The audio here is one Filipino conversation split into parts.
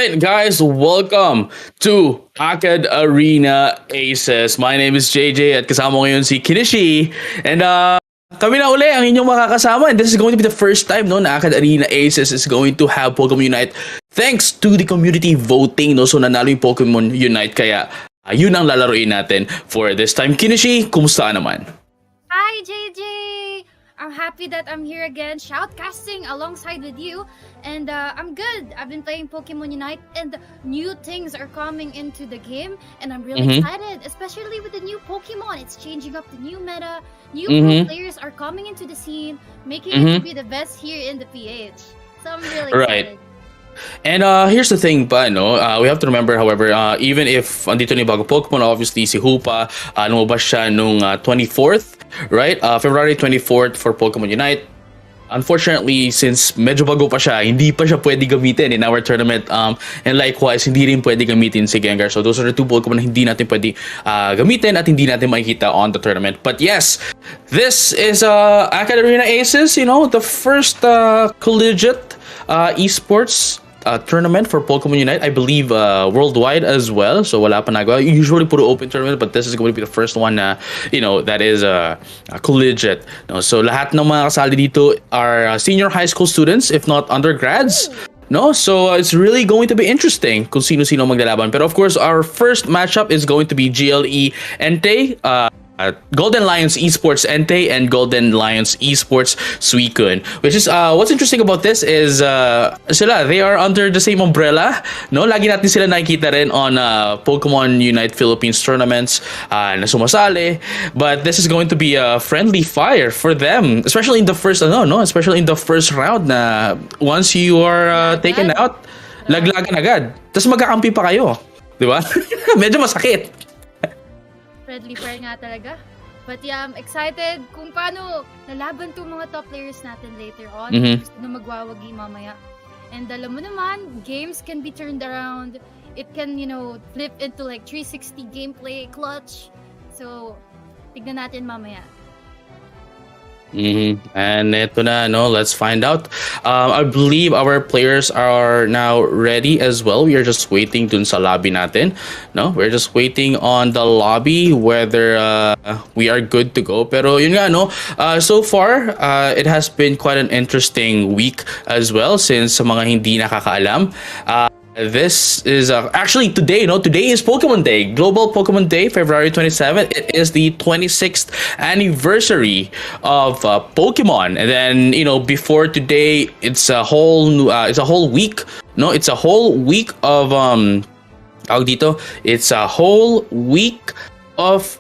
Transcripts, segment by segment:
right, guys, welcome to AcadArena ACES. My name is JJ at kasama ko ngayon si Kinishi. And kami na uli ang inyong makakasama. And this is going to be the first time no, na AcadArena ACES is going to have Pokémon Unite thanks to the community voting. No? So nanalo yung Pokémon Unite kaya yun ang lalaroin natin for this time. Kinishi, kumusta naman? Hi, JJ! I'm happy that I'm here again, shoutcasting alongside with you. And I'm good. I've been playing Pokemon Unite, and new things are coming into the game. And I'm really excited, especially with the new Pokemon. It's changing up the new meta. New pro players are coming into the scene, making it to be the best here in the PH. So I'm really excited. And here's the thing pa, no? We have to remember, however, even if andito na yung bago Pokemon, obviously si Hoopa, lumabas siya nung 24th, right? February 24th for Pokemon Unite. Unfortunately, since medyo bago pa siya, hindi pa siya pwede gamitin in our tournament. And likewise, hindi rin pwede gamitin si Gengar. So those are the two Pokemon na hindi natin pwede gamitin at hindi natin makikita on the tournament. But yes, this is AcadArena ACES, you know, the first collegiate esports tournament for Pokemon Unite, I believe worldwide as well. So wala pa nagawa. Usually puro open tournament, but this is going to be the first one na you know that is collegiate. No, so lahat ng mga kasali dito are senior high school students, if not undergrads. No, so it's really going to be interesting kung sino-sino maglalaban. But of course, our first matchup is going to be GLE Entei, Golden Lions Esports Entei and Golden Lions Esports Suicune. Which is what's interesting about this is they are under the same umbrella. No, lagi natin sila nakikita rin on Pokemon Unite Philippines tournaments na sumasali. But this is going to be a friendly fire for them, especially in the first especially in the first round. Na once you are taken out, laglagan agad. Tapos magkakampi pa kayo, di ba? Medyo masakit. Friendly fire nga talaga. But yeah, I'm excited kung paano lalaban tong mga top players natin later on. Gusto na magwawagi mamaya. And alam mo naman, games can be turned around. It can, you know, flip into like 360 gameplay clutch. So, tignan natin mamaya. And ito na, no, let's find out. I believe our players are now ready as well. We are just waiting dun sa lobby natin. No, we're just waiting on the lobby whether we are good to go. Pero yun nga, no, so far it has been quite an interesting week as well since sa mga hindi nakakaalam. This is actually today, today is Pokemon Day, Global Pokemon Day, February 27th. It is the 26th anniversary of Pokemon. And then, you know, before today, it's a whole week. No, it's a whole week of it's a whole week of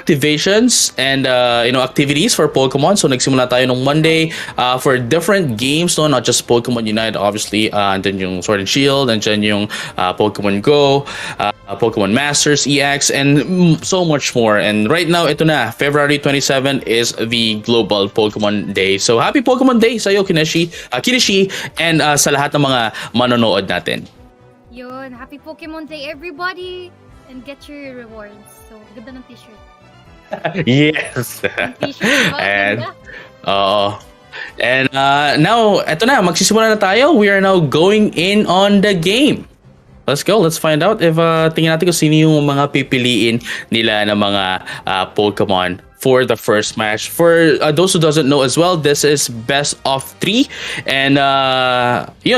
activations and activities for Pokemon. So nagsimula tayo nung Monday for different games, no, not just Pokemon Unite, obviously, and then yung Sword and Shield, and then yung Pokemon Go, Pokemon Masters, EX, and so much more. And right now, ito na, February 27 is the Global Pokemon Day. So happy Pokemon Day sa'yo, Kinishi, and sa lahat ng mga manonood natin. Yun, happy Pokemon Day everybody, and get your rewards. So, ganda ng t-shirt. Yes. And now eto na, magsisimula na tayo. We are now going in on the game. Let's go. Let's find out if tingnan natin kung sino yung mga pipiliin nila ng mga Pokemon for the first match. For those who doesn't know as well, this is best of 3, and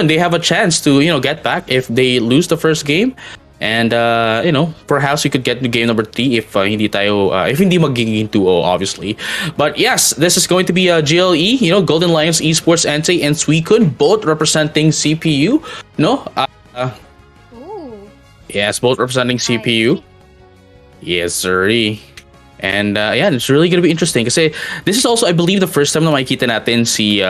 they have a chance to get back if they lose the first game. And perhaps we could get to game number 3 if hindi magiging 2-0, obviously. But yes, this is going to be a GLE, Golden Lions Esports Entei and Suicune, both representing CPU. No? Yes, both representing CPU. Yes, sir. And it's really gonna be interesting kasi this is also, I believe, the first time na makikita natin si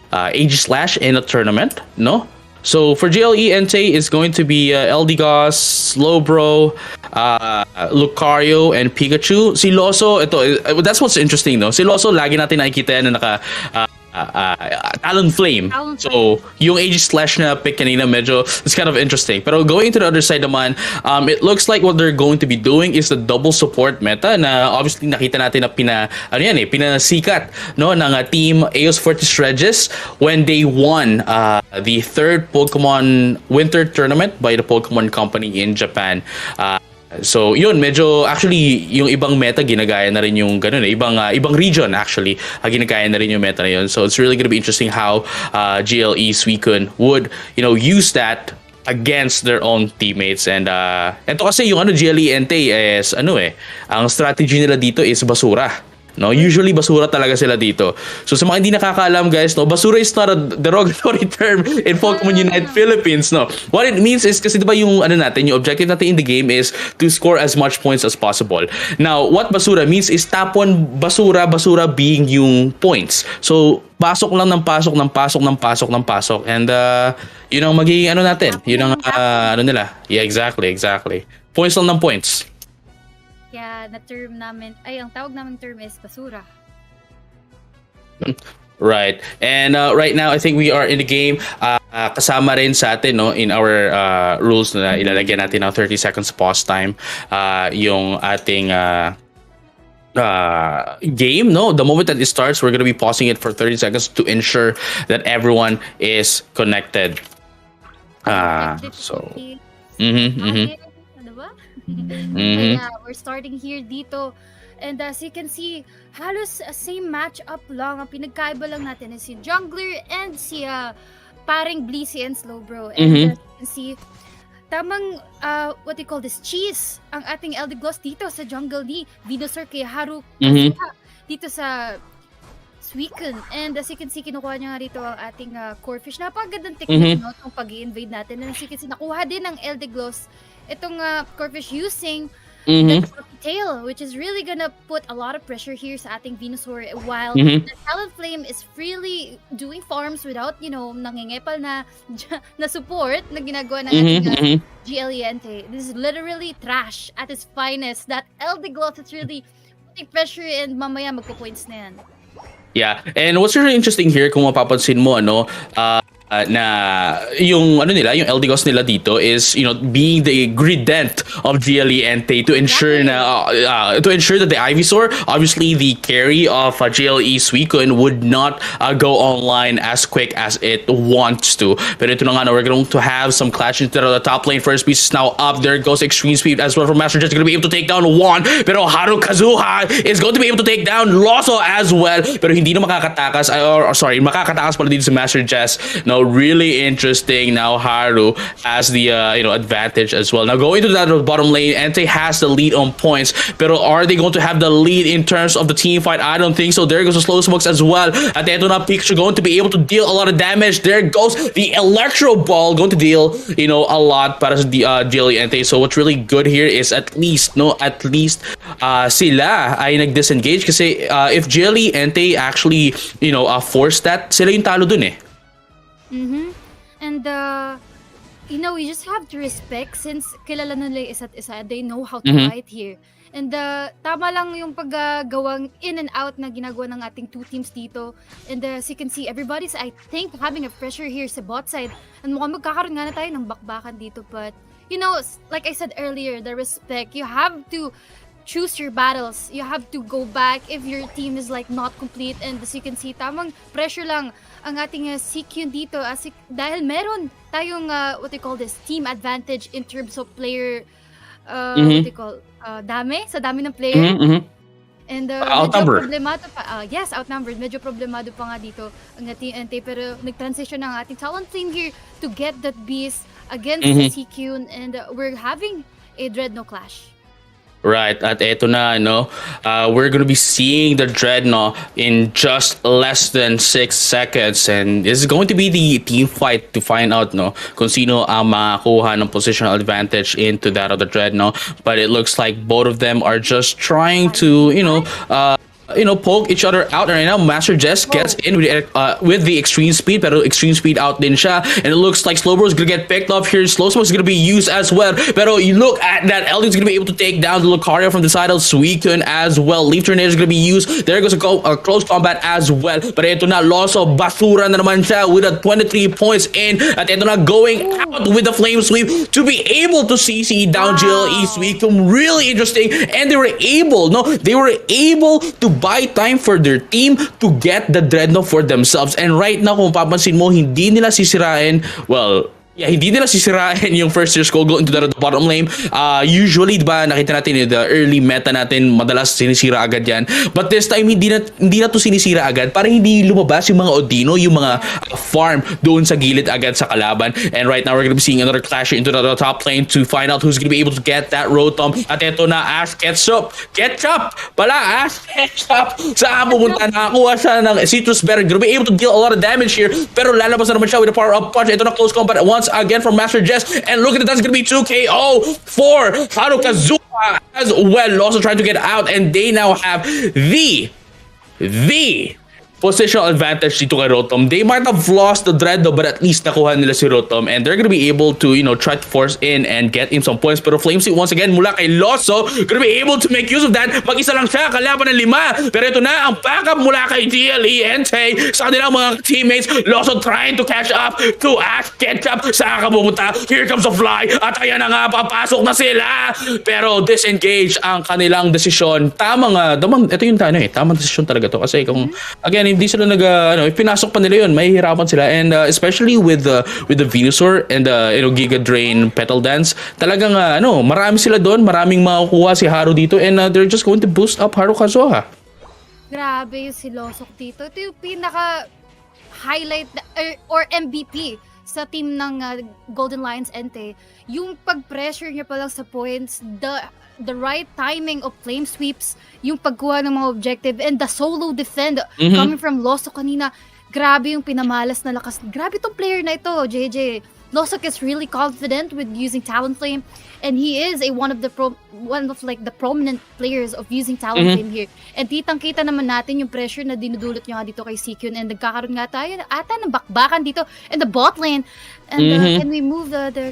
Aegislash in a tournament, no? So for GLE Entei, it's going to be Eldegoss, Slowbro, Lucario, and Pikachu. Si Loso, that's what's interesting, no? Si Loso, lagi natin nakikita yan na Talonflame. So, yung Aegis Slash na pick kanina, medyo, it's kind of interesting. Pero going to the other side naman, it looks like what they're going to be doing is the double support meta na obviously nakita natin na pinasikat, no, ng team Aeos Fortis Regis when they won the third Pokemon Winter Tournament by the Pokemon Company in Japan. So yun, medyo actually yung ibang meta ginagaya na rin yung ganun ibang region actually ginagaya na rin yung meta na yun. So it's really gonna be interesting how GLE Suicune would use that against their own teammates. And ito kasi yung GLE Entei is ang strategy nila dito is basura. No, usually basura talaga sila dito. So sa mga hindi nakakaalam guys, no, basura is not a derogatory term in Pokémon UNITE Philippines, no. What it means is kasi 'di ba yung yung objective natin in the game is to score as much points as possible. Now, what basura means is tapon basura being yung points. So pasok lang ng pasok and yun ang magiging natin. Yun ang nila. Yeah, exactly. Points lang ng points. Kaya na-term namin, ang tawag namin term is basura. Right. And right now, I think we are in the game. Kasama rin sa atin, no, in our rules na ilalagyan natin ng 30 seconds pause time. Yung ating game, no? The moment that it starts, we're going to be pausing it for 30 seconds to ensure that everyone is connected. So... Ano ba? Kaya we're starting here dito. And as you can see, halos same match-up lang. Ang pinagkaiba lang natin is si Jungler and si paring Blissey and Slowbro. And as you can see, tamang, what you call this, cheese ang ating Eldegoss dito sa jungle ni Venusaur kay Haru dito sa Suicune. And as you can see, kinukuha niya nga rito ang ating Corphish. Napakagandang technique, no? Itong pag-i-invade natin. And as you can see, nakuha din ng Eldegoss itong Corphish using the tail, which is really gonna put a lot of pressure here sa ating Venusaur while the Talonflame is freely doing farms without, nangingepal na support na ginagawa ng ating GLE Entei. This is literally trash at its finest. That Eldegoss is really putting pressure and mamaya magpo-points na yan. Yeah, and what's really interesting here kung mapapansin mo na yung yung Eldegoss nila dito is being the grident of GLE Entei to ensure that the Ivysaur, obviously the carry of GLE Suicune, would not go online as quick as it wants to. Pero ito na nga, we're going to have some clash into the top lane. First piece is now up. There goes Extreme Speed as well from Master Jet, going to be able to take down one. Pero Haru Kazuha is going to be able to take down Loso as well. Pero hindi na makakatakas makakatakas pala dito sa Master Jess. No, really interesting. Now Haru has the advantage as well. Now going to that bottom lane, Entei has the lead on points, pero are they going to have the lead in terms of the team fight? I don't think so. There goes the slow smokes as well. At eto na, Pikachu going to be able to deal a lot of damage. There goes the Electro Ball, going to deal a lot para sa GLE Entei. So what's really good here is at least sila ay nag-disengage kasi if GLE Entei actually force that, sila yung talo dun . And we just have to respect since kilala nila yung isa't isa. They know how to fight here. And tama lang yung paggawang in and out na ginagawa ng ating two teams dito. And as you can see, everybody's, I think, having a pressure here sa bot side. And mukhang magkakaroon nga na tayo ng bakbakan dito. But, like I said earlier, the respect, you have to choose your battles. You have to go back if your team is not complete. And as you can see, tamang pressure lang ang ating CQ dito dahil meron tayong what you call this, team advantage in terms of player dami ng player. And outnumbered. Outnumbered. Medyo problemado pa nga dito ang ating Entei, pero nag-transition ang ating Talonflame here to get that beast against the CQ, and we're having a Dreadnought clash. Right, at eto na, we're gonna be seeing the Dreadnought in just less than 6 seconds, and this is going to be the team fight to find out, kung sino ang makakuha ng positional advantage into that of the Dreadnought. But it looks like both of them are just trying to, poke each other out right now. Master Jess gets in with the extreme speed, pero extreme speed out din siya. And it looks like Slowbro is gonna get picked up here. Slowbro is gonna be used as well. Pero you look at that, Elding's gonna be able to take down the Lucario from the side of Suicune as well. Leaf Tornado is gonna be used. There goes a close combat as well. But ito na, Loso, basura na naman siya with a 23 points in. At ito na, going out with the Flame Sweep to be able to CC down GLE Suicune. Really interesting. And they were able to buy time for their team to get the Dreadnought for themselves. And right now, kung papansin mo, hindi nila sisirain, hindi nila sisirain yung first year Skull into the bottom lane. Usually, diba, nakita natin the early meta natin, madalas sinisira agad yan. But this time, hindi na to sinisira agad para hindi lumabas yung mga Odino, yung mga farm doon sa gilid agad sa kalaban. And right now, we're gonna be seeing another clash into the top lane to find out who's gonna be able to get that Rotom. At ito na, Ash Ketchup pala, Ash Ketchup. Saan pupunta? Nakakuha siya ng Citrus Berry. Gonna be able to deal a lot of damage here. Pero lalabas na naman siya with the power up punch. Ito na, close combat once again from Master Jess, and look at it, that's gonna be 2 KO for Harukazuha as well, also trying to get out, and they now have the positional advantage dito kay Rotom. They might have lost the Dreadnought, but at least nakuha nila si Rotom, and they're gonna be able to, try to force in and get in some points. Pero Flame Sweep once again mula kay Loso, gonna be able to make use of that. Mag-isa lang siya, kalaban ng 5. Pero ito na, ang backup mula kay GLE Entei sa kanilang mga teammates. Loso trying to catch up to Ash Ketchup. Saan ka pupunta? Here comes a fly. At ayan na nga, papasok na sila. Pero disengage ang kanilang desisyon. Ito yung tamang desisyon talaga to. Kasi kung, again, hindi sila if pinasok pa nila yun, mahihirapan sila. And especially with the Venusaur and Giga Drain Petal Dance, talagang marami sila doon, maraming makukuha si Haru dito, and they're just going to boost up Harukazuha. Grabe yung si Losok dito. Ito yung pinaka highlight or MVP sa team ng Golden Lions Entei. Yung pag-pressure niya pa lang sa points, the right timing of flame sweeps, yung pagkuha ng mga objective, and the solo defend coming from Losok kanina. Grabe yung pinamalas na lakas. Grabe tong player na ito, JJ. Losok is really confident with using Talonflame, and he is one of the prominent players of using Talonflame here. And kitang-kita naman natin yung pressure na dinudulot niya dito kay Suicune, and nagkakaroon nga tayo ata ng bakbakan dito in the bot lane. And can we move the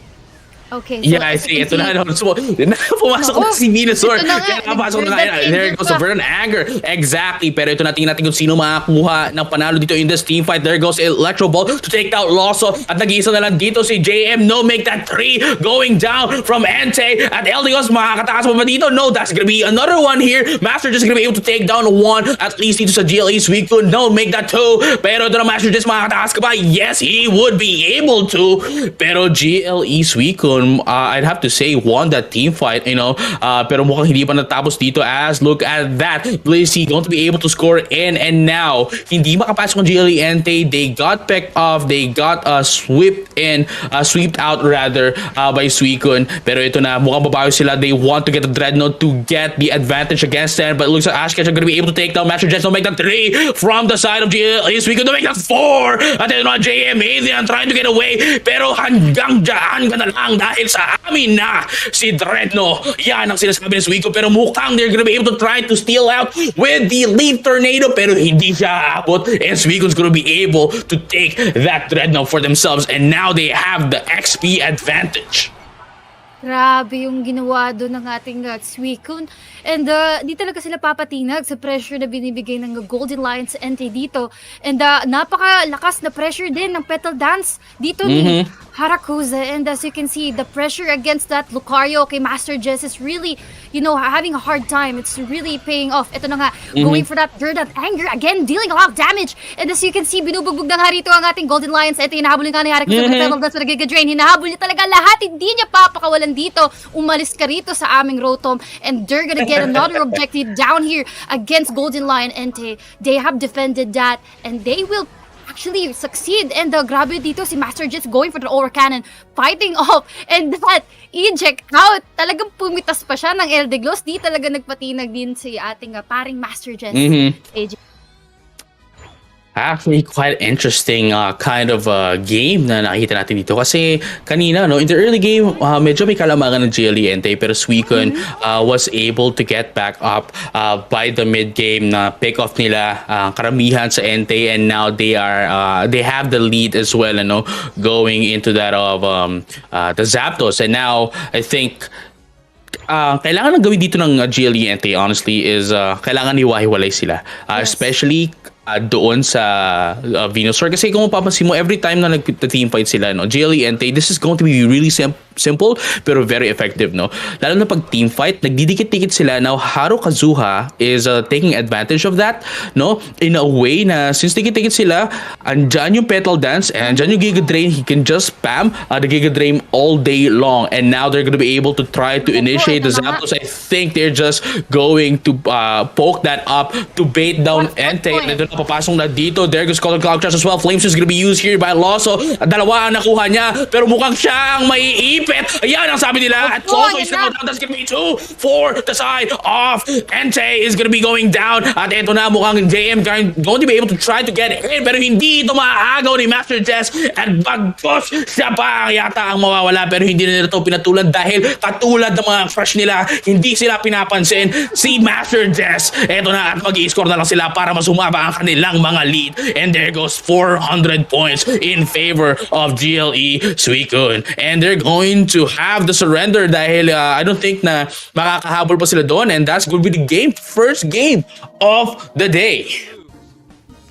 okay, so I see. Ito na, pumasok na si Venusaur. There goes the Verdant Anger. Exactly. Pero ito tingnan natin kung sino makakuha ng panalo dito in this team fight. There goes Electro Ball to take out Loso. At nag-iisa na lang dito si JM. No, make that 3 going down from Entei. At Eldios, makakatakas pa ba dito? No, that's gonna be another one here. Master just gonna be able to take down 1. At least dito sa GLE Suicune. No, make that 2. Pero ito na, Master just makakatakas ka ba? Yes, he would be able to. Pero GLE Suicune, I'd have to say, won that team fight, pero mukhang hindi pa natapos dito, as look at that. Blissey going to be able to score in, and now hindi makapasok ng GLE Entei. They got picked off, they got swept out rather by Suicune. Pero ito na, mukhang babayo sila. They want to get the Dreadnought to get the advantage against them, but it looks like Ash Ketchup going to be able to take down Master Jets. Don't make that 3 from the side of GLE Suicune. Don't make that 4. At ito na, JM Adrian trying to get away, pero hanggang dyan ka na lang dahil sa amin na si Dreadnought. Yan ang sinasabi ni Suicune, pero mukhang they're gonna be able to try to steal out with the Leaf Tornado, pero hindi siya aabot, and Suicune's gonna be able to take that Dreadnought for themselves, and now they have the XP advantage. Grabe yung ginawa doon ng ating Suicune. And di talaga sila papatinag sa pressure na binibigay ng Golden Lions Entei dito. And napakalakas na pressure din ng Petal Dance dito ni Harakuza. And as you can see, the pressure against that Lucario kay Master Jess is really, having a hard time. It's really paying off. Ito na nga, going for that Verdant Anger. Again, dealing a lot of damage. And as you can see, binubugbog na nga rito ang ating Golden Lions Entei. Hinahabol nga ni Harakuza ng Petal Dance na Giga Drain. Hinahabol niya talaga lahat. Hindi niya papakawalan dito. Umalis ka rito sa aming Rotom, and they're gonna get another objective down here against Golden Lion Entei. They have defended that, and they will actually succeed. And grabe dito si Master Jets going for the Aura Cannon, fighting off, and that eject out. Talagang pumitas pa siya ng Eldegoss. Di talaga nagpatinag din si ating paring Master Jets. Actually, quite interesting kind of game na nakikita natin dito. Kasi kanina, no, in the early game, medyo may kalamangan ng GLE Entei, pero Suicune was able to get back up by the mid game na pick off nila karamihan sa Entei, and now they have the lead as well, ano, going into that of the Zapdos. And now I think kailangan ng gawin dito ng GLE Entei, honestly, is kailangan hiwa-hiwalay sila. Especially doon sa Venusaur. Kasi kung mapapansin mo, every time na nag-team fight sila, no, GLE Entei, this is going to be really simple pero very effective, no? Lalo na pag team fight, nagdidikit-dikit sila. Now, Haru Kazuha is taking advantage of that, no? In a way na since dikit-dikit sila, andyan yung Petal Dance and andyan yung Giga Drain, he can just spam the Giga Drain all day long. And now they're gonna be able to try to initiate the Zapdos. I think they're just going to poke that up to bait down Entei. And then papasok na dito. There goes Color Cloud Crash as well. Flames is gonna be used here by Loso. Dalawa ang nakuha niya, pero mukhang siya ang maiipit. Ayan ang sabi nila. At Loso is now down. That's gonna be 2 for the side of Entei is gonna be going down. At ito na, mukhang JM going to be able to try to get in, pero hindi ito maaagaw ni Master Jess. At bagpos, siya pa yata ang mawawala, pero hindi na nila ito pinatulan dahil katulad ng mga crush nila, hindi sila pinapansin si Master Jess. Ito na, at mag-i-score na lang sila para masumaba ang kanilang mga lead. And there goes 400 points in favor of GLE Suicune. And they're going to have the surrender dahil I don't think na makakahabol pa sila doon. And that's going to be the game, first game of the day.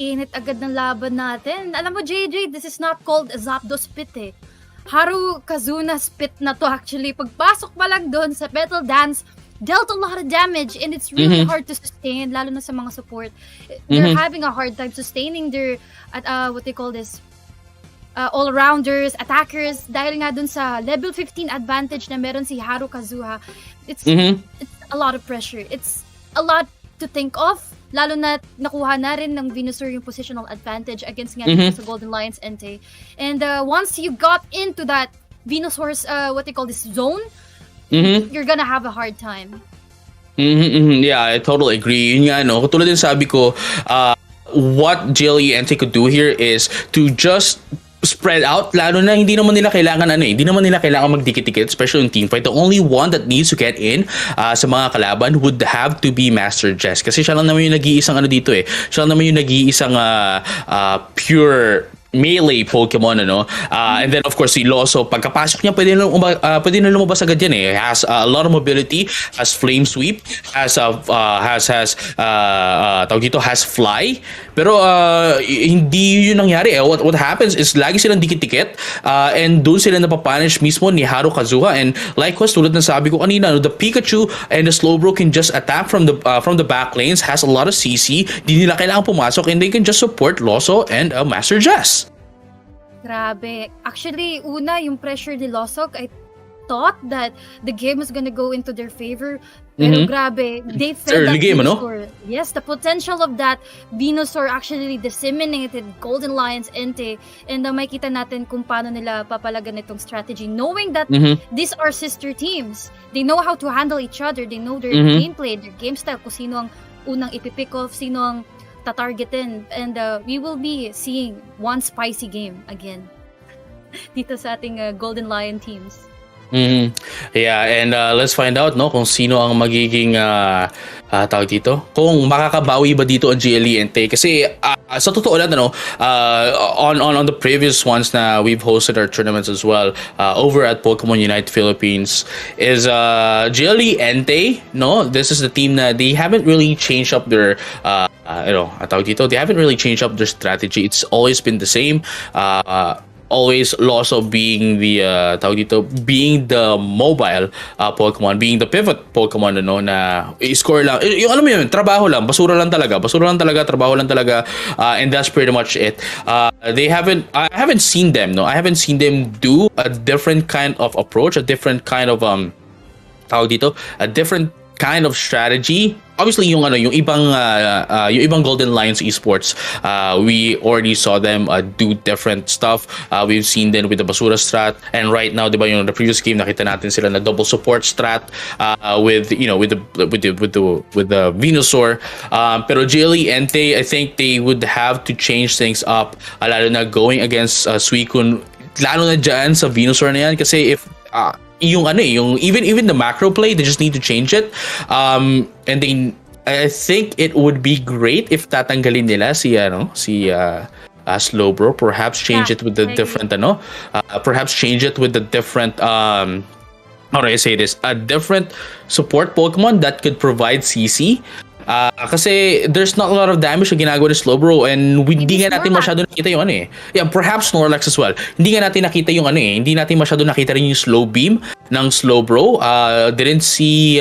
Init agad ng laban natin. Alam mo, JJ, this is not called a Zapdos spit eh. Haru Kazuna spit na to actually. Pagpasok pa lang doon sa Petal Dance, dealt a lot of damage, and it's really hard to sustain, lalo na sa mga support. They're having a hard time sustaining their what they call this all-rounders, attackers, dahil nga dun sa level 15 advantage na meron si Haru Kazuha. It's a lot of pressure. It's a lot to think of, lalo na nakuha na rin ng Venusaur yung positional advantage against nga sa Golden Lions Entei. And once you got into that Venusaur's what they call this zone, you're gonna have a hard time. Yeah, I totally agree. Yun nga, no? Katulad din sabi ko, what GLE Entei could do here is to just spread out, lalo na hindi naman nila kailangan hindi naman nila kailangan magdikit-dikit, especially in team fight. The only one that needs to get in sa mga kalaban would have to be Master Jess, kasi siya lang naman yung nag-iisang dito eh. Siya lang naman yung nag-iisang pure melee Pokemon, ano? And then of course si Loso, pagkapasok niya pwede na lumabas agad yan eh. Has a lot of mobility, has flame sweep, has tawag dito, has fly. Pero hindi yun nangyari eh. What happens is lagi silang dikit-dikit, and doon sila napapunish mismo ni Haru Kazuha. And likewise, tulad ng sabi ko kanina, no, the Pikachu and the Slowbro can just attack from the back lanes, has a lot of CC. Di nila kailangan pumasok, and they can just support Loso and Master Jess. Grabe. Actually, una, yung pressure ni Losok, I thought that the game was gonna go into their favor. Pero grabe, they felt that game, Venusaur. Yes, the potential of that Venusaur actually disseminated Golden Lions Entei. And makita natin kung paano nila papalagan itong strategy. Knowing that these are sister teams. They know how to handle each other. They know their gameplay, their game style, kung sino ang unang ipipick off, sino ang tatargetin, and we will be seeing one spicy game again dito sa ating Golden Lion teams. Yeah, and let's find out, no, kung sino ang magiging tawag dito, kung makakabawi ba dito ang GLE Entei. Kasi sa totoo lang, no, on the previous ones na we've hosted our tournaments as well, over at Pokémon UNITE Philippines, is GLE Entei, no, this is the team na they haven't really changed up their tawag dito, they haven't really changed up their strategy. It's always been the same. Always Loso being the tawag dito, being the mobile Pokemon, being the pivot Pokemon, ano, na i-score lang, yung alam mo yun, trabaho lang, basura lang talaga, trabaho lang talaga, and that's pretty much it. I haven't seen them do a different kind of approach, a different kind of tawag dito, a different kind of strategy. Obviously, yung ibang Golden Lions esports, we already saw them do different stuff. We've seen them with the Basura strat, and right now, diba, yung the previous game nakita natin sila na double support strat with the Venusaur. Pero GLE Entei, I think they would have to change things up, lalo na going against Suicune, lalo na dyan sa Venusaur na yan, kasi if yung even the macro play, they just need to change it. And I think it would be great if tatanggalin nila si Slowbro, perhaps change it with the different perhaps change it with the different how do I say this, a different support Pokemon that could provide CC. Kasi there's not a lot of damage na ginagawa ni Slowbro, and hindi nga natin masyado nakita yung Yeah, perhaps Snorlax as well. Hindi nga natin nakita yung hindi natin masyado nakita rin yung slow beam ng Slowbro. Didn't see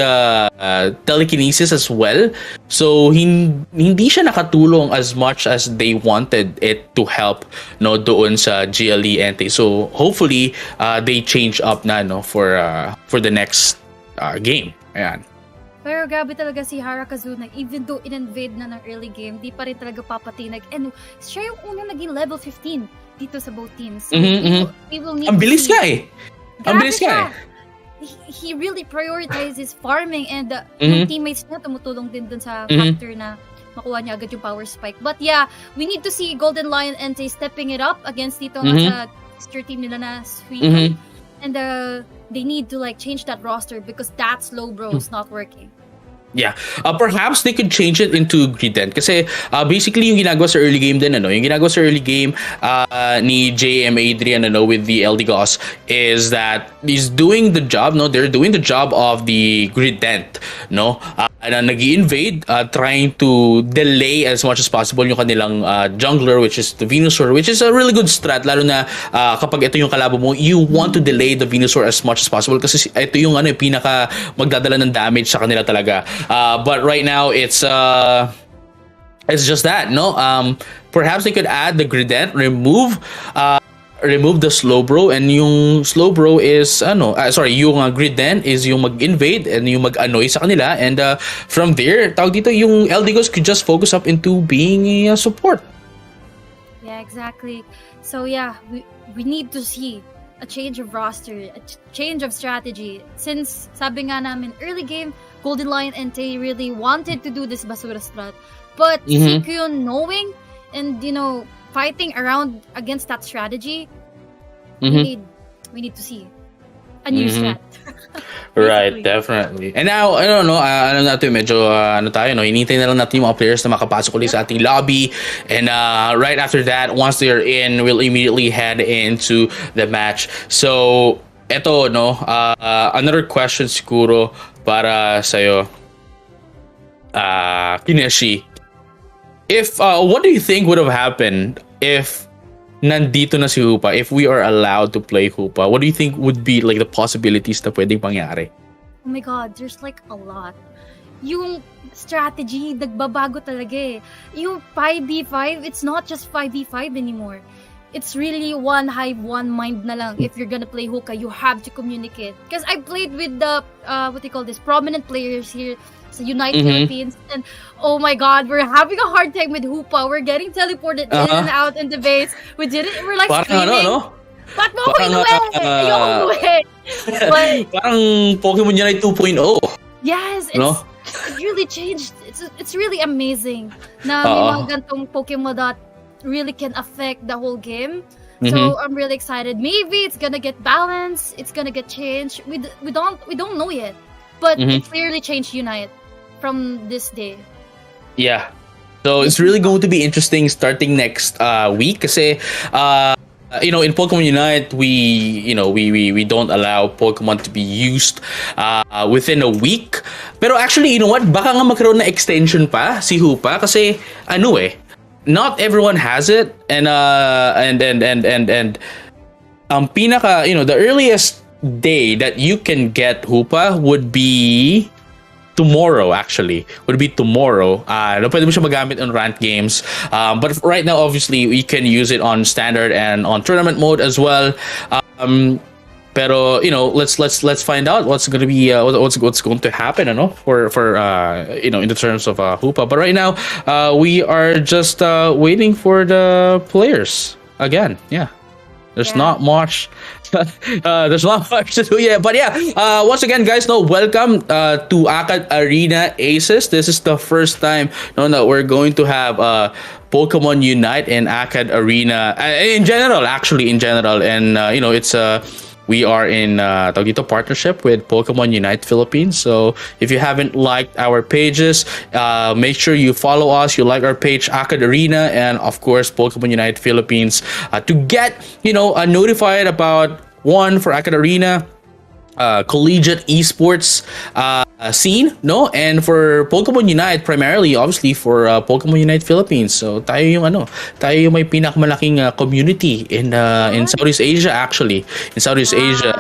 telekinesis as well. So hindi siya nakatulong as much as they wanted it to help doon sa GLE Entei. So hopefully they change up na for the next game. Ayan. Pero grabe talaga si Harakazuna, even though in-invade na ng early game, di pa rin talaga papatinag. And siya yung unang naging level 15 dito sa both teams. So we will need Ang bilis nga eh. Ang bilis nga eh. He really prioritizes farming, and yung teammates niya tumutulong din dun sa factor na makuha niya agad yung power spike. But yeah, we need to see Golden Lion Entei stepping it up against dito sa sister team nila na Suicune. And they need to change that roster because that Slowbro is not working. Yeah. Perhaps they could change it into Grident. Kasi basically yung ginagawa sa early game din, yung ginagawa sa early game ni JM Adrian with the Eldegoss is that he's doing the job, they're doing the job of the Grident, nag-i-invade, trying to delay as much as possible yung kanilang jungler, which is the Venusaur, which is a really good strat, lalo na kapag ito yung kalabo mo, you want to delay the Venusaur as much as possible kasi ito yung pinaka magdadala ng damage sa kanila talaga. But right now it's just that, perhaps they could add the Grident, remove the Slowbro, and yung Slowbro is yung Grident is yung mag-invade and yung mag-annoy sa kanila, and from there tawag dito yung Eldegoss could just focus up into being a support. Yeah, exactly. So yeah, we need to see a change of roster, a change of strategy. Since sabi nga namin early game, Golden Lion Entei really wanted to do this Basura strat, but Suicune knowing and fighting around against that strategy, we need to see a new strat. Right, definitely. And now, I don't know, medyo hinintay na lang natin yung mga players na makapasok ulit sa ating lobby. And right after that, once they're in, we'll immediately head into the match. So, eto, another question siguro para sa'yo, Kineshi. What do you think would have happened if nandito na si Hoopa, if we are allowed to play Hoopa? What do you think would be the possibilities na pwedeng pangyari? Oh my god, there's a lot. Yung strategy, nagbabago talaga eh. Yung 5v5, it's not just 5v5 anymore. It's really one hive, one mind na lang. If you're gonna play Hookah, you have to communicate. Because I played with the, prominent players here sa Unite Philippines. And oh my god, we're having a hard time with Hoopa. We're getting teleported in and out in the base. We're screaming. Ba't mo ko inuwi? Ayoko inuwi. Parang Pokemon Unite 2.0. Yes, it really changed. It's really amazing na may mga gantong Pokemon that really can affect the whole game. So I'm really excited. Maybe it's gonna get balanced. It's gonna get changed. We don't know yet, but it clearly changed Unite from this day. Yeah. So it's really going to be interesting starting next week. Kasi in Pokemon Unite, we don't allow Pokemon to be used within a week. Pero actually, you know what? Baka nga magkaroon na extension pa si Hoopa kasi not everyone has it, and pinaka, the earliest day that you can get Hoopa would be tomorrow. Pwede mo siya magamit on ranked games, but right now obviously we can use it on standard and on tournament mode as well. Pero let's find out what's going to be what's going to happen, for in the terms of Hoopa. But right now, we are just waiting for the players again. Yeah. There's Yeah. not much. There's not much to do yet, but yeah. Once again, guys, welcome to AcadArena ACES. This is the first time that we're going to have Pokemon Unite and AcadArena in general. Actually, in general, and it's we are in tawag dito, partnership with Pokemon UNITE Philippines. So if you haven't liked our pages, make sure you follow us. You like our page, AcadArena, and of course Pokemon UNITE Philippines, to get notified about one for AcadArena. Collegiate esports scene, and for Pokemon Unite, primarily obviously for Pokemon Unite Philippines. So tayo yung may pinakamalaking community in Southeast Asia, actually, in Southeast Asia,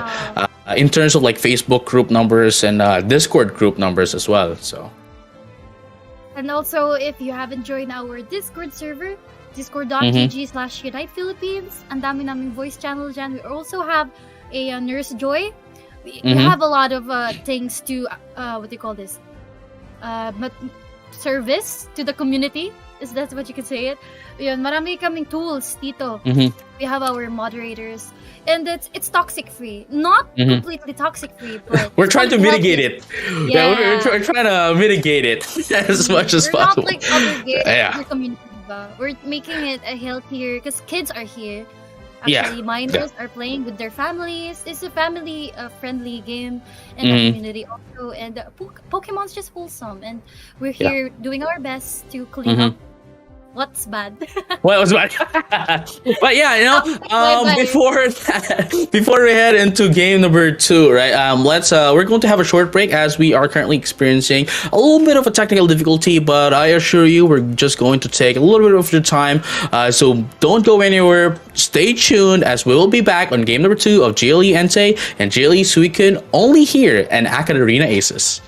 in terms of like Facebook group numbers and Discord group numbers as well. So, And also, if you haven't joined our Discord server, discord.gg/Unite Philippines, ang dami naming voice channel dyan. We also have a Nurse Joy. We have a lot of things to what do you call this? Service to the community. Is that what you can say it? Yun, marami kaming tools dito. We have our moderators, and it's toxic free. Not completely toxic free, but we're trying to mitigate it. Yeah, we're trying to mitigate it as much as we're possible. not like other Yeah. community, diba? We're making it a healthier because kids are here. Yeah. Actually, minors are playing with their families. It's a family friendly game and the community also. And Pokemon's just wholesome, and we're here doing our best to clean up what's bad. Well, it was bad. But yeah, before we head into game number 2, right? We're going to have a short break as we are currently experiencing a little bit of a technical difficulty, but I assure you we're just going to take a little bit of your time. So don't go anywhere. Stay tuned as we will be back on game number 2 of GLE Entei and GLE Suicune, only here in AcadArena ACES.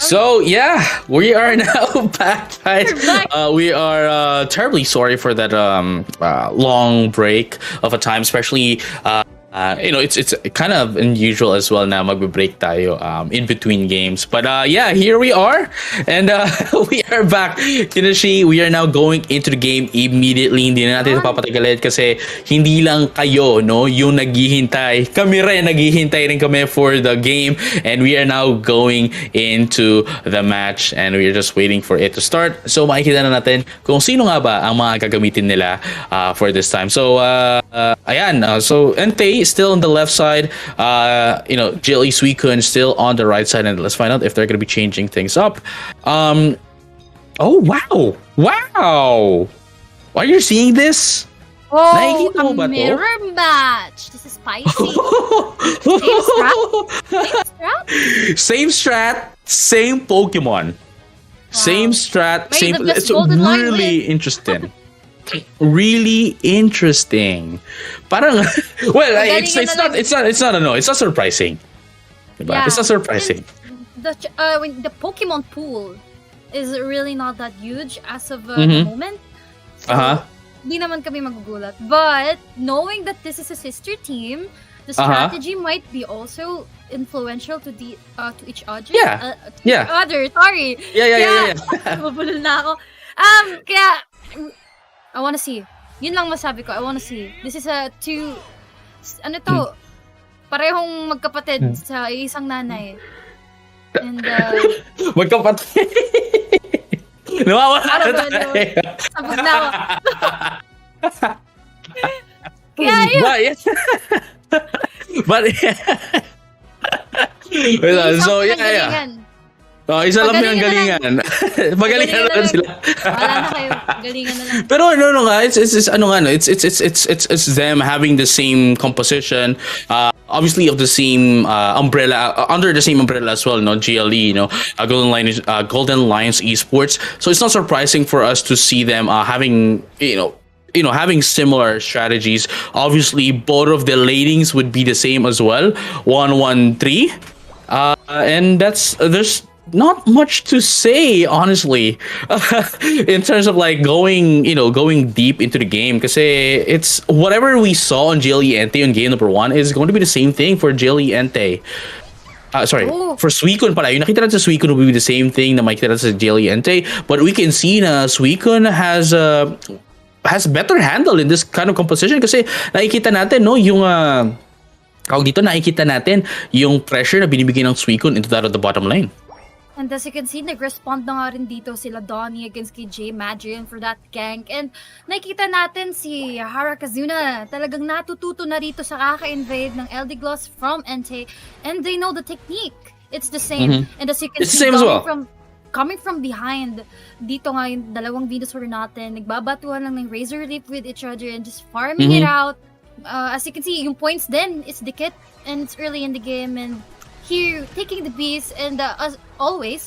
So yeah, we are now back, guys. We're back. We are terribly sorry for that long break of a time, especially it's kind of unusual as well na magbe-break tayo in between games. But yeah, here we are, and we are back. Tinashi, we are now going into the game immediately. Hindi na natin ito papatagalin kasi hindi lang kayo, no, yung naghihintay. Kami rin naghihintay rin kami for the game, and we are now going into the match, and we are just waiting for it to start. So makikita na natin kung sino nga ba ang mga gagamitin nila for this time. So ayan, so Entei still on the left side, GLE Suicune still on the right side, and let's find out if they're going to be changing things up. Oh wow, are you seeing this? Oh, Nakikita mo a ba to? mirror match. This is spicy. Same strat? Same strat, same Pokemon. Same strat, May same. the best It's golden line really win. interesting. Really interesting. Parang well, it's not surprising. Diba? Yeah. It's not surprising. When the Pokemon pool is really not that huge as of the moment. So, di naman kami magugulat. But knowing that this is a sister team, the strategy might be also influential to each other. Yeah. Other, sorry. Yeah. Mabulol na ako. Kaya I wanna see. Yun lang masabi ko. I wanna see. This is a parehong magkapatid sa isang nanay. And Magkapatid. Nawawala na tayo. sabog na ako. Kaya yun. But so yeah. Oh, isa lang yung galingan. Magalingan na sila. Wala na kayo. Galingan na lang. Pero no nga, it's them having the same composition, obviously of the same umbrella, under the same umbrella as well, no, GLE, Golden Lions Esports. So it's not surprising for us to see them having having similar strategies. Obviously, both of the latings would be the same as well, 1-1-3, and there's not much to say, honestly, in terms of like going deep into the game, because it's whatever we saw on GLE Entei on game number 1 is going to be the same thing for GLE Entei. For Suicune pala. Yung nakita natin sa Suicune will be the same thing na makita natin sa GLE Entei, but we can see na Suicune has better handle in this kind of composition kasi nakikita natin, no, yung nakikita natin yung pressure na binibigay ng Suicune into that of the bottom lane. And as you can see, nag-respond na nga rin dito sila Donnie against kay J Magian for that gank. And nakikita natin si Harakazuna talagang natututo na rito sa kaka-invade ng LD Gloss from Entei. And they know the technique. It's the same. And as you can see, coming from behind, dito nga yung dalawang Venusaur natin, nagbabatuhan lang ng Razor Leaf with each other and just farming it out. As you can see, yung points then is dikit and it's early in the game, and here taking the beast, and as always,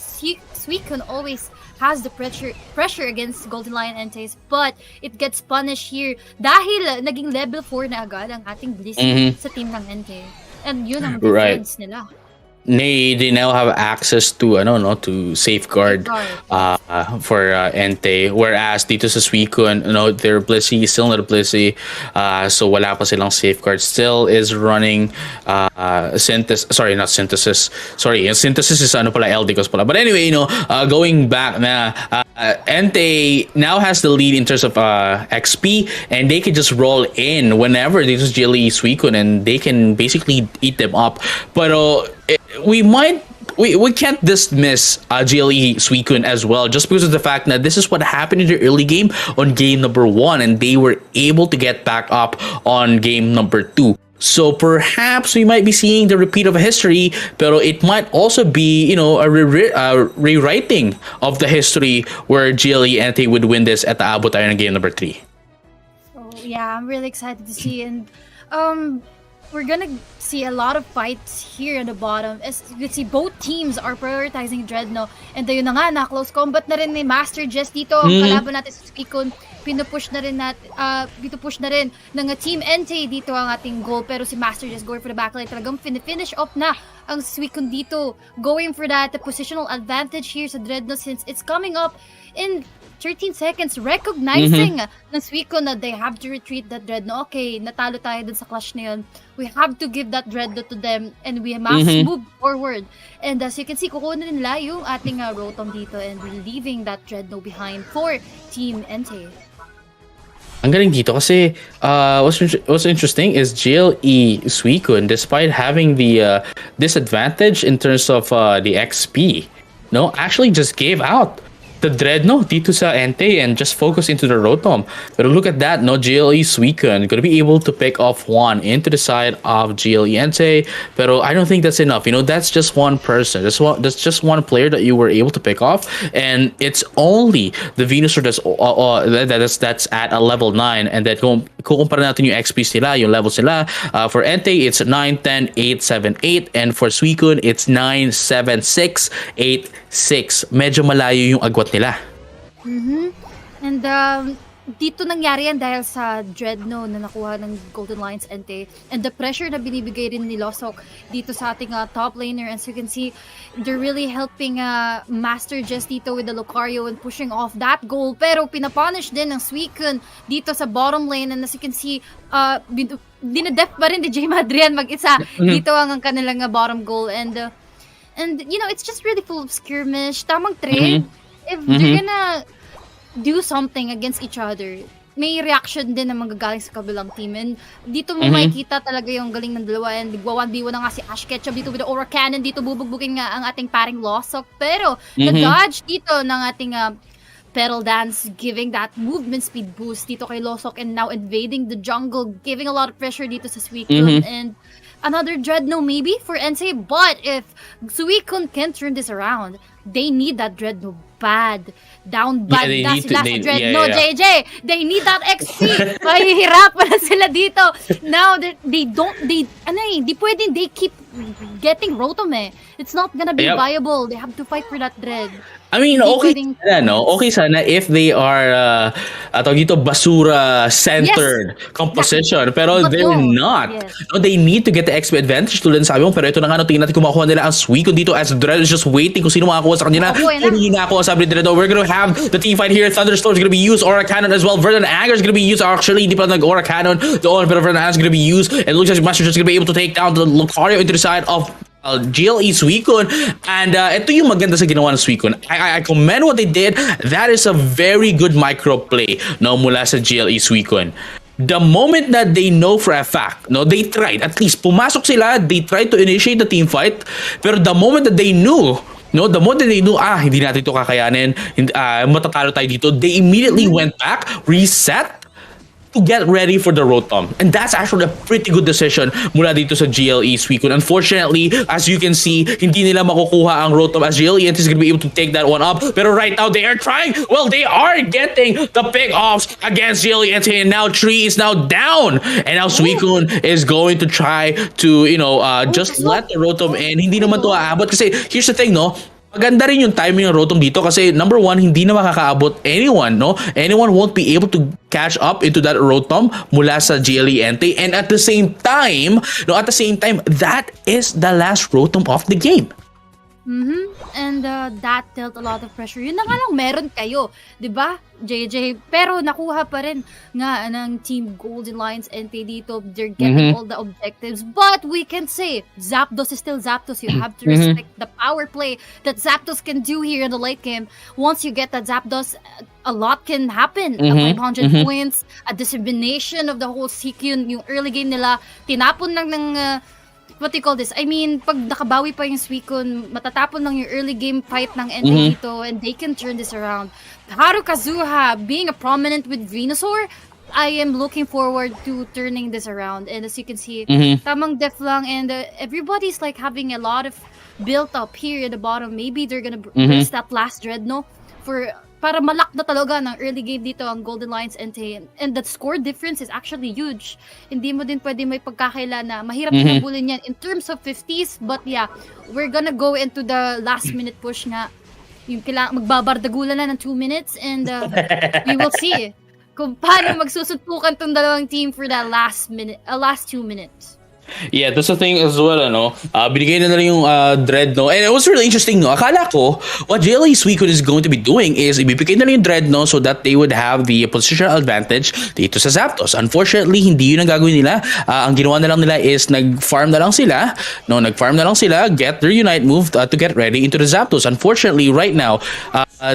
Suicune always has the pressure against Golden Lion Entei, but it gets punished here dahil naging level 4 na agad ang ating Blissey sa team ng Entei. And yun ang difference nila. They now have access to to safeguard for Entei, whereas dito sa Suicune, their Blissey is still not a Blissey, so wala pa silang safeguard. Still is running synthesis is LD Gloss pala. But anyway, going back na Entei now has the lead in terms of XP, and they can just roll in whenever this is GLE Suicune, and they can basically eat them up. But we can't dismiss GLE Suicune as well, just because of the fact that this is what happened in the early game on game number 1, and they were able to get back up on game number 2. So perhaps we might be seeing the repeat of history, pero it might also be, a rewriting of the history where GLE Entei would win this at the abot tayo ng game number 3. So yeah, I'm really excited to see, and we're gonna see a lot of fights here at the bottom. As you can see, both teams are prioritizing Dreadnought. And ayun na nga, na-close combat na rin ni Master Jess dito. Ang kalaban natin sa Suicune, pinupush na rin ng Team Entei dito ang ating goal. Pero si Master Jess going for the backline. Talagang finish off na ang Suicune dito going for that positional advantage here sa Dreadnought since it's coming up in 13 seconds, recognizing ng Suicune na they have to retreat that Dreadnought. Okay, natalo tayo dun sa clash na yun. We have to give that Dreadnought to them and we must move forward. And as you can see, kukunin nila yung ating Rotom dito and we're leaving that Dreadnought behind for Team Entei. Ang galing dito kasi what's interesting is GLE Suicune, despite having the disadvantage in terms of the XP, actually just gave out the Dreadnought dito sa Entei and just focus into the Rotom. But look at that, GLE Suicune gonna be able to pick off one into the side of GLE Entei. Pero I don't think that's enough. That's just one person. That's just one player that you were able to pick off, and it's only the Venusaur that's at a level 9. And then kung kukumpara natin yung XPs nila, yung levels nila, for Entei it's 9, 10, 8, 7, 8, and for Suicune it's 9, 7, 6, 8, 6. Medyo malayo yung agwat nila. And dito nangyari yan dahil sa Dreadnought na nakuha ng Golden Lions Entei and the pressure na binibigay rin ni Losok dito sa ating top laner. As you can see, they're really helping Master Jess dito with the Lucario and pushing off that goal. Pero pinapunish din ng Suicune dito sa bottom lane, and as you can see, dinadef pa rin ni J. Madrian mag-isa dito ang kanilang bottom goal. And it's just really full of skirmish, tamang trade. If they're gonna do something against each other, may reaction din na manggagaling sa kabilang team. And dito mo makikita talaga yung galing ng dalawa. And 1v1 na nga si Ash Ketchup dito with the Aura Cannon. Dito bubugbugin nga ang ating paring Losok. Pero na-dodge dito ng ating Petal Dance, giving that movement speed boost dito kay Losok, and now invading the jungle, giving a lot of pressure dito sa Suicune. And another Dreadnought maybe for Entei, but if Suicune can turn this around, they need that Dreadnought bad. Down bad na sila sa Dreadnought, JJ. They need that XP. Mahihirapan na sila dito. Now, di pwedeng they keep getting Rotom It's not gonna be viable. They have to fight for that Dread. I mean, okay sana if they are basura-centered composition. Pero they're not. They need to get the XP advantage tulad sabi mo. Pero ito na nga, tingnan natin kung makuha nila ang Suicune dito as Dread is just waiting kung sino makakuha sa kanila. Hindi nakakuha sabi ni Dread. We're gonna have the team fight here. Thunderstorm is gonna be used. Aura Cannon as well. Verdant Anger is gonna be used. Actually, hindi pala nag-Aura Cannon doon, pero Verdant Anger is gonna be used. And it looks like Master just gonna be able to take down the Lucario into the side of GLE Suicune. And ito yung maganda sa ginawa ng Suicune. I commend what they did. That is a very good micro play mula sa GLE Suicune. The moment that they know for a fact, they tried, at least pumasok sila, they tried to initiate the team fight, pero the moment that they knew, hindi natin ito kakayanin, matatalo tayo dito, they immediately went back, reset, to get ready for the Rotom. And that's actually a pretty good decision mula dito sa GLE Suicune. Unfortunately, as you can see, hindi nila makukuha ang Rotom as GLE is going to be able to take that one up. Pero right now, they are trying. Well, they are getting the pick-offs against GLE, and now Tree is now down. And now Suicune is going to try to, just let the Rotom in. Hindi naman to aabot kasi here's the thing, maganda rin yung timing ng Rotom dito kasi number one, hindi na makakaabot anyone, Anyone won't be able to catch up into that Rotom mula sa GLE Entei. And at the same time, that is the last Rotom of the game. And that dealt a lot of pressure. Yun na nga lang meron kayo, 'di ba, JJ? Pero nakuha pa rin nga ng Team Golden Lions Entei dito. They're getting all the objectives. But we can say Zapdos is still Zapdos. You have to respect the power play that Zapdos can do here in the late game. Once you get that Zapdos, a lot can happen. 500 points, a dissemination of the whole Suicune. Yung early game nila, tinapon lang ng what do you call this? I mean, pag nakabawi pa yung Suicune, matatapon lang yung early game fight ng Entei dito, and they can turn this around. Haru Kazuha being a prominent with Venusaur, I am looking forward to turning this around. And as you can see, tamang def lang, and everybody's like having a lot of built up here at the bottom. Maybe they're gonna burst that last Dreadnought para malak na talaga ng early game dito ang Golden Lions Entei. And the score difference is actually huge. Hindi mo din pwede may pagkakaila na mahirap habulin yan in terms of 50s. But yeah, we're gonna go into the last minute push nga. Yung magbabardagulan na ng 2 minutes, and we will see kung paano magsusuntukan tong dalawang team for that last 2 minutes. Yeah, that's the thing as well, ano. Binigay na nila yung Dread, no? And it was really interesting, no? Akala ko, what JLA Suicune is going to be doing is ibibigay na nila yung Dread, no? So that they would have the positional advantage dito sa Zapdos. Unfortunately, hindi yun ang gagawin nila. Ang ginawa na lang nila is nag-farm na lang sila, no? Nag-farm na lang sila, get their Unite move to get ready into the Zapdos. Unfortunately, right now,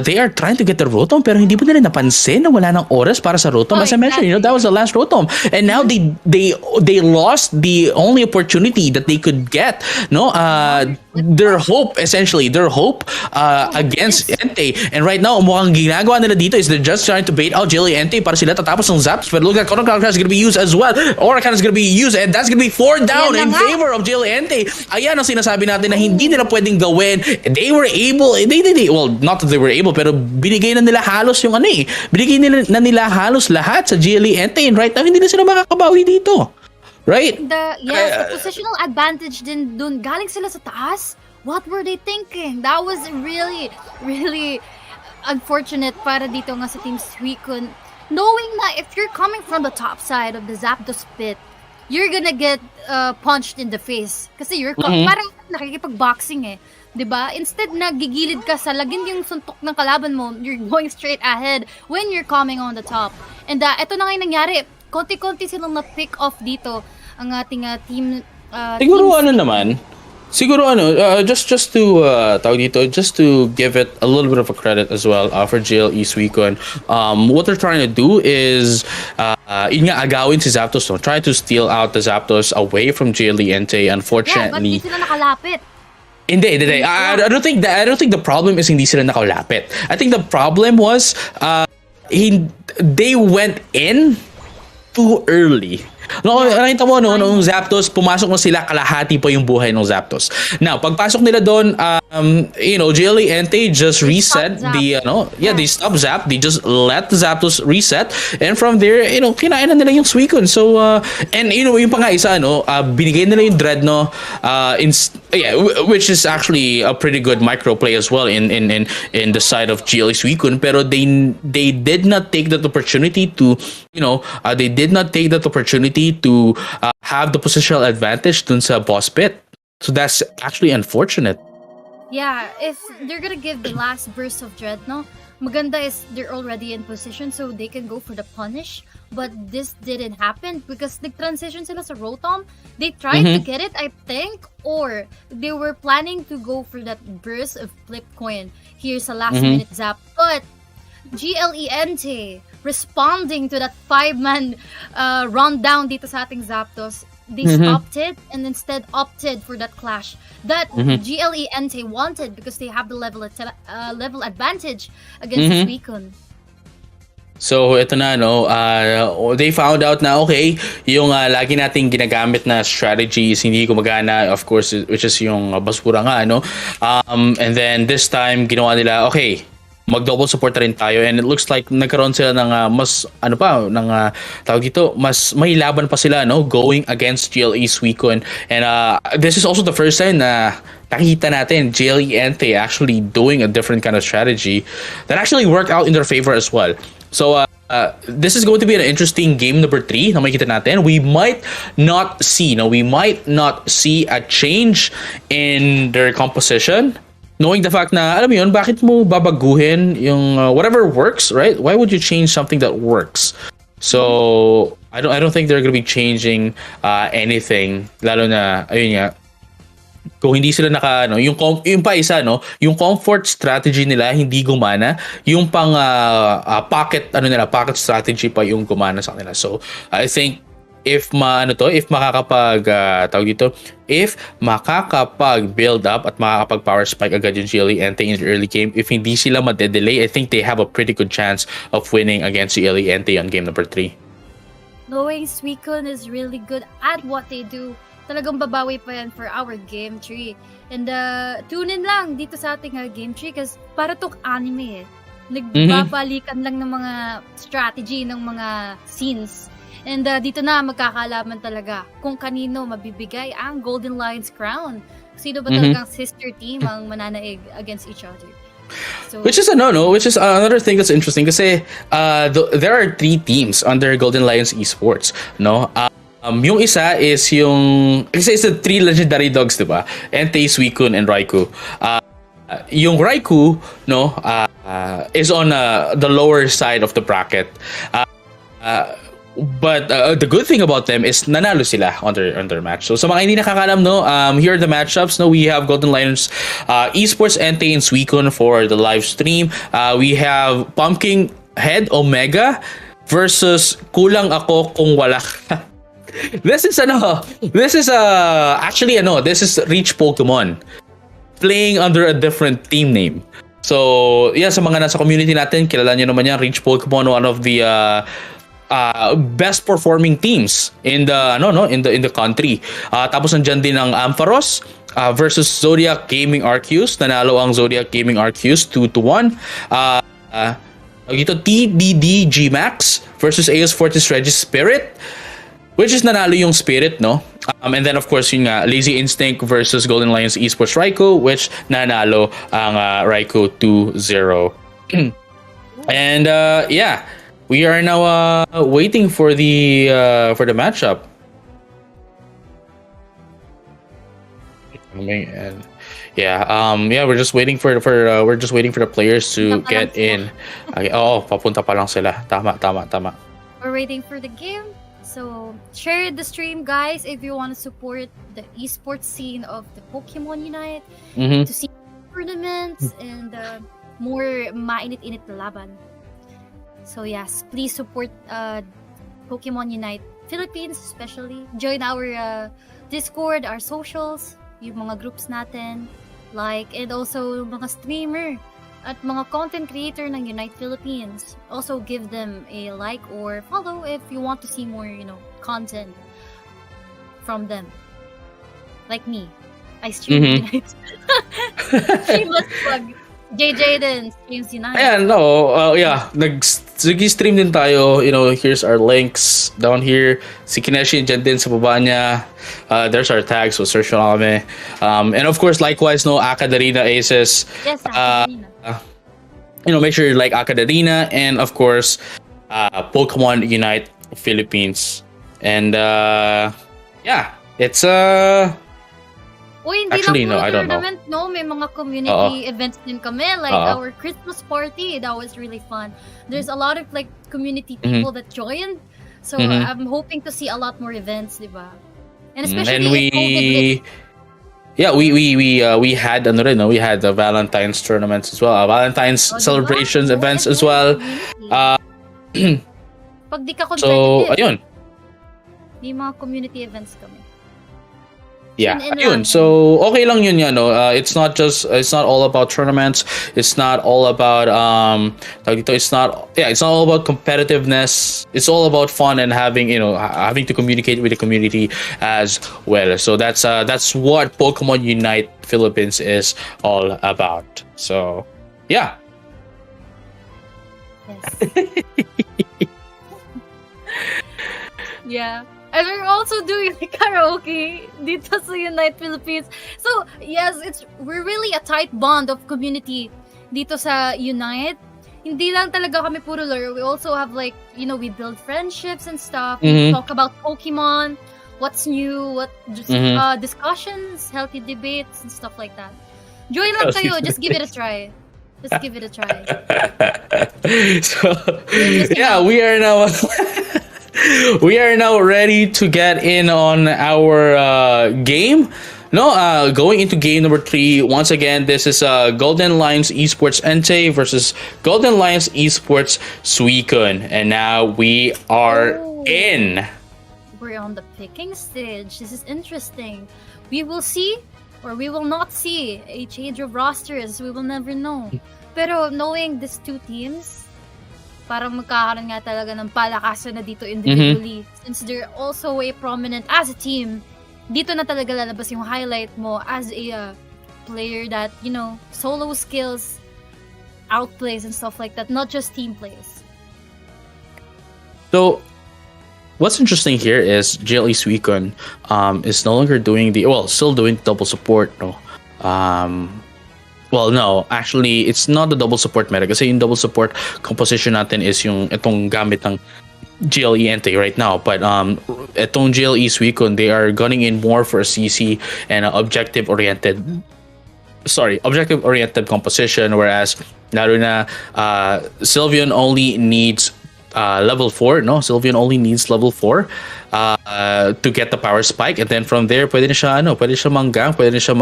they are trying to get the Rotom pero hindi pa nila napansin na wala ng oras para sa Rotom. As I mentioned, that was the last Rotom. And now they lost the only opportunity that they could get, no? Their hope, essentially, against Entei. And right now, mukhang ginagawa nila dito is they're just trying to bait out Jelly Entei para sila tatapos ng Zaps. But look at Chrono is gonna be used as well. Oracan is gonna be used and that's gonna be 4 down in favor of Jelly Entei. Ayan ang sinasabi natin na hindi nila pwedeng gawin. They were able, well, not that they were able, pero binigay na nila halos yung binigay na nila halos lahat sa Jelly Entei. And right now, hindi na sila makakabawi dito. Right? The positional advantage din dun. Galing sila sa taas. What were they thinking? That was really, really unfortunate para dito nga sa Team Suicune. Knowing na if you're coming from the top side of the Zapdos pit, you're gonna get punched in the face. Kasi you're parang nakikipag-boxing eh. 'Di ba? Instead na gigilid ka sa lagin yung suntok ng kalaban mo, you're going straight ahead when you're coming on the top. And ito na nga yung nangyari. Konti-konti silang na-pick off dito ang ating team. Just to tawag dito, just to give it a little bit of a credit as well for JLE Suicune. What they're trying to do is yun nga agawin si Zapdos, no? Try to steal out the Zapdos away from JLE Entei. Unfortunately, but di sila nakalapit. Hindi. I don't think the problem is hindi sila nakalapit. I think the problem was they went in too early. No, nakita mo nung Zapdos, pumasok na sila, kalahati pa yung buhay ng Zapdos. Now, pagpasok nila doon, JLE Entei just reset they stopped Zap. They just let the Zapdos reset, and from there, kinain na nila yung Suicune. So, and yung pa nga isa, binigay nila yung Dread, which is actually a pretty good micro play as well in the side of JLE Suicune. Pero they did not take that opportunity to, to have the positional advantage dun sa boss pit. So that's actually unfortunate. Yeah, if they're gonna give the last burst of Dread, maganda is they're already in position so they can go for the punish. But this didn't happen because nag-transition sila sa Rotom. They tried to get it, I think, or they were planning to go for that burst of Flip Coin here sa last minute Zap. But GLE Entei responding to that 5-man rundown dito sa ating Zapdos, they stopped it and instead opted for that clash that GLE Entei wanted because they have the level advantage against Suicune. So ito na they found out na okay, yung lagi nating ginagamit na strategies hindi gumagana, of course, which is yung basura nga and then this time ginawa nila okay, mag-double support na rin tayo, and it looks like nagkaroon sila ng mas tawag dito, mas may laban pa sila going against JLE Suicune. And this is also the first time na nakita natin JLE Entei actually doing a different kind of strategy that actually worked out in their favor as well. So this is going to be an interesting game number 3 na makikita natin. We might not see a change in their composition, knowing the fact na, alam mo yun, bakit mo babaguhin yung whatever works, right? Why would you change something that works? So, I don't think they're gonna be changing anything. Lalo na, ayun nga, kung hindi sila yung pa isa, yung comfort strategy nila hindi gumana, yung pang pocket strategy pa yung gumana sa kanila. So, I think if makakapag build up at makakapag power spike agad yung JLE Entei in the early game, if hindi sila madedelay, I think they have a pretty good chance of winning against JLE Entei on game number 3. Knowing Suicune is really good at what they do, talagang babawi pa yan for our game 3. And tune in lang dito sa ating game 3 kasi para tong anime nagbabalikan lang ng mga strategy ng mga scenes. And dito na magkakalaman talaga kung kanino mabibigay ang Golden Lions crown. Sino ba talagang sister team ang mananaig against each other. So, which is another thing that's interesting kasi there are 3 teams under Golden Lions Esports, Yung isa is yung isa is the three legendary dogs, 'di ba? Entei, Suicune, and Raikou. Yung Raikou, no, is on the lower side of the bracket. But the good thing about them is nanalo sila on their match. So sa mga hindi nakakalam, no, here are the matchups. No, we have Golden Lions Esports, Entei, and Suicune for the live stream. We have Pumpkin Head Omega versus Kulang Ako Kung Wala Ka. This is actually this is Reach Pokemon playing under a different team name. So, yeah, sa mga nasa community natin, kilala niyo naman yan, Reach Pokemon, one of the best performing teams in the country. Tapos nandiyan din ang Ampharos versus Zodiac Gaming Arceus. Nanalo ang Zodiac Gaming Arceus 2-1. Dito TDD Gmax versus Aeos Fortis Regis Spirit, which is nanalo yung Spirit, no? And then of course yung Lazy Instinct versus Golden Lions Esports Raikou, which nanalo ang Raikou 2-0. And yeah, we are now waiting for the matchup. And yeah, we're just waiting for the players to get in. Okay, papunta pa lang sila. Tama. We're waiting for the game. So share the stream, guys, if you want to support the esports scene of the Pokemon Unite, to see tournaments and more mainit-init na laban. So yes, please support Pokemon Unite Philippines, especially. Join our Discord, our socials, yung mga groups natin, and also mga streamer at mga content creator ng Unite Philippines. Also give them a like or follow if you want to see more, content from them. Like me. I stream Unite. Shameless plug. JJ din streams Unite. Ayan, nag-stream din tayo. Here's our links down here. Si Kineshi dyan din sa baba niya. There's our tags, so search nyo kami. And of course, likewise, AcadArena ACES. Yes, AcadArena. Make sure you like AcadArena and of course, Pokemon Unite Philippines. And yeah, it's Uy, hindi actually, lang I don't know. tournament, no? May mga community events din kami, like our Christmas party. That was really fun. There's a lot of community people that joined. So I'm hoping to see a lot more events, di ba? And especially COVID. Yeah, we had we had the Valentine's tournaments as well. Valentine's celebrations events as well. Pag di ka so ayun. May mga community events kami. Yeah, ayun. So okay lang yun it's not all about tournaments. It's not all about it's not all about competitiveness. It's all about fun and having to communicate with the community as well. So that's what Pokemon Unite Philippines is all about. So yeah. Yes. Yeah. And we're also doing karaoke dito sa Unite Philippines. So, yes, we're really a tight bond of community dito sa Unite. Hindi lang talaga kami puro laro. We also have we build friendships and stuff. We talk about Pokemon, what's new, discussions, healthy debates, and stuff like that. Join lang kayo. Just give it a try. So, yeah, we are now... We are now ready to get in on our game. Going into game number 3. Once again, this is Golden Lions Esports Entei versus Golden Lions Esports Suicune. And now we are in. We're on the picking stage. This is interesting. We will see or we will not see a change of rosters. We will never know. Pero knowing these two teams, parang magkakaroon nga talaga ng palakasan na dito individually. Since they're also a prominent as a team, dito na talaga lalabas yung highlight mo as a player that, solo skills outplays and stuff like that, not just team plays. So, what's interesting here is GLE Suicune is no longer doing still doing double support, no? Well, no. Actually, it's not the double support meta. Kasi yung double support composition natin is yung itong gamit ng GLE Entei right now, but etong GLE Suicune, they are gunning in more for a CC and objective oriented composition, whereas lalo na Sylveon only needs level 4, no? Sylveon only needs level 4 to get the power spike, and then from there pwede na siya manggang, pwede na siya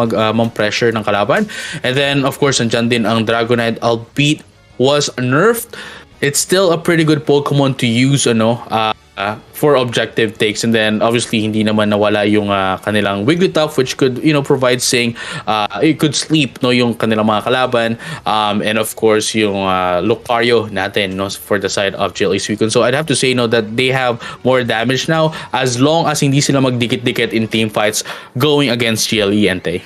pressure ng kalaban. And then of course andyan din ang Dragonite, albeit was nerfed, it's still a pretty good Pokemon to use for objective takes. And then obviously hindi naman nawala yung kanilang Wigglytuff, which could provide saying it could sleep yung kanilang mga kalaban, and of course yung Lucario natin for the side of GLE Suicune. So I'd have to say that they have more damage now, as long as hindi sila magdikit-dikit in team fights going against GLE Entei.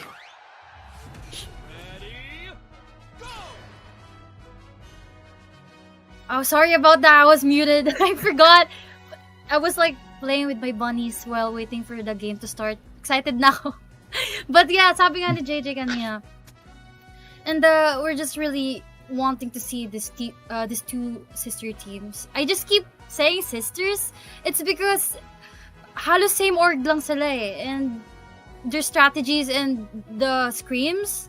Oh, sorry about that. I was muted. I forgot. I was like playing with my bunnies while waiting for the game to start. Excited now. But yeah, sabi nga ni JJ kanina. And we're just really wanting to see these two sister teams. I just keep saying sisters. It's because halos same org lang sila eh. And their strategies and the screams,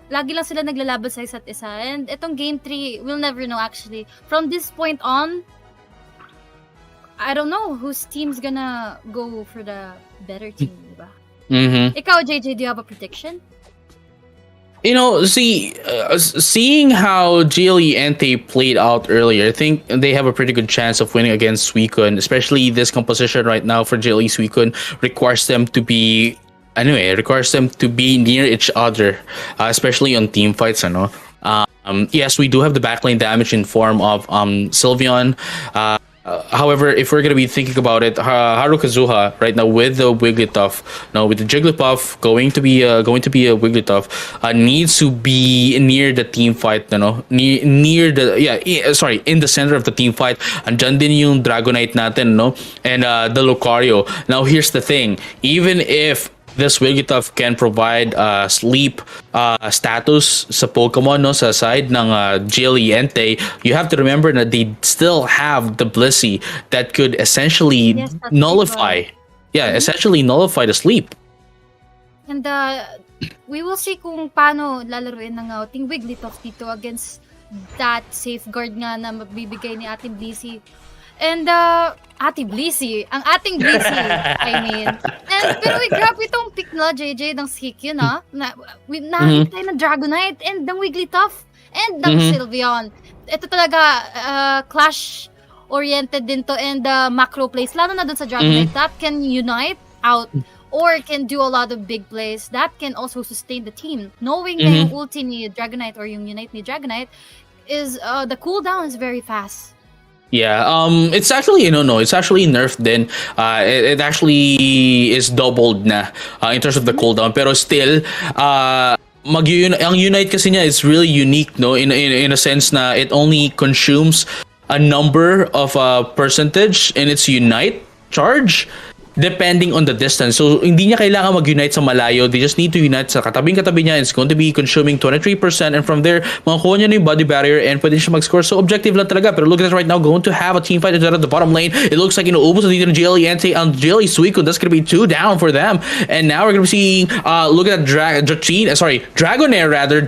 lagi lang sila naglalaban sa isa't isa. And itong game 3, we'll never know actually. From this point on, I don't know whose team's gonna go for the better team, diba? Ikaw, JJ, do you have a prediction? Seeing how GLE Entei played out earlier, I think they have a pretty good chance of winning against Suicune, especially this composition right now for GLE Suicune requires them to be near each other, especially on team fights. Yes, we do have the backline damage in form of Sylveon. However, if we're gonna be thinking about it, Harukazuha right now with the Wigglytuff, with the Jigglypuff going to be a Wigglytuff, needs to be near the team fight, in the center of the team fight. Andyan din yung Dragonite natin, and the Lucario. Now here's the thing: even if this Wigglytuff can provide sleep status sa Pokemon sa side ng GLE Entei, you have to remember that they still have the Blissey that could essentially nullify the sleep. And we will see kung paano lalaruin ng ating Wigglytuff dito against that safeguard nga na magbibigay ni Ate Blissey. And Ate Blissey, ang ating Blissey, I mean. And pero grabe itong pick na JJ ng Skikyo nakita tayo ng Dragonite and ng Wigglytuff and ng Sylveon. Ito talaga clash-oriented din to, and macro plays, lalo na dun sa Dragonite, that can unite out or can do a lot of big plays that can also sustain the team. Knowing na yung ulti ni Dragonite or yung unite ni Dragonite is, the cooldown is very fast. Yeah, it's actually it's actually nerfed din. It actually is doubled na in terms of the cooldown, pero still ang Unite kasi niya is really unique, in a sense na it only consumes a number of percentage in its Unite charge depending on the distance. So hindi niya kailangan mag-unite sa malayo. They just need to unite sa katabing-katabi niya. It's going to be consuming 23%, and from there makukuha niya yung body barrier and pwede siya mag-score. So objective lang talaga. Pero look at it right now, going to have a team fight at the bottom lane. It looks like inuubos na dito ng GLE Entei and GLE Suicune. That's going to be 2 down for them. And now we're going to be seeing look at that Dragonair rather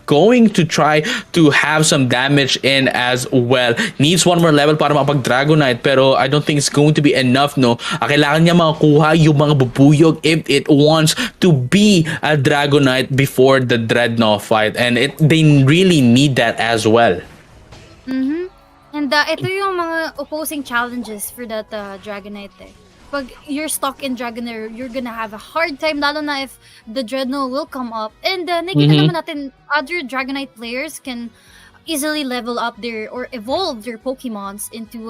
going to try to have some damage in as well. Needs one more level para mapag-Dragonite, pero I don't think it's going to be enough, kailangan niya makakuha yung mga bubuyog if it wants to be a Dragonite before the Dreadnought fight, and they really need that as well. And ito yung mga opposing challenges for that Dragonite Pag you're stuck in Dragonair, you're gonna have a hard time, lalo na if the Dreadnought will come up. And nakikita naman natin, other Dragonite players can easily level up or evolve their Pokemons into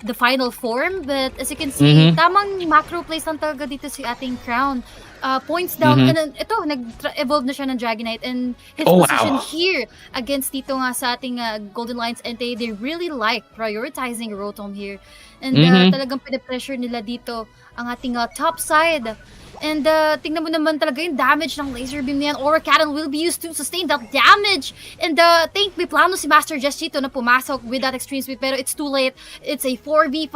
the final form. But as you can see, tamang macro plays lang talaga dito si ating Crown. Points down, and then ito, nag-evolve na siya ng Dragonite, and his position here against dito nga sa ating Golden Lions Entei, they really like prioritizing Rotom here. And talagang pinapressure nila dito ang ating top side. And tingnan mo naman talaga yung damage ng laser beam na yan. Aura Cannon will be used to sustain that damage. And I think may plano si Master Jess dito na pumasok with that extreme speed, pero it's too late. It's a 4v5.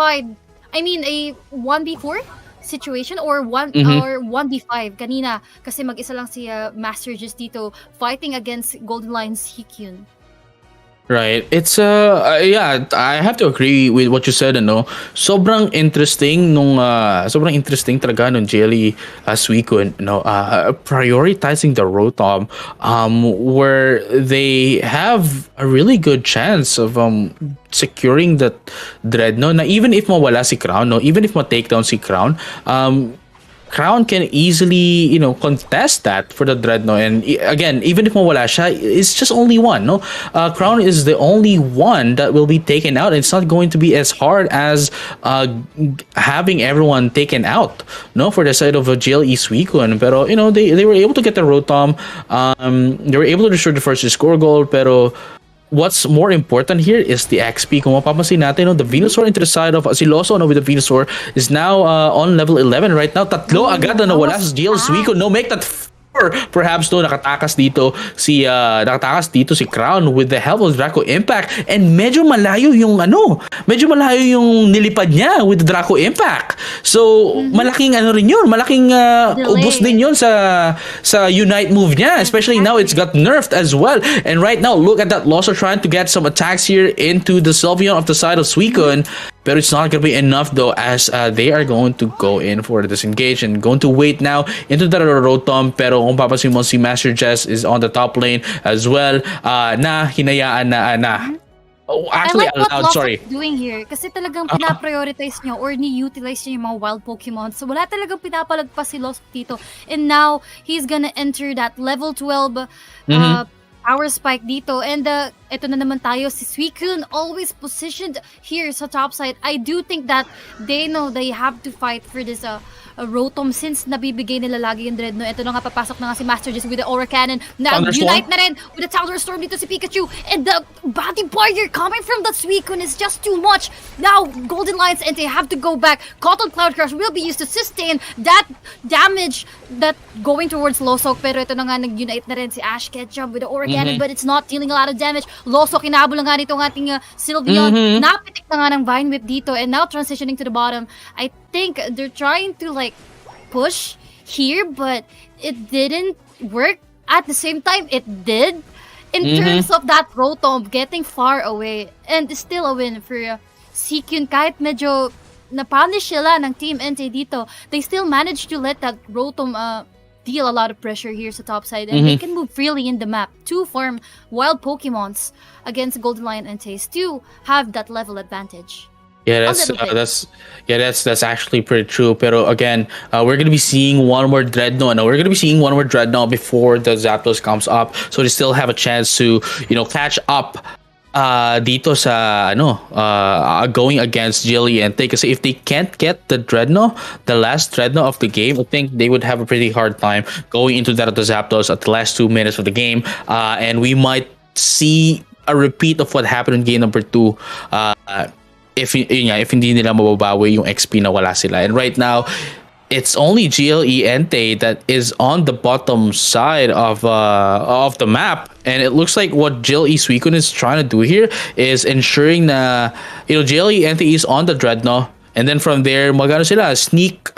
I mean, a 1v4 situation or 1v5 kanina kasi mag-isa lang si Master Jess dito fighting against Golden Lion's Hikyun. Right. It's yeah, I have to agree with what you said, ano. Sobrang interesting talaga nung Jelly Suicune, no. Prioritizing the Rotom where they have a really good chance of securing that Dreadnought na even if mawala si Crown, no, even if ma-take down si Crown, Crown can easily, contest that for the Dreadnought. And again, even if mawala siya, it's just only one, no? Crown is the only one that will be taken out. It's not going to be as hard as having everyone taken out, no? For the side of a GLE Suicune. Pero, they were able to get the Rotom. They were able to destroy the first score goal. Pero, what's more important here is the XP. Kung mapapansin natin, the Venusaur into the side of si Loso with the Venusaur is now on level 11 right now. Tatlo agad na nawala sa GL Suicune. No, make that 4. Perhaps nakatakas dito si Crown with the help of Draco Impact, and medyo malayo yung nilipad niya with Draco Impact. So malaking rin yun, malaking ubos din yun sa Unite move niya, especially now it's got nerfed as well. And right now look at that Loso trying to get some attacks here into the Sylveon of the side of Suicune. But it's not going to be enough though, as they are going to go in for the disengage and going to wait now into the Rotom. Pero kung papansin mo, si Master Jess is on the top lane as well. Hinayaan na. Oh, actually, I like what sorry. doing here. Kasi talagang pinaprioritize nyo or ni-utilize nyo yung mga wild Pokemon. So wala talagang pinapalagpas si Lost dito. And now, he's gonna enter that level 12 power spike dito. And ito na naman tayo, si Suicune always positioned here sa top side. I do think that they know they have to fight for this Rotom since nabibigay nila lagi yung Dreadnought. Ito na nga, papasok na nga si Master Jess with the Aura Cannon. Unite na rin with the Thunderstorm dito si Pikachu. And the body barrier coming from the Suicune is just too much. Now, Golden Lions and they have to go back. Cotton Cloud Crush will be used to sustain that damage that going towards Losok. Pero ito na nga, nag-unite na rin si Ash Ketchum with the Aura Cannon, but it's not dealing a lot of damage. Losok, kinabol na nga nito ng ating Sylveon. Napitik na nga ng Vine Whip dito. And now transitioning to the bottom, I think they're trying to push here, but it didn't work. At the same time, it did. In terms of that Rotom getting far away, and still a win for Suicune. Kahit medyo napunish sila ng Team NT dito, they still managed to let that Rotom deal a lot of pressure here sa top side, and they can move freely in the map to farm wild Pokemons against Golden Lion NTs to have that level advantage. Yeah, that's actually pretty true. Pero again, we're gonna be seeing one more Dreadnought. No, we're gonna be seeing one more Dreadnought before the Zapdos comes up, so they still have a chance to catch up dito sa going against Jilly and Tay. Kasi if they can't get the Dreadnought, the last Dreadnought of the game, I think they would have a pretty hard time going into that of the Zapdos at the last 2 minutes of the game, and we might see a repeat of what happened in game number 2. If hindi nila mababawi yung XP na wala sila. And right now, it's only GLE Entei that is on the bottom side of the map, and it looks like what GLE Suicune is trying to do here is ensuring na GLE Entei is on the Dreadnought, and then from there magano sila sneak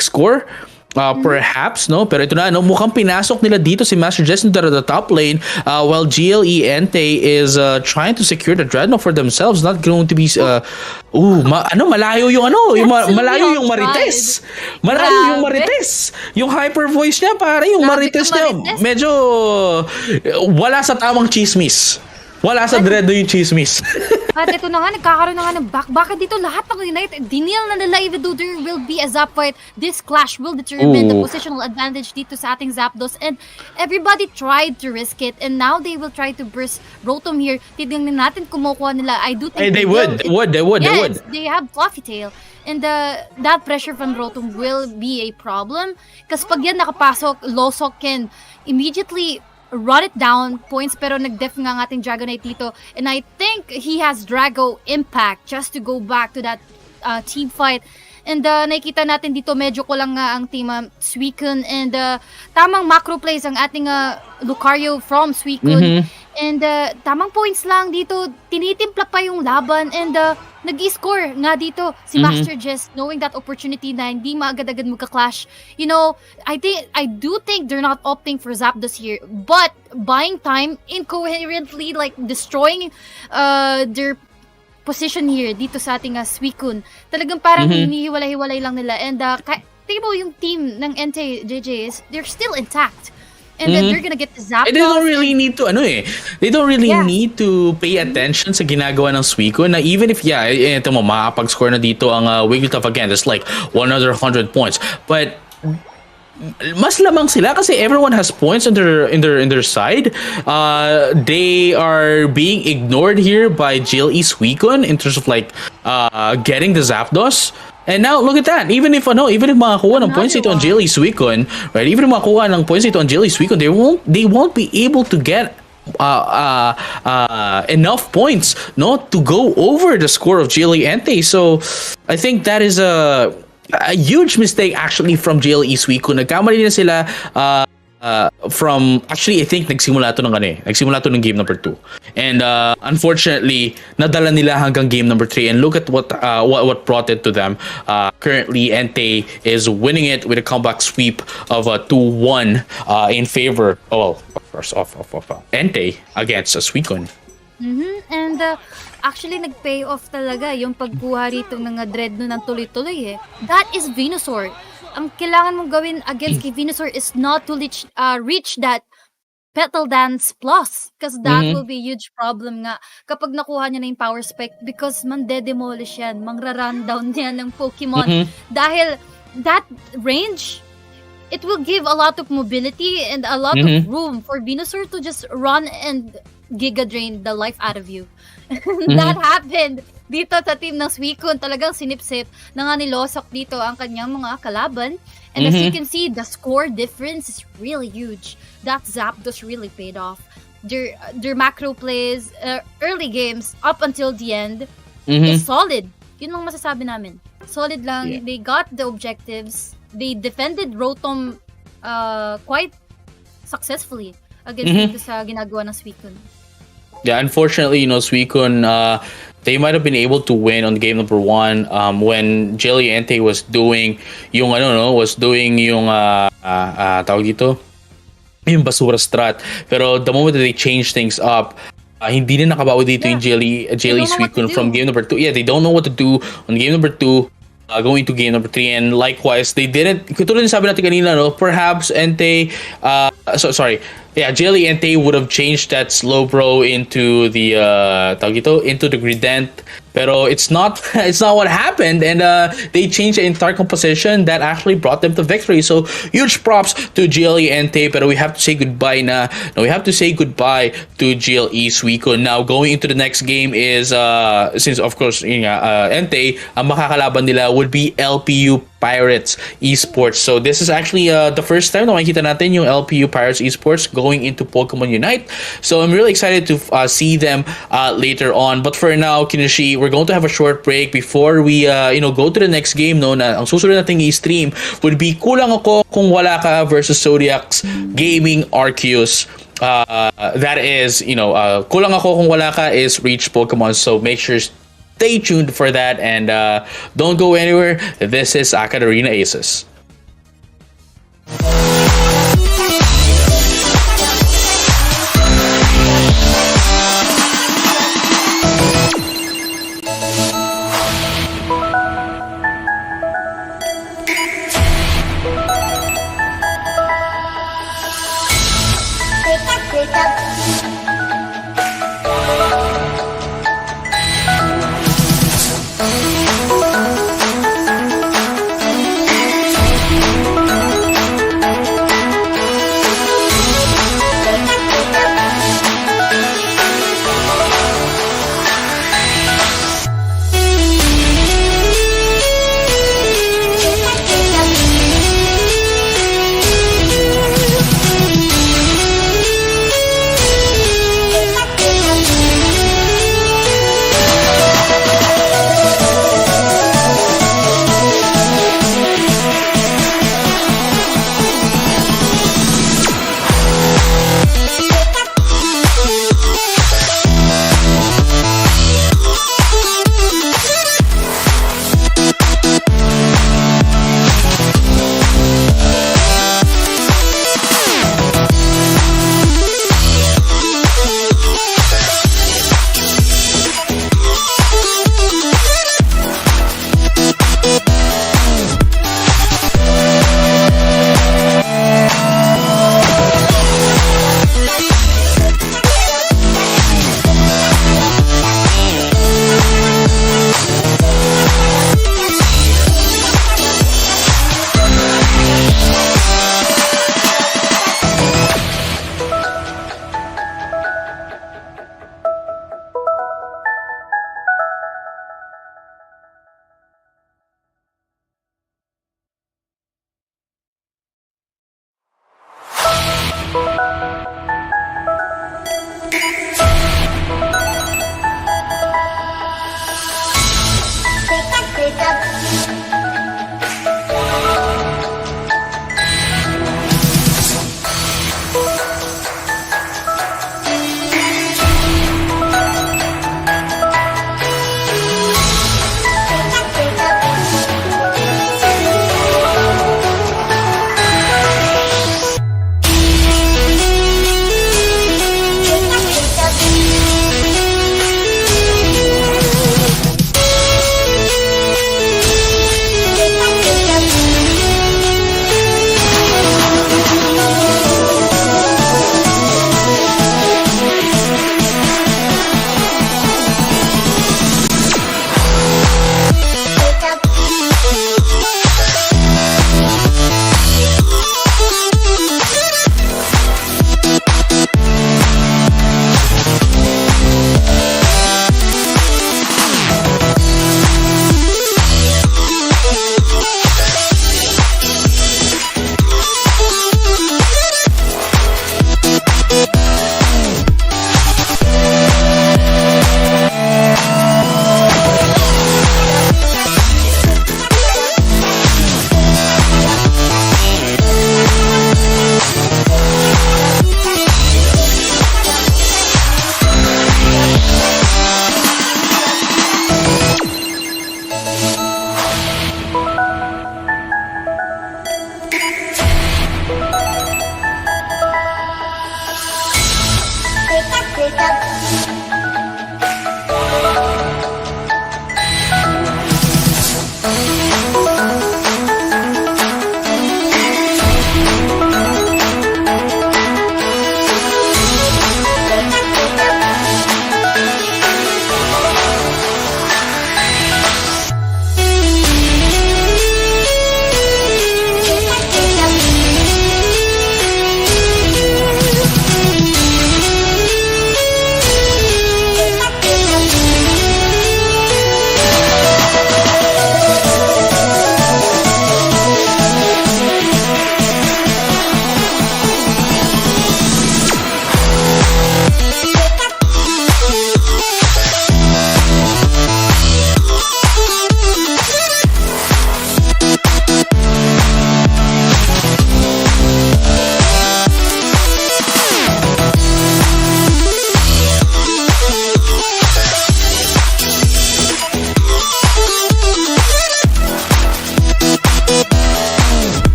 score. Perhaps, no? Pero ito na, mukhang pinasok nila dito si Master Jess into the top lane, while GLE Entei is trying to secure the Dreadnought for themselves. Not going to be malayo yung malayo yung Marites. Malayo yung Marites. Yung hyper voice niya, pare, yung Marites niya medyo wala sa tamang chismis. Wala sa Dreadnought yung chismis. At ito na nga, nagkakaroon na nga ng bakit dito lahat ng Unite, dinil na nila, even though there will be a Zap fight, this clash will determine the positional advantage dito sa ating Zapdos, and everybody tried to risk it, and now they will try to burst Rotom here. Titignan natin kumukuha nila. I do think they would. They have Fluffy Tail. And that pressure from Rotom will be a problem. Kasi pag yan nakapasok, Losok can immediately run it down points, pero nag-def nga ng ating Dragonite dito, and I think he has Drago Impact just to go back to that team fight. And nakikita natin dito medyo kulang nga ang team Suicune, and tamang macro plays ang ating Lucario from Suicune. And tamang points lang dito, tinitimpla pa yung laban, and nag-i-score nga dito si Master Jess, knowing that opportunity na hindi maagad-agad magka-clash. You know, I do think they're not opting for Zapdos here, but buying time incoherently, like destroying their position here dito sa ating Suicune. Talagang parang hinihiwalay-hiwalay lang nila, and tingnan mo yung team ng Entei JJ, they're still intact. And then they're gonna get the Zapdos. They don't really need to, they don't really need to pay attention sa ginagawa ng Suicune, na even if, ito mo, makapag-score na dito ang Wigglytuff again, that's like 100 points. But mas lamang sila kasi everyone has points in their side. They are being ignored here by GLE Suicune in terms of like getting the Zapdos. And now look at that. Even if makakuha ng points ito on GLE Suicune, right? Even if makakuha ng points ito on GLE Suicune, they won't be able to get enough points to go over the score of GLE Entei. So I think that is a huge mistake actually from GLE Suicune. Nagkamali na sila from, actually I think nagsimula to ng game number 2. And unfortunately, nadala nila hanggang game number 3, and look at what brought it to them. Currently Entei is winning it with a comeback sweep of 2-1 in favor of Entei against Suicune. And actually nag-pay off talaga yung pagkuha rito ng Dreadnought ng tuloy-tuloy That is Venusaur. Ang kailangan mong gawin against kay Venusaur is not to reach that Petal Dance Plus, because that will be a huge problem nga kapag nakuha niya na yung Power Spike, because mande-demolish yan, mangra-rundown yan ng Pokemon. Dahil that range, it will give a lot of mobility and a lot of room for Venusaur to just run and Giga Drain the life out of you. That happened dito sa team ng Suicune. Talagang sinipsip na nga nilosok dito ang kanyang mga kalaban. And as you can see, the score difference is really huge. That Zapdos really paid off. Their macro plays, early games, up until the end, is solid. Yun lang masasabi namin. Solid lang. They got the objectives. They defended Rotom quite successfully against dito sa ginagawa ng Suicune. Yeah, unfortunately, Suicune, they might have been able to win on game number 1 when GLE Entei was doing yung tawag dito, yung basura strat. Pero the moment that they change things up, hindi na nakabawi dito yung GLE Suicune from game number 2. Yeah, they don't know what to do on game number 2. Going to game number 3, and likewise they didn't, katulad ng sabi natin kanina, perhaps Entei GLE Entei would have changed that Slowbro into the into the Grident, pero it's not what happened, and they changed the entire composition that actually brought them to victory. So huge props to GLE Entei, pero we have to say goodbye to GLE Suicune. Now going into the next game is since of course Entei, ang makakalaban nila would be LPU Pirates Esports. So this is actually the first time na makikita natin yung LPU Pirates Esports going into Pokémon Unite. So I'm really excited to see them later on. But for now, Kinushi, we're going to have a short break before we go to the next game. Na ang susunod nating i-stream would be Kulang Ako Kung Wala Ka versus Zodiac's Gaming Arceus. That is, Kulang Ako Kung Wala Ka is Reach Pokemon. So make sure stay tuned for that, and don't go anywhere. This is AcadArena ACES.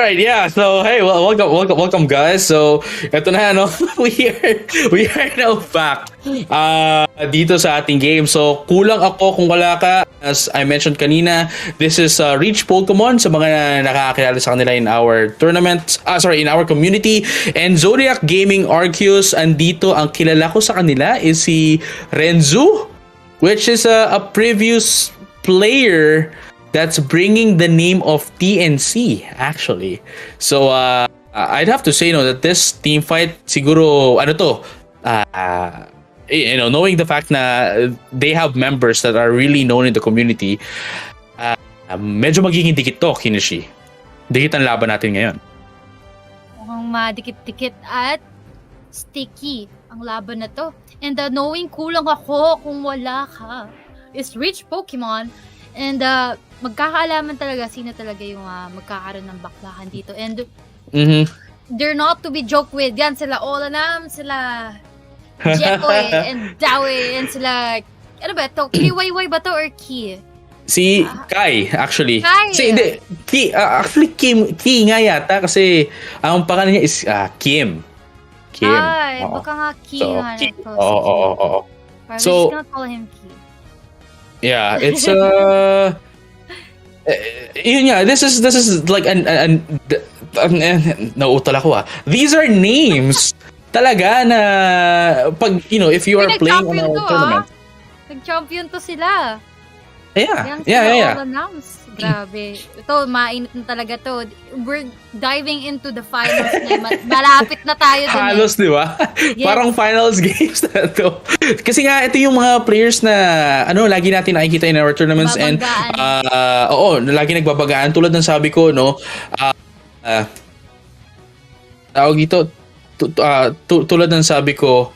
right, yeah. So hey, well, welcome, guys. So eto na, no. We are now back. Dito sa ating game. So kulang ako kung wala ka. As I mentioned kanina, this is Reach Pokemon sa mga nakakakilala sa kanila in our tournament. In our community. And Zodiac Gaming Arceus, andito ang kilala ko sa kanila is si Renzu, which is a previous player that's bringing the name of TNC actually. So I'd have to say that this team fight siguro knowing the fact na they have members that are really known in the community, medyo magiging dikit to, Kinishi. Dikit ang laban natin ngayon. Mukhang madikit-dikit at sticky ang laban na to. And knowing kulang ako kung wala ka is Rich Pokemon. And magkakaalaman talaga sino talaga yung magkakaroon ng baklahan dito. And they're not to be joked with. Yan sila Olanam, sila Jekoy and Dawe, and sila ano ba to? KYY ba to or Ki? Si Kai actually. Kai. Hindi, Ki, actually Ki nga yata kasi ang pangalan niya is Kim. Ay, baka nga Ki nga na to. Oo. So, we're just gonna call him Ki. Yeah, it's yun nga, this is like nauutal ako These are names talaga na pag if you are playing on a tournament. Nag-champion to sila. Yeah. Grabe. Ito, mainit na talaga to. We're diving into the finals na. Malapit na tayo dun. Halos, di ba? Yes. Parang finals games na to. Kasi nga, ito yung mga players na lagi natin nakikita in our tournaments. Babagaan. And lagi nagbabagaan. Tulad ng sabi ko, tawag dito, tulad ng sabi ko,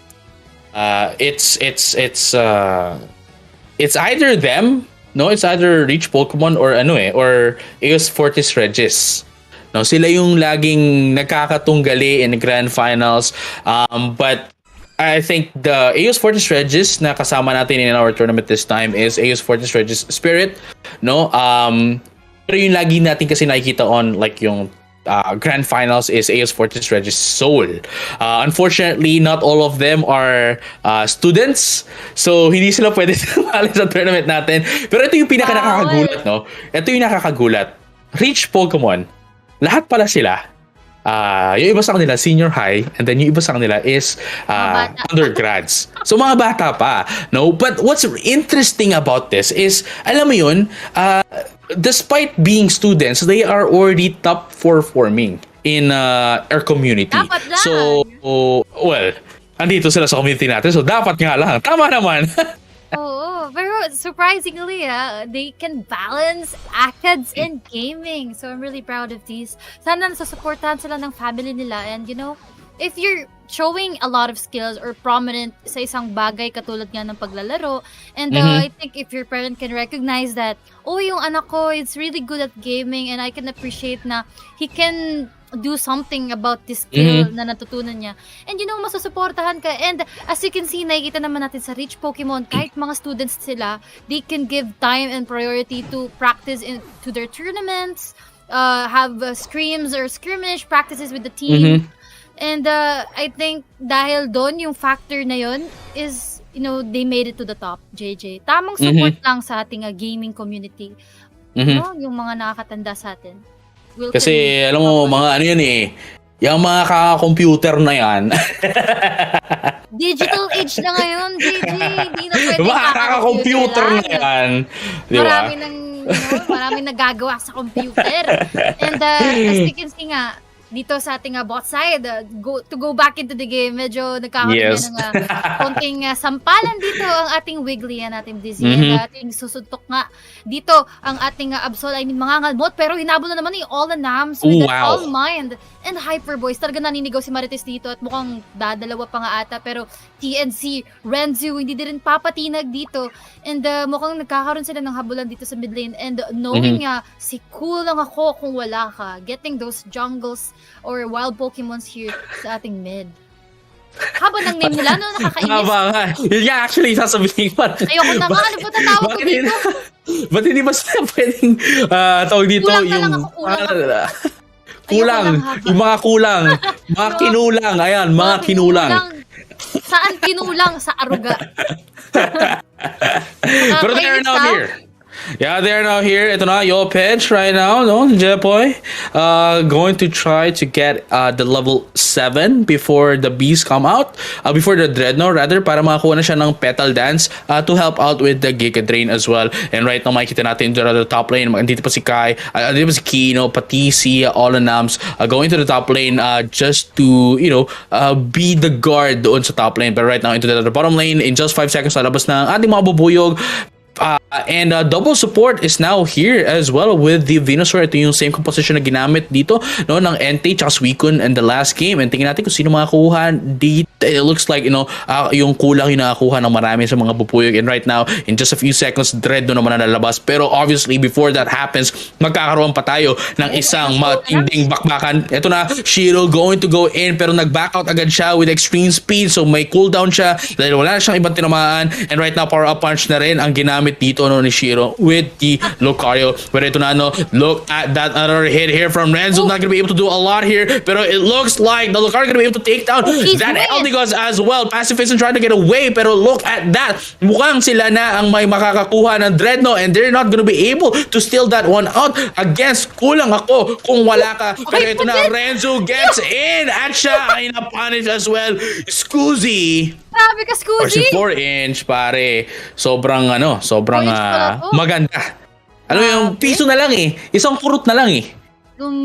it's either them. No, it's either Reach Pokemon or or Aeos Fortis Regis. No, sila yung laging nagkakatunggali in Grand Finals. But I think the Aeos Fortis Regis na kasama natin in our tournament this time is Aeos Fortis Regis Spirit. No, pero yung lagi natin kasi nakikita on like yung Grand Finals is Aeos Fortis Regis Soul. Unfortunately, not all of them are students. So, hindi sila pwede sumali sa tournament natin. Pero ito yung pinaka-nakakagulat, no? Ito yung nakakagulat. Reach Pokemon. Lahat pala sila. Yung iba sa kanila, senior high. And then yung iba sa kanila is undergrads. So, mga bata pa. No? But what's interesting about this is, alam mo yun, despite being students, they are already top performing in our community. Dapat lang. So, andito sila sa community natin. So, dapat nga lang. Tama naman. Oo, pero surprisingly, they can balance ACADS and gaming. So, I'm really proud of these. Sana nasusuportahan sila ng family nila. And, if you're showing a lot of skills or prominent sa isang bagay katulad nga ng paglalaro, and I think if your parent can recognize that, yung anak ko is really good at gaming and I can appreciate na he can do something about this skill na natutunan niya. And masusuportahan ka. And as you can see, nakikita naman natin sa Reach Pokemon, kahit mga students sila, they can give time and priority to practice to their tournaments, have streams or skirmish practices with the team. And I think dahil doon yung factor na yun is, they made it to the top, JJ. Tamang support lang sa ating gaming community. Yung mga nakakatanda sa atin. Kasi alam mo, mga yung mga kaka-computer na yan. Digital age na ngayon, JJ. Hindi na pwede mga kaka-computer na yan. Diba? Maraming nagagawa sa computer. And as you can see nga, dito sa ating bot side, to go back into the game, medyo nagkakaroon ng konting sampalan dito ang ating Wiggly, ang ating Dizzy, and ating susuntok nga. Dito, ang ating Absol ay mga ngalmot, pero hinabol na naman yung All Nams with that All Mind and Hyper Boys. Talaga naninigaw si Marites dito at mukhang dadalawa pa nga ata, pero TNC, Renzu, hindi din rin papatinag dito. And mukhang nagkakaroon sila ng habulan dito sa mid lane. And knowing si cool lang ako kung wala ka, getting those jungles or wild Pokemons here sa ating mid. Haba ng name nila, nakakainis. Haba nga. Yun nga, actually, sasabihin ko. Ayoko na nga, ano ba tatawag ko dito? Ba't hindi ba sila pwedeng tawag dito kulang yung... Kulang Kulang. haba. Yung mga kulang. Mga kinulang. Ayan, mga kinulang. Saan kinulang? Sa aruga. Pero they are Nakakainis now na. here. Yeah, they are now here. Ito na, your pitch right now, no? Jepoy. Going to try to get the level 7 before the bees come out. Before the Dreadnought, rather, para makakuha na siya ng Petal Dance to help out with the Giga Drain as well. And right now, makikita natin dito the top lane. Andito pa si Kai. Andito pa si Kino, pati si Olanams going to the top lane just to, be the guard doon sa top lane. But right now, into the bottom lane, in just 5 seconds, lalabas ng ating mga bubuyog. And double support is now here as well with the Venusaur. Ito yung same composition na ginamit dito, no, ng Entei tsaka Suicune in the last game. And tingnan natin kung sino makakuha dito. It looks like, yung kulang yung nakakuha ng marami sa mga bubuyog. And right now, in just a few seconds, Dread naman na lalabas. Pero obviously, before that happens, magkakaroon pa tayo ng isang matinding bakbakan. Ito na, Shiro going to go in, pero nag-back out agad siya with extreme speed. So may cooldown siya dahil wala na siyang ibang tinamaan. And right now, power up punch na rin ang ginamit dito ni Shiro with the Lucario. Pero ito na, look at that another hit here from Renzo. Not gonna be able to do a lot here, pero it looks like the Lucario gonna be able to take down that Eldegoss as well. Pacifism trying to get away, pero look at that. Mukhang sila na ang may makakakuha ng Dreadnought and they're not gonna be able to steal that one out against kulang ako kung wala ka. Pero ito na, Renzo gets in at siya ay na-punish as well. Scoozy. Sabi ka, Scoozy. 4-inch, pare. Sobrang maganda. Ano yung piso na lang eh. Isang purot na lang eh.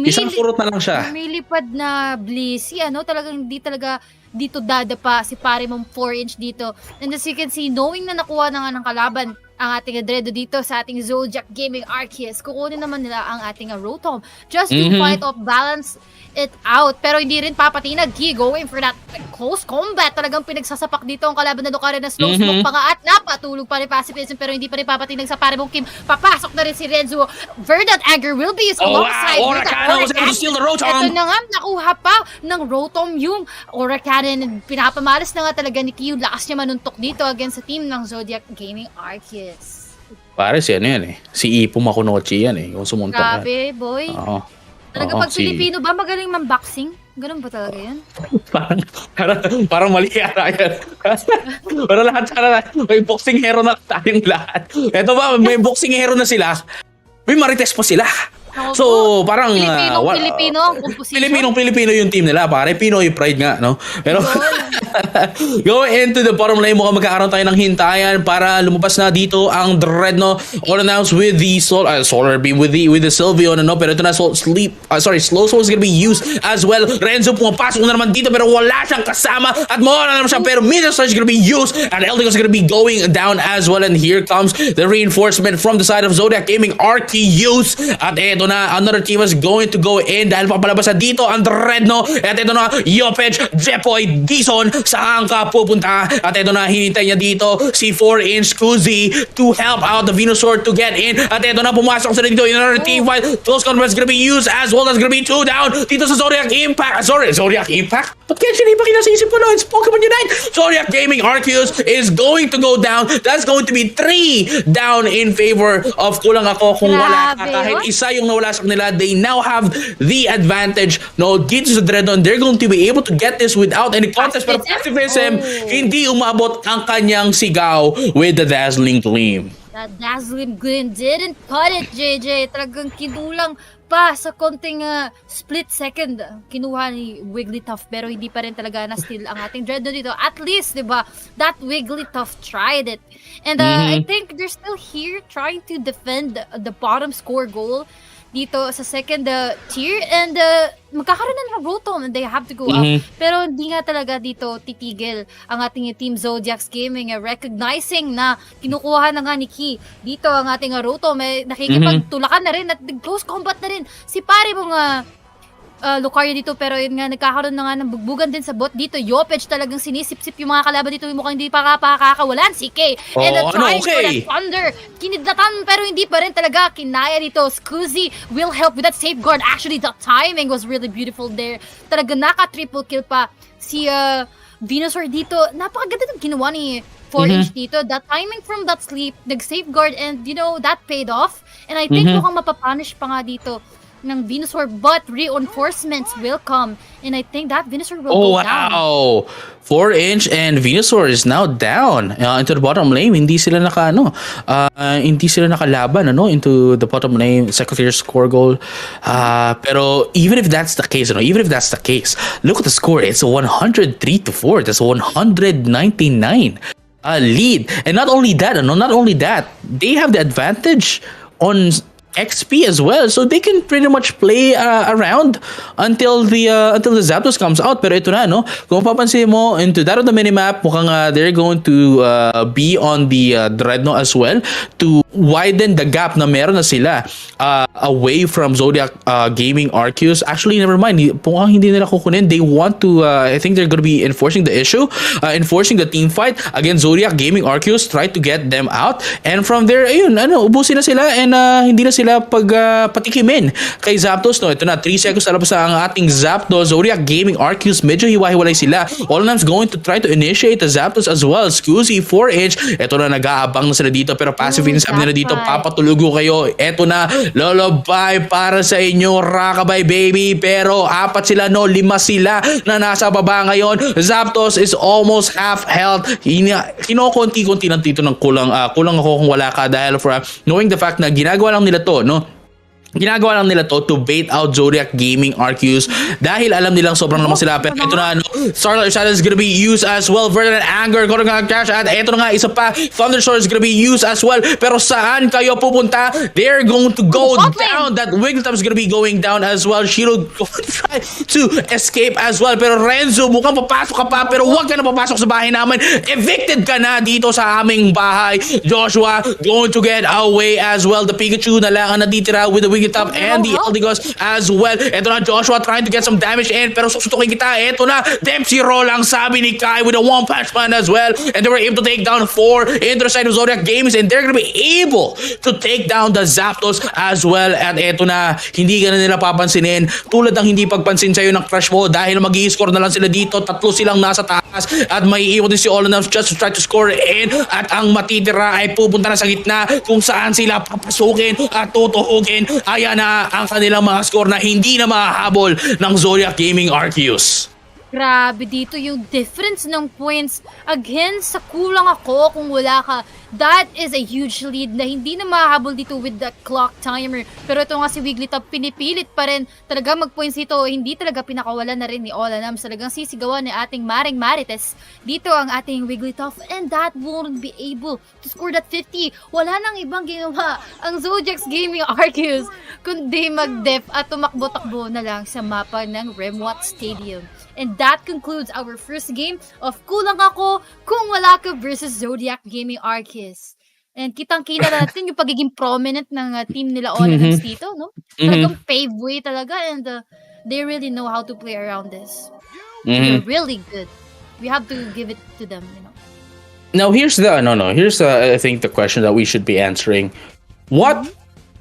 Isang purot na lang siya. Lumilipad na Blissey, talagang hindi talaga dito dadapa si pare mong 4-inch dito. And as you can see, knowing na nakuha na nga ng kalaban ang ating Adredo dito sa ating Zodiac Gaming Arceus, kukunin naman nila ang ating Rotom just to fight off, balance it out. Pero hindi rin papatinag. Key going for that close combat. Talagang pinagsasapak dito ang kalaban na Lucario na slow smoke pa nga at napatulog pa rin Pacifism, pero hindi pa rin papatinag sa pare mong Kim. Papasok na rin si Renzo. Verdant Anger will be used alongside with that Oracan. Ito na nga, nakuha pa ng Rotom yung Oracan. Pinapamalas na nga talaga ni Kyo. Lakas niya manuntok dito against sa team ng Zodiac Gaming Arceus. Pare si yan eh. Si Ipo Makunochi yan eh. Yung sumuntok yan. Grabe, boy. Oo. Talaga pag Pilipino ba magaling man-boxing? Ganun ba talaga yan? parang mali yata yan. Pero lahat sana may boxing hero na tayong lahat. Ito ba, may boxing hero na sila. May marites pa sila. So, parang Pilipino ang composition. Pilipino yung team nila, pare. Pinoy pride nga, no? Pero going into the bottom lane, mukhang magkakaroon tayo ng hintayan para lumabas na dito ang Dreadnought. All announced with the Solar Beam with the Sylveon, no? Pero ito na, Slow Soul is gonna be used as well. Renzo pumapasok na naman dito pero wala siyang kasama at mawala naman siya, pero Meteor Slash is gonna be used and Eldegoss is gonna be going down as well. And here comes the reinforcement from the side of Zodiac Gaming Arceus. At ito na, another team is going to go in dahil papalabas na dito ang Dreadnought. At ito na, Yopech, Jepoy, Dison, saan ka pupunta? At ito na, hinintay niya dito si 4-inch Scoozy to help out the Venusaur to get in. At ito na, pumasok sila dito in another team fight. Close combat is gonna be used as well. That's gonna be 2 down dito sa Zodiac Impact. Zodiac Impact? Ba't kaya siya iba kinasisip ko no? It's Pokémon UNITE. Zodiac Gaming Arceus is going to go down. That's going to be 3 down in favor of kulang ako kung wala ka. Kahit isa yung nawala sa kanila, they now have the advantage. No, dito sa Dreadnought, they're going to be able to get this without any contest. Pero Pacifism, hindi umabot ang kanyang sigaw with the Dazzling Gleam. That Dazzling Gleam didn't cut it, JJ. Talagang kinulang pa sa konting split second. Kinuha ni Wigglytuff pero hindi pa rin talaga na-steal ang ating Dreadnought dito. At least, di ba, that Wigglytuff tried it. And I think they're still here trying to defend the bottom score goal dito sa second tier, and magkakaroon na ng Rotom and they have to go up. Pero hindi nga talaga dito titigil ang ating Team Zodiac's Gaming, recognizing na kinukuha na nga ni Key dito ang ating Rotom, nakikipagtulakan na rin at close combat na rin si pare mong Lucario dito, pero yun nga, nagkakaroon na nga ng bugbugan din sa bot dito. Yopech talagang sinisip-sip yung mga kalaban dito, yung mukhang hindi pa kakakawalan si Kay. And trying for that thunder, kinidatan pero hindi pa rin talaga kinaya dito. Scoozy will help with that safeguard. Actually, the timing was really beautiful there. Talaga naka-triple kill pa si Venusaur dito. Napakaganda ng ginawa ni 4-inch dito. That timing from that sleep, nag-safeguard, and that paid off. And I think mukhang mapapunish pa nga dito ng Venusaur, but reinforcements will come. And I think that Venusaur will Oh go down. wow! 4-inch and Venusaur is now down into the bottom lane. Hindi sila hindi sila nakalaban into the bottom lane, second tier score goal. Pero even if that's the case, look at the score. It's 103-4. That's 199 lead. And not only that, they have the advantage on XP as well, so they can pretty much play around until the Zapdos comes out. Pero ito na, kung papansin mo into that on the minimap, mukhang they're going to be on the Dreadnought as well to widen the gap na meron na sila away from Zodiac Gaming Arceus. Actually, never mind, mukhang hindi nila kukunin. They want to I think they're gonna be enforcing the issue, enforcing the team fight against Zodiac Gaming Arceus, try to get them out, and from there ayun, ubusin na sila, and hindi na sila patikimin kay Zapdos. Ito na, 3 seconds na sa ang ating Zapdos. Zodiac Gaming Arceus, medyo hiwa-hiwalay sila. All-Nam's going to try to initiate the Zapdos as well. Scusi, 4-inch. Ito na, nag-aabang na sila dito, pero passive sabi nila dito, papatulugo kayo. Ito na, lullaby para sa inyo, Rockabye baby. Pero 4 sila, 5 sila na nasa baba ngayon. Zapdos is almost half health. Kinokonti-konti lang dito ng kulang ako kung wala ka, dahil for knowing the fact na ginagawa lang nila to, to bait out Zodiac Gaming Arceus, dahil alam nilang sobrang lamang sila. Pero ito na, Starlight Shadow is gonna be used as well. Verdant Anger gonna catch, at ito na nga, isa pa, Thunderstorm is gonna be used as well. Pero saan kayo pupunta? They're going to go down. That Wigglytuff is gonna be going down as well. Shiro try to escape as well. Pero Renzo, mukhang papasok ka pa, pero huwag ka na papasok sa bahay namin. Evicted ka na dito sa aming bahay. Joshua going to get away as well. The Pikachu na lang ang natitira with the Wigglytuff and the Eldegoss as well. Ito na, Joshua trying to get some damage in, pero susutukin kita. Ito na, Dempsey roll ang sabi ni Kai with a one punch man as well, and they were able to take down 4 into the side of Zodiac Games, and they're gonna be able to take down the Zapdos as well. At ito na, hindi ka na nila papansinin, tulad ng hindi pagpansin sa'yo ng crush mo, dahil mag-i-score na lang sila dito. 3 silang nasa taas, at may iiwan din si All-Announce just to try to score in, at ang matitira ay pupunta na sa gitna kung saan sila papasukin at tutuhukin. Ayan na ang kanilang mga score na hindi na mahahabol ng Zodiac Gaming Arceus. Grabe dito yung difference ng points. Again, sa kulang ako kung wala ka. That is a huge lead na hindi na mahahabol dito with the clock timer. Pero ito nga si Wigglytuff, pinipilit pa rin talaga mag-points dito. Hindi talaga pinakawalan na rin ni All-Announce. Talagang sisigawan ni ating Maring Marites dito ang ating Wigglytuff, and that won't be able to score that 50. Wala nang ibang ginawa ang Zodiac's Gaming Arceus kundi mag-def at tumakbo-takbo na lang sa mapa ng Remwat Stadium. And that concludes our first game of Kulang Ako Kung Wala Ka versus Zodiac Gaming Arceus. And kitang-kita natin yung pagiging prominent ng team nila All-Announce dito, no? Talagang pave way talaga, and they really know how to play around this. They're really good. We have to give it to them, Now here's I think the question that we should be answering. What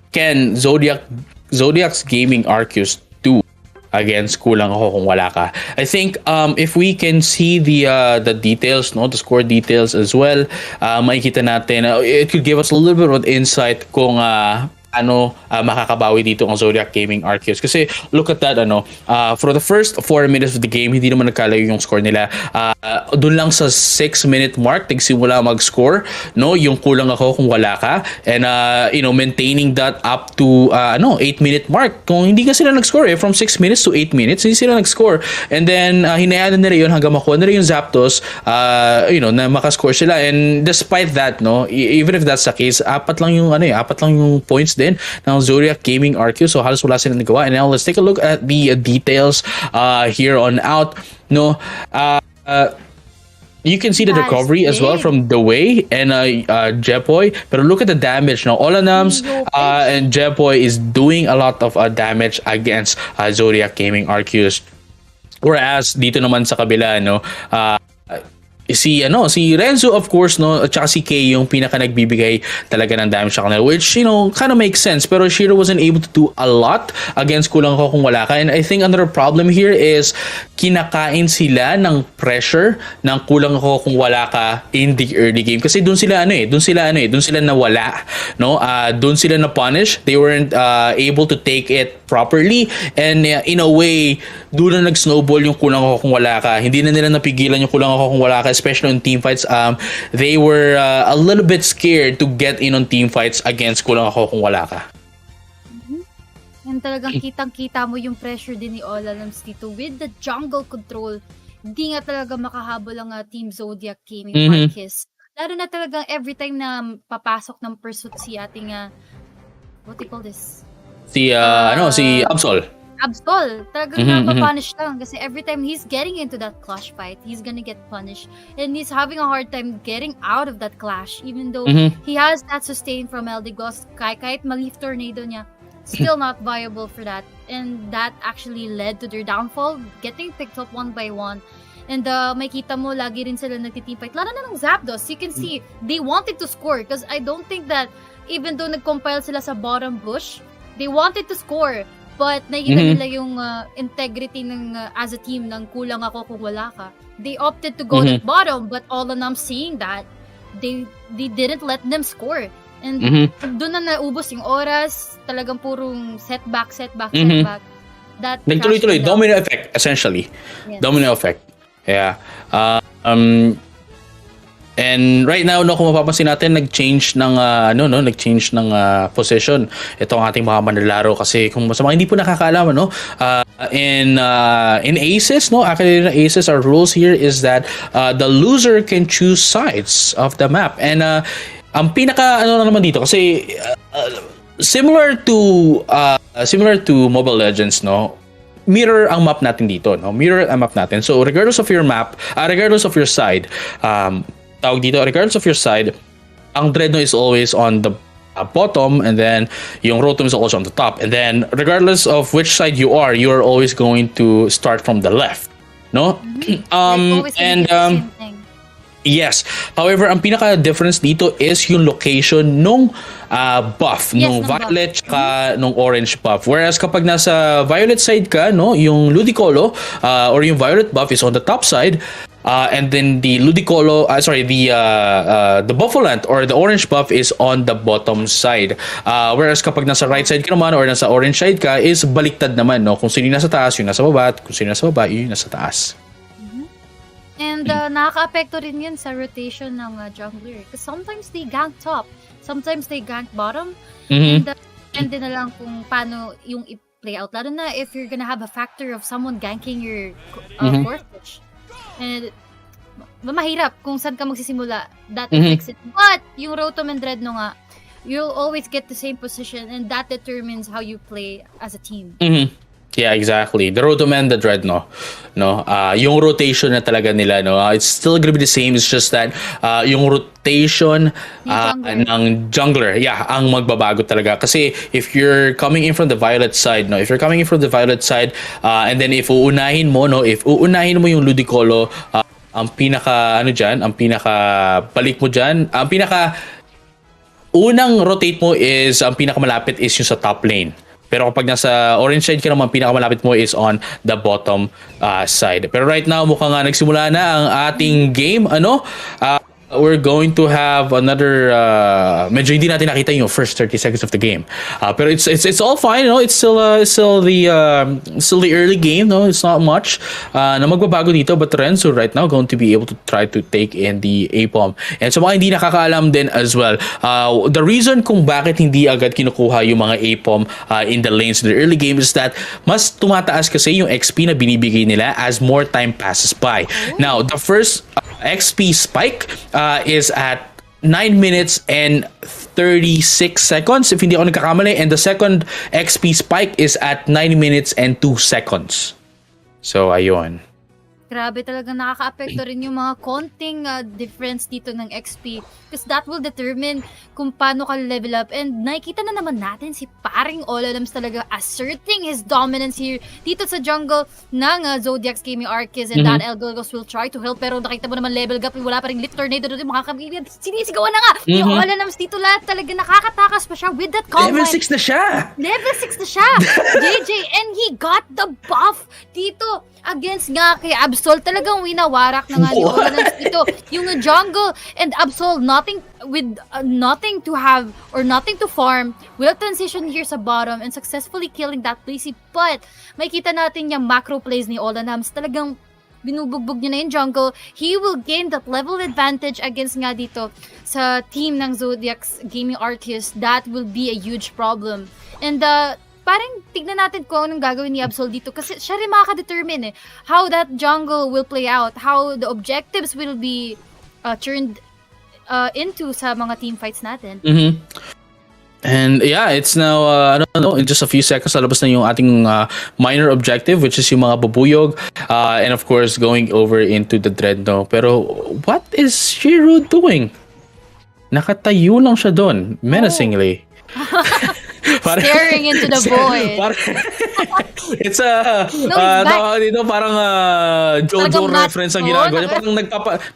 can Zodiac's Gaming Arceus do against Kulang Ako Kung Wala Ka? I think if we can see the details, the score details as well, makikita natin, it could give us a little bit of insight kung makakabawi dito ang Zodiac Gaming Arceus. Kasi look at that, for the first 4 minutes of the game, hindi naman nagkalayo yung score nila. Doon lang sa 6-minute mark nagsimula mag-score, yung Kulang Ako Kung Wala Ka, and maintaining that up to 8-minute mark. Kung hindi ka sila nag-score from 6 minutes to 8 minutes, hindi sila nag-score, and then hinayaan nila yun hanggang makuha nila yung Zapdos, na makascore sila. And despite that, even if that's the case, apat lang yung points din ng Zodiac Gaming Arceus, so halos wala silang nagawa. And now let's take a look at the details here on out. You can see the recovery as well from the way and Jepoy, but look at the damage now. All-Announce and Jepoy is doing a lot of damage against Zodiac Gaming Arceus, whereas dito naman sa kabila, si Renzo of course no at saka si Kay yung pinaka nagbibigay talaga ng damage sa kanila, which kind of makes sense, pero Shiro wasn't able to do a lot against Kulang Ako Kung Wala Ka. And I think another problem here is kinakain sila ng pressure ng Kulang Ako Kung Wala Ka in the early game, kasi doon sila doon sila nawala, no, doon sila na punish, they weren't able to take it properly, and in a way doon na nag-snowball yung Kulang Ako Kung Wala Ka. Hindi na nila napigilan yung Kulang Ako Kung Wala Ka, especially in team fights. They were a little bit scared to get in on team fights against Kulang Ako Kung Wala Ka. And talagang kitang-kita mo yung pressure din ni All Alams dito with the jungle control. Hindi nga talaga makahabol ang Team Zodiac Gaming Marquez. Lalo na talagang every time na papasok ng pursuit si ating what do you call this? Si Absol. Absol, talagang napapunish lang kasi every time he's getting into that clash fight, he's gonna get punished. And he's having a hard time getting out of that clash, even though he has that sustain from Eldegoss. Kahit mag-leaf tornado niya, still not viable for that. And that actually led to their downfall, getting picked up one by one. And may kita mo, lagi rin sila nagti-team fight. Lalo na ng Zapdos, you can see, they wanted to score because I don't think that even though nag-compile sila sa bottom bush, they wanted to score. But nakita nila yung integrity ng as a team ng Kulang Ako Kung Wala Ka. They opted to go to bottom, but all of them seeing that, they didn't let them score. And doon na naubos yung oras, talagang purong setback. That nagtuloy-tuloy, domino effect essentially. Yes. Domino effect. Yeah. And right now, no, kung mapapansin natin, nag-change ng position itong ating mga manlalaro, kasi kung sa mga hindi po nakakaalam, no, in ACES, no, AcadArena ACES, our rules here is that the loser can choose sides of the map. And ang pinaka naman dito, kasi similar to Mobile Legends, no, mirror ang map natin dito, no, mirror ang map natin. So regardless of your map, regardless of your side, regardless of your side, ang Dreadnought is always on the bottom, and then yung Rotom is also on the top. And then regardless of which side you are always going to start from the left, no? Yes. However, ang pinaka difference dito is yung location nung buff, nung violet ka nung orange buff. Whereas kapag nasa violet side ka, no, yung Ludicolo or yung violet buff is on the top side, and then the Ludicolo, the Buffalant or the orange buff is on the bottom side. Whereas kapag nasa right side ka naman or nasa orange side ka, is baliktad naman, no? Kung sino yung nasa taas, yung nasa baba, at kung sino nasa baba, yung nasa taas. And nakaka-apekto rin yun sa rotation ng jungler. Because sometimes they gank top, sometimes they gank bottom. And depende na lang kung paano yung i-play out. Lalo na if you're gonna have a factor of someone ganking your fourth push. And mahirap kung saan ka magsisimula. That affects it. But yung Rotom and Dreadnought nga, you'll always get the same position, and that determines how you play as a team. Yeah, exactly. The Rotom and the Dreadnought, no, yung rotation na talaga nila, no, it's still gonna be the same. It's just that yung rotation ng jungler, ang magbabago talaga. Kasi if you're coming in from the violet side, no, and then if uunahin mo yung Ludicolo, ang pinaka balik mo dyan, ang pinaka unang rotate mo is, ang pinakamalapit is yung sa top lane. Pero kapag nasa orange side ka naman, pinakamalapit mo is on the bottom side. Pero right now, mukhang nga nagsimula na ang ating game. We're going to have another medyo hindi natin nakita yung first 30 seconds of the game. Pero it's all fine, no? It's still the early game, no? It's not much na magbabago dito, but Renzo right now going to be able to try to take in the A-bomb. And sa mga hindi nakakaalam din as well, the reason kung bakit hindi agad kinukuha yung mga A-bomb in the lanes in the early game is that mas tumataas kasi yung XP na binibigay nila as more time passes by. Now, the first XP spike is at 9 minutes and 36 seconds, if hindi ako nagkakamali, and the second XP spike is at 9 minutes and 2 seconds. So, ayun. Grabe talagang nakaka-apekto rin yung mga konting difference dito ng XP. Because that will determine kung paano ka level up. And nakikita na naman natin si paring Olalams talaga asserting his dominance here dito sa jungle ng Zodiac's Gaming Arceus. And that Elgolgos will try to help. Pero nakita mo naman level gap, wala pa rin Lift Tornado doon. Makakabigyan. Sinisigawan na nga. Yung Olalams dito lahat talaga nakakatakas pa siya with that calm Level 6 na siya! Level 6 na siya! JJ, and he got the buff dito against nga kay Absol. Talagang winawarak na nga ni Olalams dito. Yung jungle and Absol, nothing to have or nothing to farm, will transition here sa bottom and successfully killing that Blissey. But makita natin yung macro plays ni Olalams. Talagang binubugbog niya na yung jungle. He will gain that level advantage against nga dito sa team ng Zodiac's Gaming Arceus. That will be a huge problem. And parang tignan natin kung anong gagawin ni Absol dito kasi siya rin makaka-determine how that jungle will play out, how the objectives will be turned into sa mga team fights natin. And yeah, it's now, I don't know, in just a few seconds, lalabas na yung ating minor objective, which is yung mga bubuyog, and of course, going over into the Dreadnought. Pero what is Shiro doing? Nakatayo lang siya doon, menacingly. Staring into the void. It's parang JoJo reference ang ginagawa niya. Parang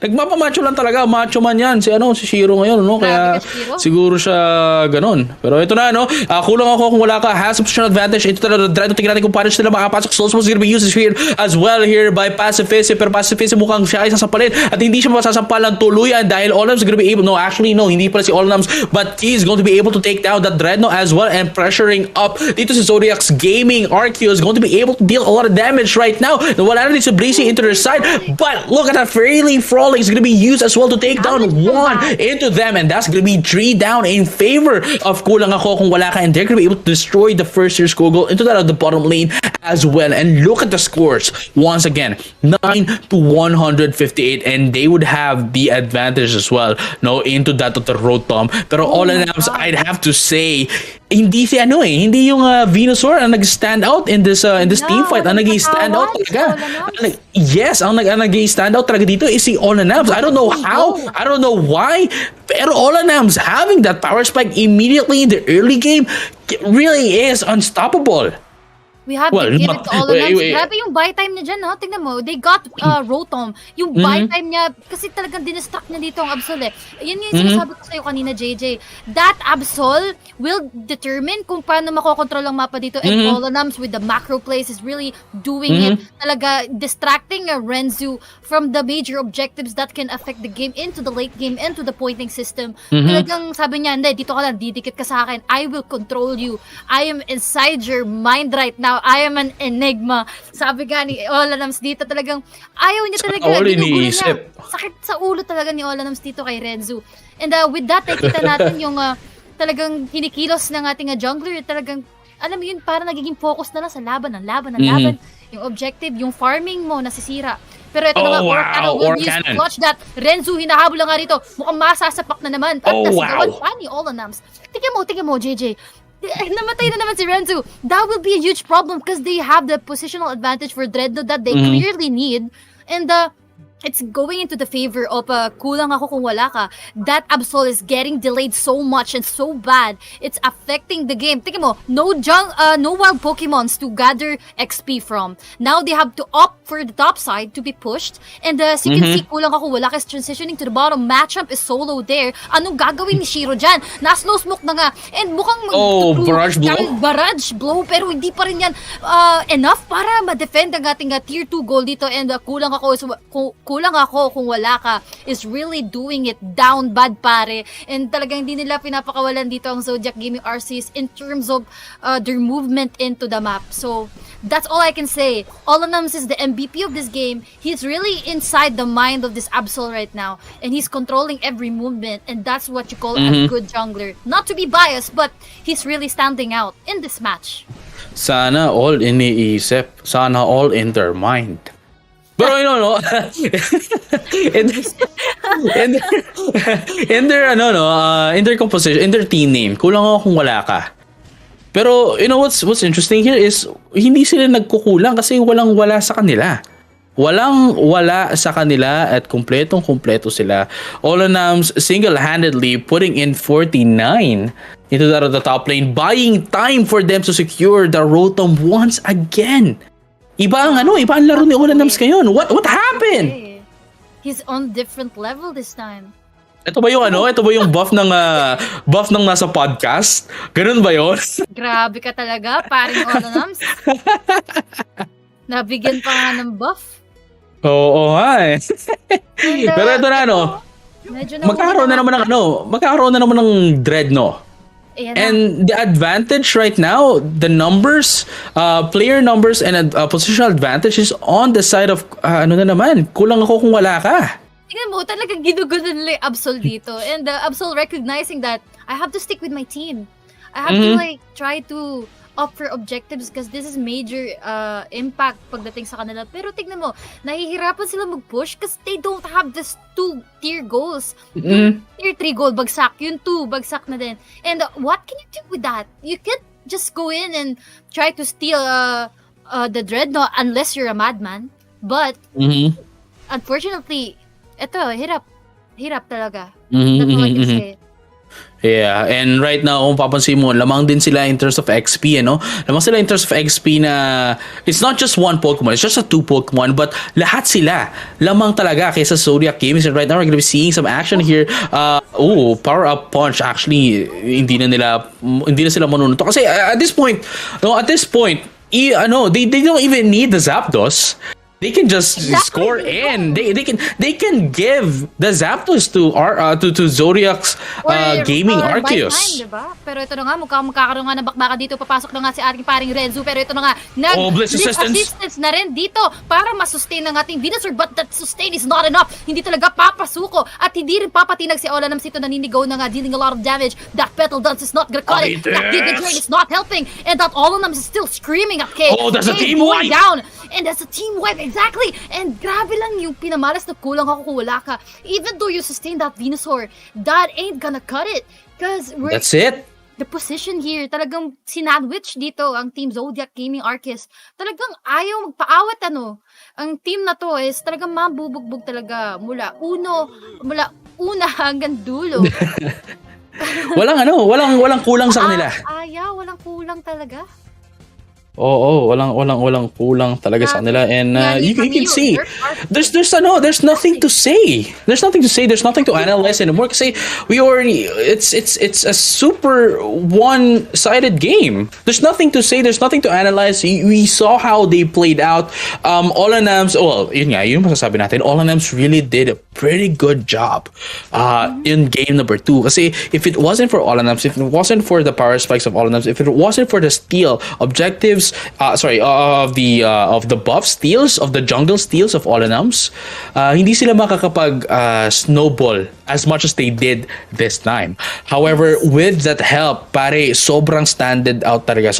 nagmapamacho lang talaga. Macho man yan. Si Shiro ngayon, no? Kaya siguro siya ganun. Pero ito na, no? Kulang ako kung wala ka. Has a position advantage. Ito talaga, tingnan natin kung paano sila makapasok. So, supposed to be used here as well here by Pacifist. Pero Pacifist mukhang siya ay sasampalin. At hindi siya masasampal ng tuluyan dahil Olalams is gonna be able, no, hindi pala si Olalams, but he's going to be able to take down that Dreadnought as well and pressuring up dito si Zodiac's Gaming Arceus is going to be able to deal a lot of damage right now. Nawala na din si Blissey into their side, but look at that Fairly Frolic is going to be used as well to take down one into them, and that's going to be 3 down in favor of Kulang Ako Kung Wala Ka, and they're going to be able to destroy the first year's Google into that of the bottom lane as well. And look at the scores once again, 9-158, and they would have the advantage as well, no, into that of the Rotom. Pero Olalams, I'd have to say, hindi yung Venusaur ang nag-stand out in this team fight. Ang nag-stand out talaga. Yes, ang nag-stand out talaga dito is si Olalams. I don't know how, I don't know why, pero Olalams having that power spike immediately in the early game really is unstoppable. We have to give it to Olalams. Grabe yung buy time niya dyan, no? Tingnan mo, they got Rotom. Yung buy time niya, kasi talagang dinistract niya dito ang Absol Yan yung sinasabi ko sa'yo kanina, JJ. That Absol will determine kung paano makokontrol ang mapa dito. And Olalams with the macro plays is really doing it. Talaga distracting Renzu from the major objectives that can affect the game into the late game, into the pointing system. Talagang sabi niya, hindi, dito ka lang, didikit ka sa akin. I will control you. I am inside your mind right now. I am an enigma. Sabi nga ni Olalams dito, talagang ayaw niya talaga. Sakit sa ulo talaga ni Olalams dito kay Renzu. And with that, nakita natin yung talagang kinikilos ng ating jungler. Talagang, alam mo yun, parang nagiging focus na lang sa laban. Yung objective, yung farming mo, nasisira. Pero ito na nga, will use to clutch that. Renzu, hinahabol lang nga rito. Mukhang masasapak na naman. At nasigawan pa ni Olalams. Tingnan mo, JJ. Namatay na naman si Renzu. That will be a huge problem because they have the positional advantage for Dreadnought that they clearly need. And it's going into the favor of Kulang Ako Kung Wala Ka. That Absol is getting delayed so much and so bad. It's affecting the game. Tingnan mo, no wild Pokemons to gather XP from. Now they have to opt for the top side to be pushed. And as you can see, Kulang Ako Wala Ka is transitioning to the bottom. Matchup is solo there. Anong gagawin ni Shiro dyan? Na-slow smoke na nga. And mukhang barrage blow. Pero hindi pa rin yan enough para ma-defend ang ating tier 2 goal dito. And Kulang Ako Kung Wala Ka is really doing it down bad, pare. And talagang hindi nila pinapakawalan dito ang Zodiac Gaming Arceus in terms of their movement into the map. So that's all I can say. Olalams is the MVP of this game. He's really inside the mind of this Absol right now, and he's controlling every movement, and that's what you call a good jungler. Not to be biased, but he's really standing out in this match. Sana all iniisip, sana all in their mind. Pero no, in their composition, in their team name, Kulang Ako Kung Wala Ka. Pero what's interesting here is hindi sila nagkukulang kasi wala sa kanila. Walang-wala sa kanila at kumpletong-kumpleto sila. Olanams single-handedly putting in 49 into the top lane, buying time for them to secure the Rotom once again. Iba ang laro ni Olanams ngayon. What happened? Okay. He's on different level this time. Ito ba yung Ito ba yung buff ng nasa podcast? Ganun ba 'yon? Grabe ka talaga, paring Olanams. Nabigyan pa nga ng buff. Oo nga eh. And, Pero ito na medyo magkakaroon na naman ng Dreadnought. Ayan na. And the advantage right now, the numbers, player numbers and positional advantage is on the side of kulang ako kung wala ka. Tingnan mo, talagang ginugulo nila yung Absol dito. And Absol recognizing that I have to stick with my team. I have to try to opt for objectives because this is major impact pagdating sa kanila. Pero tignan mo, nahihirapan sila mag-push because they don't have this 2-tier goals. Yung tier 3 goal, bagsak. Yung 2, bagsak na din. And what can you do with that? You can't just go in and try to steal the Dreadnought unless you're a madman. But, unfortunately, eto, hirap. Hirap talaga. That's all I can say. Yeah, and right now, kung papansin mo, lamang din sila in terms of XP, Lamang sila in terms of XP na it's not just one Pokemon, it's just a 2 Pokemon, but lahat sila lamang talaga kaysa Zodiac Games. And right now, we're gonna be seeing some action here. Power Up Punch, actually, hindi na sila manununto. Kasi at this point, they don't even need the Zapdos. They can just score in. They can give the Zapdos to Zodiac's gaming Arceus. Diba? Pero ito na nga, magkakaroon nga ng bakbaka dito. Papasok na nga si ating paring Renzu. Pero ito na nga, Blitz assistance na rin dito para masustain ng ating Venusaur. But that sustain is not enough. Hindi talaga papasuko. At hindi rin papatinag si Olanams ito. Naninigaw na nga, dealing a lot of damage. That Petal Dance is not gonna cut it. That Giga Drain is not helping. And that Olanams is still screaming at Kay. Oh, that's a team wipe! Down. And that's a team wipe, exactly. And grabe lang yung pinamalas na kulang ako kung wala ka. Even though you sustain that Venusaur, that ain't gonna cut it. That's it. The position here, talagang sinandwich dito ang Team Zodiac Gaming Arceus. Talagang ayaw magpaawat Ang team na to is talagang mabubugbog talaga mula una hanggang dulo. Walang kulang sa kanila. Walang kulang talaga. Oo, walang kulang talaga sa kanila, and you can see there's nothing to say. There's nothing to analyze anymore kasi it's a super one-sided game. There's nothing to say, there's nothing to analyze. We saw how they played out. Olanams, yun masasabi natin. Olanams really did a pretty good job in game number 2 kasi if it wasn't for Olanams, if it wasn't for the power spikes of Olanams, if it wasn't for the steal objectives of the buff steals, of the jungle steals of Olanams, hindi sila makakapag snowball as much as they did this time. However, with that help, pare, sobrang standard out talaga.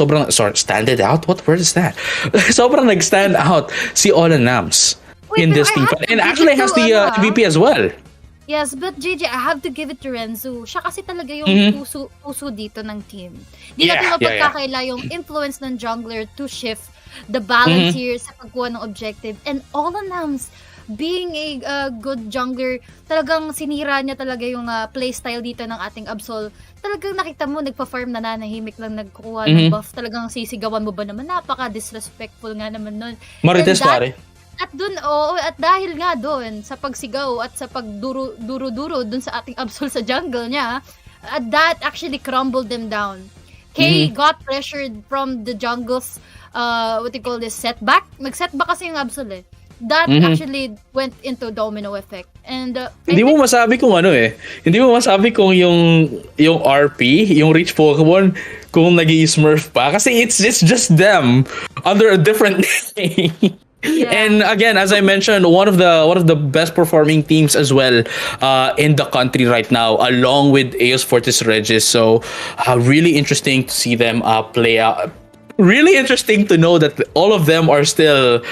Standard out? What word is that? Sobrang nag-stand out si Olanams in this team. And actually has the MVP as well. Yes, but JJ, I have to give it to Renzu. Siya kasi talaga yung puso dito ng team. Di natin mapagkakaila yung influence ng jungler to shift the balance here sa pagkuha ng objective. And Olanams, being a good jungler, talagang sinira niya talaga yung playstyle dito ng ating Absol. Talagang nakita mo, nagpa-farm na nanahimik lang nagkukuha ng buff. Talagang sisigawan mo ba naman? Napaka-disrespectful nga naman nun. Marites pare. At dahil nga doon sa pagsigaw at sa pagduro-duro doon sa ating Absol sa jungle niya, that actually crumbled them down. Kay got pressured from the jungle's setback. Nag-setback kasi yung Absol eh. That actually went into domino effect. And hindi mo masabi kung Hindi mo masabi kung yung RP, yung Rich Pokemon, kung nag-i-smurf pa kasi it's just them under a different name. Yeah. And again, as I mentioned, one of the best performing teams as well in the country right now, along with Aeos Fortis Regis. So really interesting to see them play out. Really interesting to know that all of them are still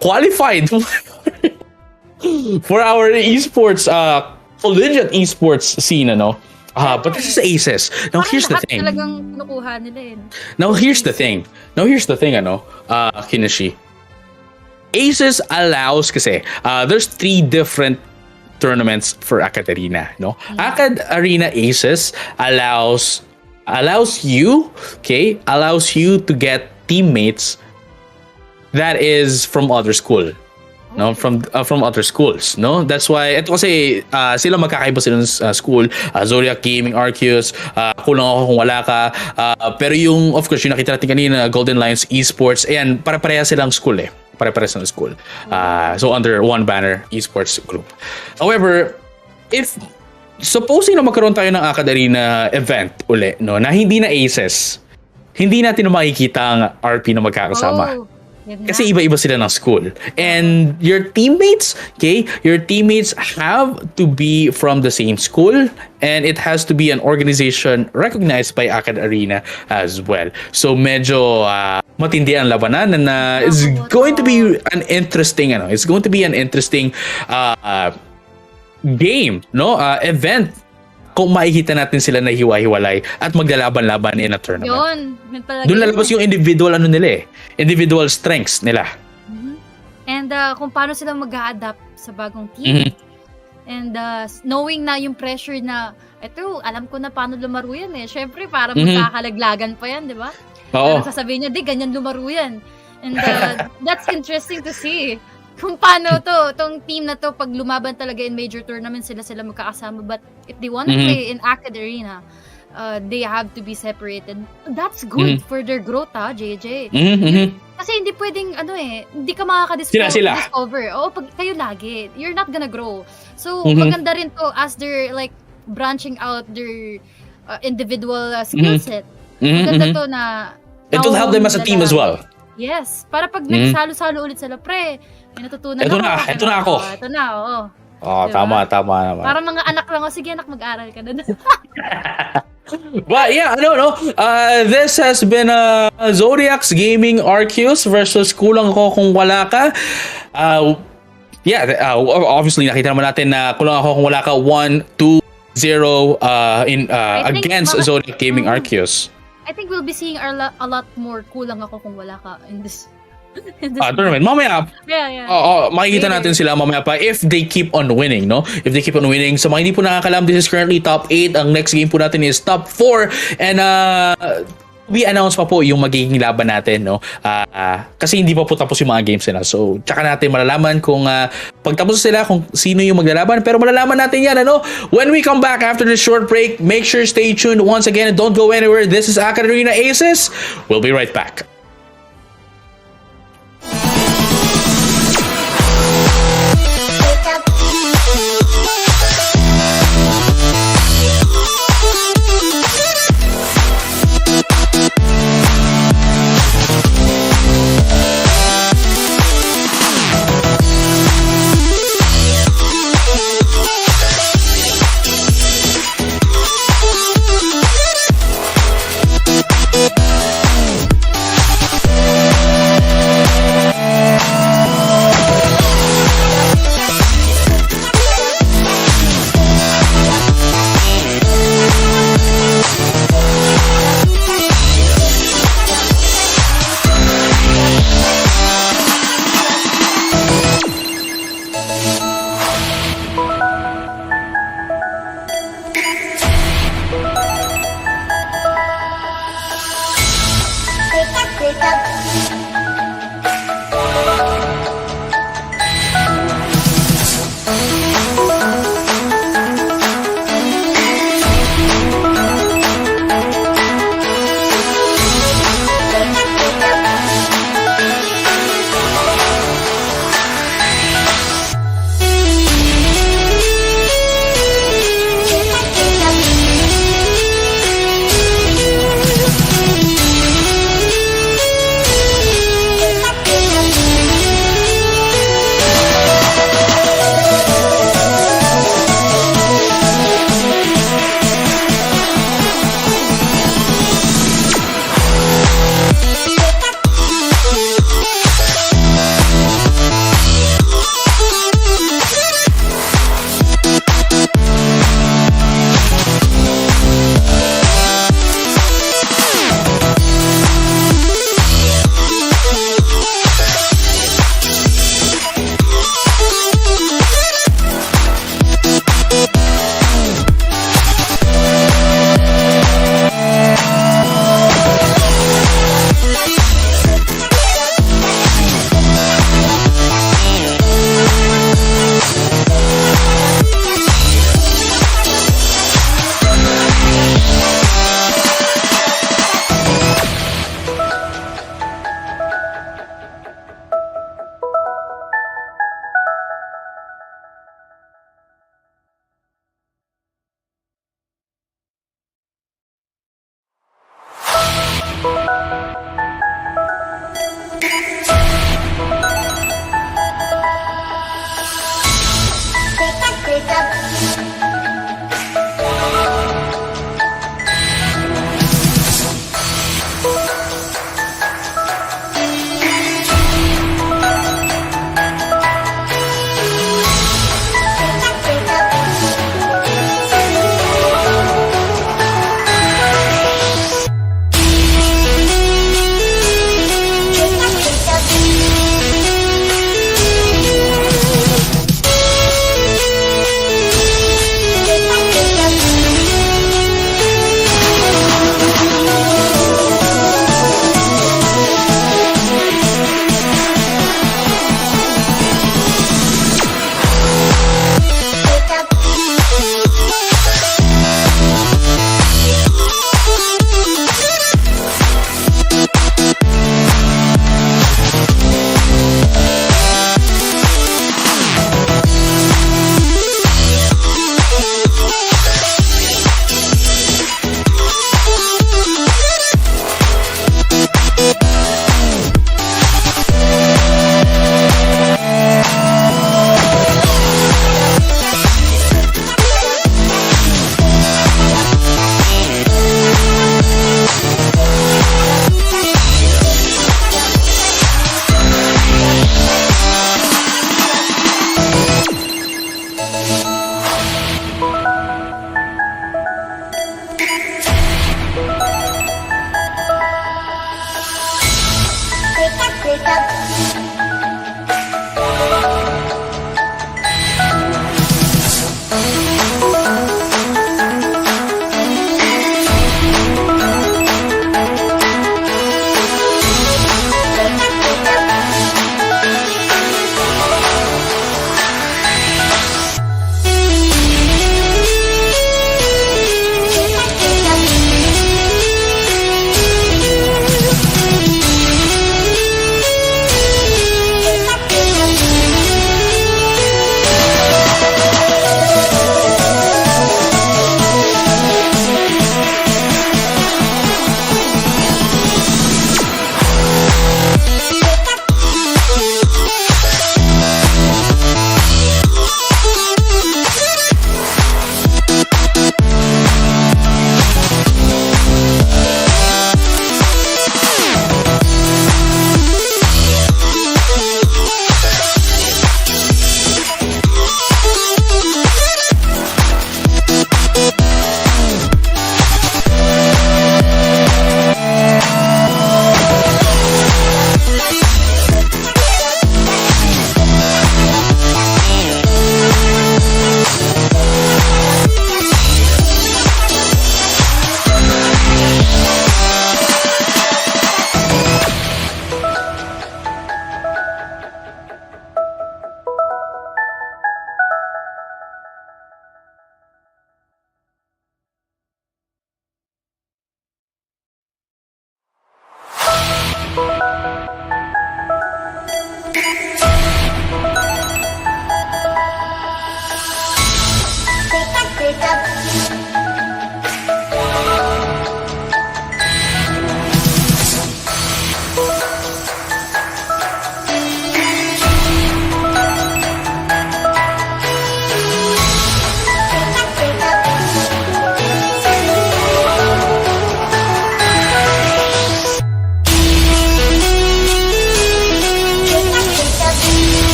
qualified for our esports, collegiate esports scene, but this is ACES. Now here's the thing. Now here's the thing, Kinishi. ACES allows kasi there's 3 different tournaments for AcadArena, no? AcadArena ACES allows you to get teammates that is from other school, no, from other schools, no. That's why ito kasi sila magkakaiba sila ng school, Zodiac Gaming, Arceus, kulang ako kung wala ka, pero yung of course yung nakita natin kanina, Golden Lions Esports, ayan, pare-pareha silang school eh. Pare-pareha silang school. So under one banner, esports group. However, if supposing na magkaroon tayo ng AcadArena event uli, no, na hindi na ACES, hindi natin na makikita ang RP na magkakasama. Kasi iba-iba sila ng school. And your teammates have to be from the same school, and it has to be an organization recognized by AcadArena as well. So medyo matindi ang labanan, and it's going to be an interesting game, no? Event kung makikita natin sila na hiwa-hiwalay at maglalaban-laban in a tournament. Doon lalabas yung individual strengths nila. And kung paano sila mag-a-adapt sa bagong team. And knowing na yung pressure na, eto, alam ko na paano lumaro yan eh. Syempre, para magkakalaglagan pa yan, di ba? Oo. Sasabihin niya, di, ganyan lumaro yan. And that's interesting to see. Kung paano tong team na to, pag lumaban talaga in major tournaments, sila magkakasama. But if they want to play in AcadArena, they have to be separated. That's good for their growth, JJ. Kasi hindi pwedeng, hindi ka makaka-discover. Oo, pag kayo lagi, you're not gonna grow. So, maganda rin to as they're like branching out their individual skill set. Maganda to na it will help them as a team as well. Yes, para pag nagsalo-salo ulit sila, pre, may natutunan ito na ako. Ito na, oo. Diba? Tama naman. Para mga anak lang, sige anak, mag-aral ka na. But yeah, no. This has been Zodiac's Gaming Arceus versus Kulang Ako Kung Wala Ka. Obviously nakita naman natin na Kulang Ako Kung Wala Ka 1-2-0 against Zodiac Gaming Arceus. I think we'll be seeing a lot more Kulang Ako Kung Wala Ka in this tournament. Mamaya, makikita natin sila mamaya pa if they keep on winning, no? If they keep on winning. So mga hindi po nakakalam, this is currently top 8. Ang next game po natin is top 4. And we announce pa po yung magiging laban natin, no? Kasi hindi pa po tapos yung mga games nila. So, tsaka natin malalaman kung pagtapos sila kung sino yung maglalaban. Pero malalaman natin yan, ano? When we come back after this short break, make sure stay tuned once again and don't go anywhere. This is AcadArena ACES. We'll be right back.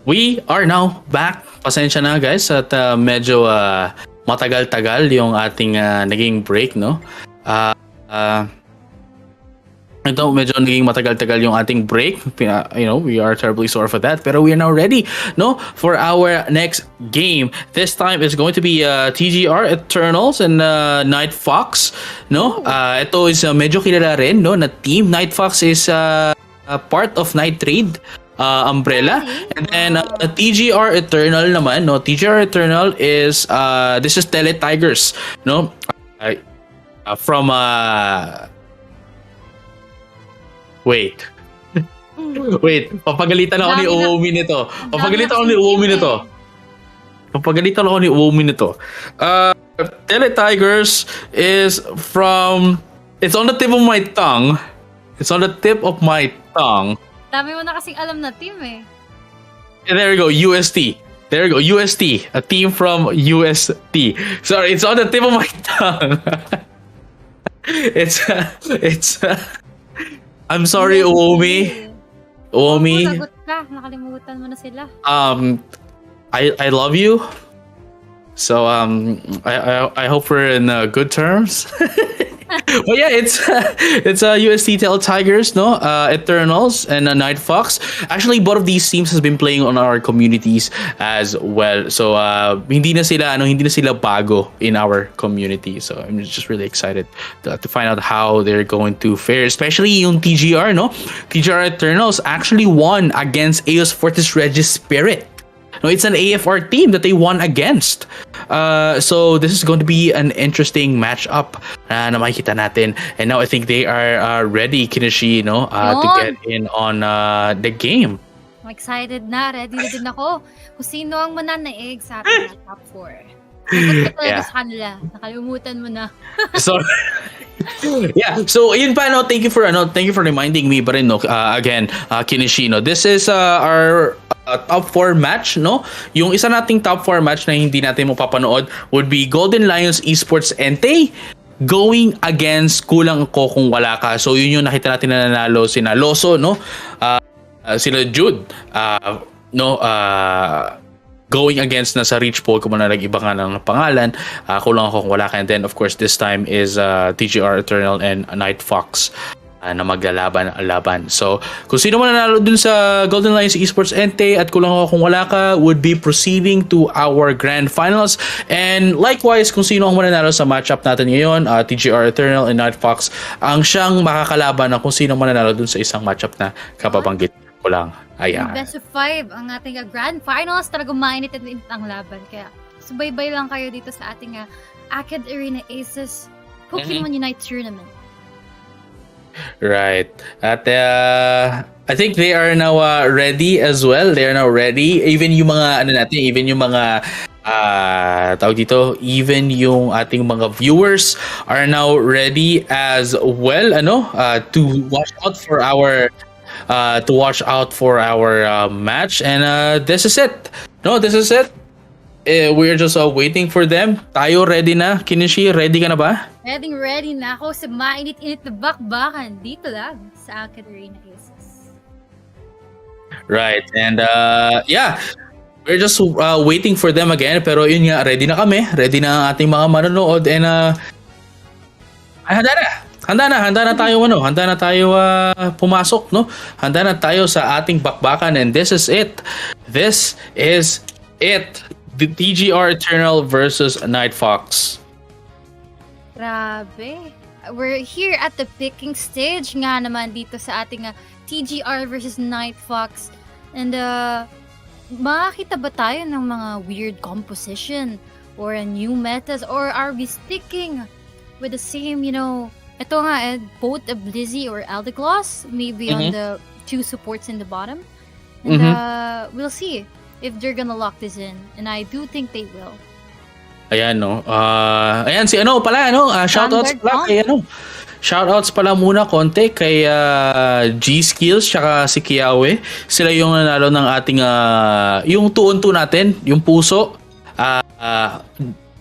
We are now back. Pasensya na guys at medyo matagal-tagal yung ating naging break, no? Ito, medyo naging matagal-tagal yung ating break. We are terribly sorry for that. Pero we are now ready, no, for our next game. This time is going to be TGR Eternals and Night Fox, no? Ito is medyo kilala rin, no, na team. Night Fox is part of Night Trade umbrella, and then TGR Eternal naman, no? TGR Eternal is this is Tele Tigers, no? From wait, papagalitan ako ni Uomi nito. Papagalitan ako ni Uomi nito. Tele Tigers is from, it's on the tip of my tongue. Dami mo na kasing alam na team eh. And there we go, UST. A team from UST. Sorry, it's on the tip of my tongue. it's I'm sorry, Uomi. Sagot ka. Nakalimutan mo na sila. I love you. So I hope we're in good terms. But yeah, it's UST Tele Tigers, no? Eternals and Night Fox. Actually, both of these teams has been playing on our communities as well. So hindi na sila bago in our community. So I'm just really excited to find out how they're going to fare, especially yung TGR, no? TGR Eternals actually won against Aeos Fortis Regis Spirit. No, it's an AFR team that they won against. So this is going to be an interesting matchup na makikita natin. And now I think they are ready, Kinishi, no, to get in on the game. I'm excited na. Ready na din ako. Kung sino ang mananaig sa ating top 4. Nagot ka talaga sa kanila. Nakalimutan mo na. So yeah, so yun pa, no, thank you for reminding me, but no, again, Kinishi, no, this is our top 4 match, no? Yung isa nating top 4 match na hindi natin mapapanood would be Golden Lions Esports Entei going against Kulang Ko Kung Wala Ka. So yun yung nakita natin na nanalo sina Loso, no? Sila Jude, going against na sa Reach Pokemon na nag-iba nga ng pangalan, Kulang Ko Kung Wala Ka. And then of course this time is TGR Eternal and Night Fox na maglalaban. So kung sino man nanalo dun sa Golden Lions Esports Entei at Kulang Ko Kung Wala Ka would be proceeding to our grand finals. And likewise, kung sino ang mananalo sa matchup natin ngayon, TGR Eternal and Night Fox ang siyang makakalaban na kung sino mananalo dun sa isang matchup na kapabanggit ko lang. Ayan. Best of 5 ang ating grand finals. Talagang mainit at mainit ang laban. Kaya subaybay lang kayo dito sa ating AcadArena ACES Pokémon UNITE tournament. Right. At I think they are now ready as well. They are now ready. Even yung mga even yung ating mga viewers are now ready as well, to watch out for our match. And this is it. We're just waiting for them. Tayo ready na. Kinishi, ready ka na ba? Ready na ako sa mainit-init na bakbakan dito lang sa AcadArena ACES. Right. And yeah, we're just waiting for them again. Pero yun nga, ready na kami. Ready na ang ating mga manonood. And handa na tayo pumasok, no? Handa na tayo sa ating bakbakan. And this is it. The TGR Eternal versus Night Fox. Grabe. We're here at the picking stage nga naman dito sa ating TGR versus Night Fox. And makakita ba tayo ng mga weird composition or new metas, or are we sticking with the same, ito nga, both a Blizzy or Aldegloss, maybe on the 2 supports in the bottom. And we'll see if they're gonna lock this in. And I do think they will. Ayan, no? Ayan, si pala, shoutouts pala kay Shoutouts pala muna konti kay G-Skills tsaka si Kiawe. Sila yung nanalo ng ating yung 2-on-2 natin, yung puso.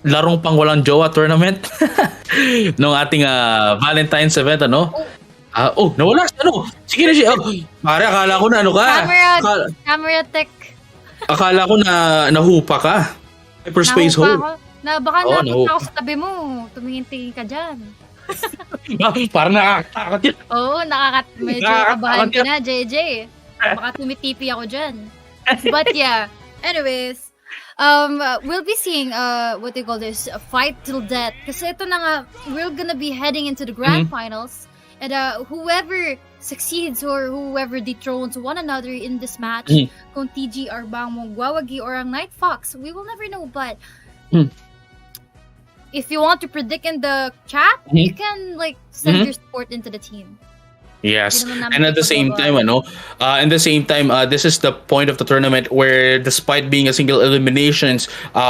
Larong pang walang jowa tournament nung ating Valentine's event, nawala. Sige na siya. Pare, akala ko na ka. Camera tech. Akala ko na nahupa ka. Hyperspace Nahupa hole. ako. Na baka Oo, napunta ako nahupa. sa tabi mo. Tumingin-tingin ka dyan. Parang nakakatakot yun. Oo, medyo kabahan ka na, JJ. Baka tumitipi ako dyan. But yeah, anyways, we'll be seeing what they call this, a fight till death. Kasi ito na nga, we're gonna be heading into the grand finals, and whoever succeeds or whoever dethrones one another in this match, kung TGR bang magwawagi or ang Night Fox, we will never know. But if you want to predict in the chat, you can like send your support into the team. Yes, Hindi naman namin and at the same time, this is the point of the tournament where, despite being a single eliminations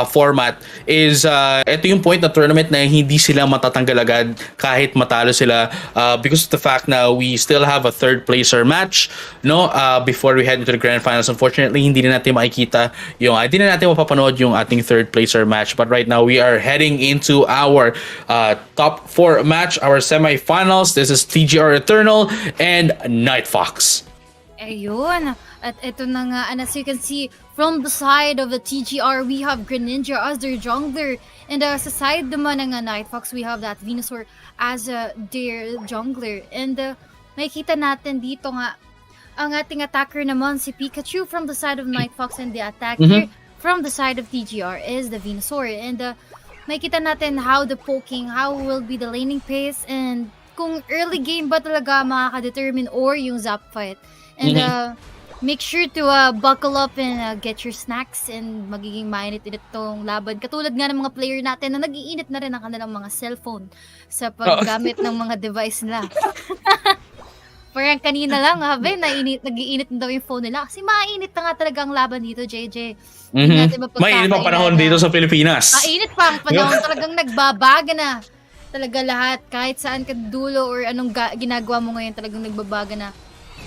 format, is ito yung point na tournament na hindi sila matatanggal agad kahit matalo sila, because of the fact na we still have a third placer match, no, before we head into the grand finals. Unfortunately, hindi na natin makikita yung, hindi na natin mapapanood yung ating third placer match. But right now, we are heading into our top 4 match, our semifinals. This is TGR Eternal and Night Fox. Ayun. At ito na nga, and as you can see, from the side of the TGR, we have Greninja as their jungler. And sa side naman ng Night Fox, we have that Venusaur as their jungler. And makikita natin dito nga, ang ating attacker naman si Pikachu from the side of Night Fox, and the attacker from the side of TGR is the Venusaur. And makikita natin how will be the laning pace, and kung early game ba talaga makaka-determine or yung zap fight. And make sure to buckle up and get your snacks, and magiging mainit-init tong laban. Katulad nga ng mga player natin na nag-iinit na rin ang kanilang mga cellphone sa paggamit ng mga device nila. Parang kanina lang, nag-iinit na daw yung phone nila. Kasi mainit na nga talaga ang laban dito, JJ. Mainit pa panahon dito sa Pilipinas. Mainit pa ang panahon, talagang nagbabaga na. Talaga lahat, kahit saan ka dulo or anong ginagawa mo ngayon, talagang nagbabaga na.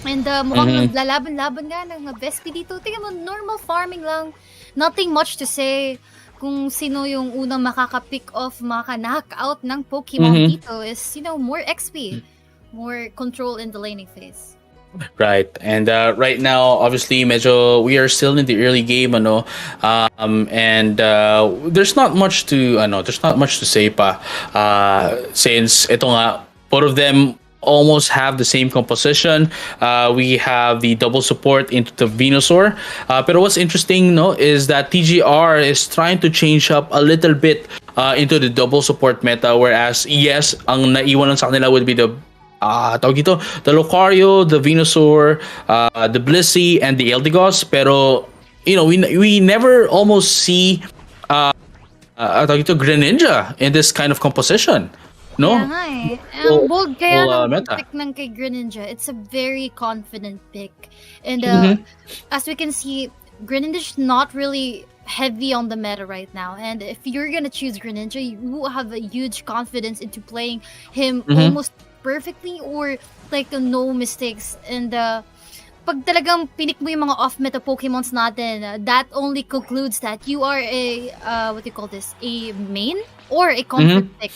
And mukhang naglalaban-laban nga ng Vespi dito. Tingnan mo, normal farming lang. Nothing much to say. Kung sino yung unang makaka-pick off, makaka-knockout ng Pokemon dito is, more XP. More control in the laning phase. Right. And right now, obviously, we are still in the early game, and there's not much to say pa, since ito nga, both of them almost have the same composition. We have the double support into the Venusaur. Pero what's interesting, is that TGR is trying to change up a little bit into the double support meta, whereas yes, ang naiwan lang sa kanila would be the the Lucario, the Venusaur, the Blissey, and the Eldegoss. Pero, we never almost see Greninja in this kind of composition. No? Kaya nga eh. Ang bold kaya ng meta. pick ng kay Greninja. It's a very confident pick. And as we can see, Greninja is not really heavy on the meta right now, and if you're gonna choose Greninja, you have a huge confidence into playing him almost perfectly, or like no mistakes. And pag talagang pinik mo yung mga off-meta Pokemons natin, that only concludes that you are a a main or a comfort pick.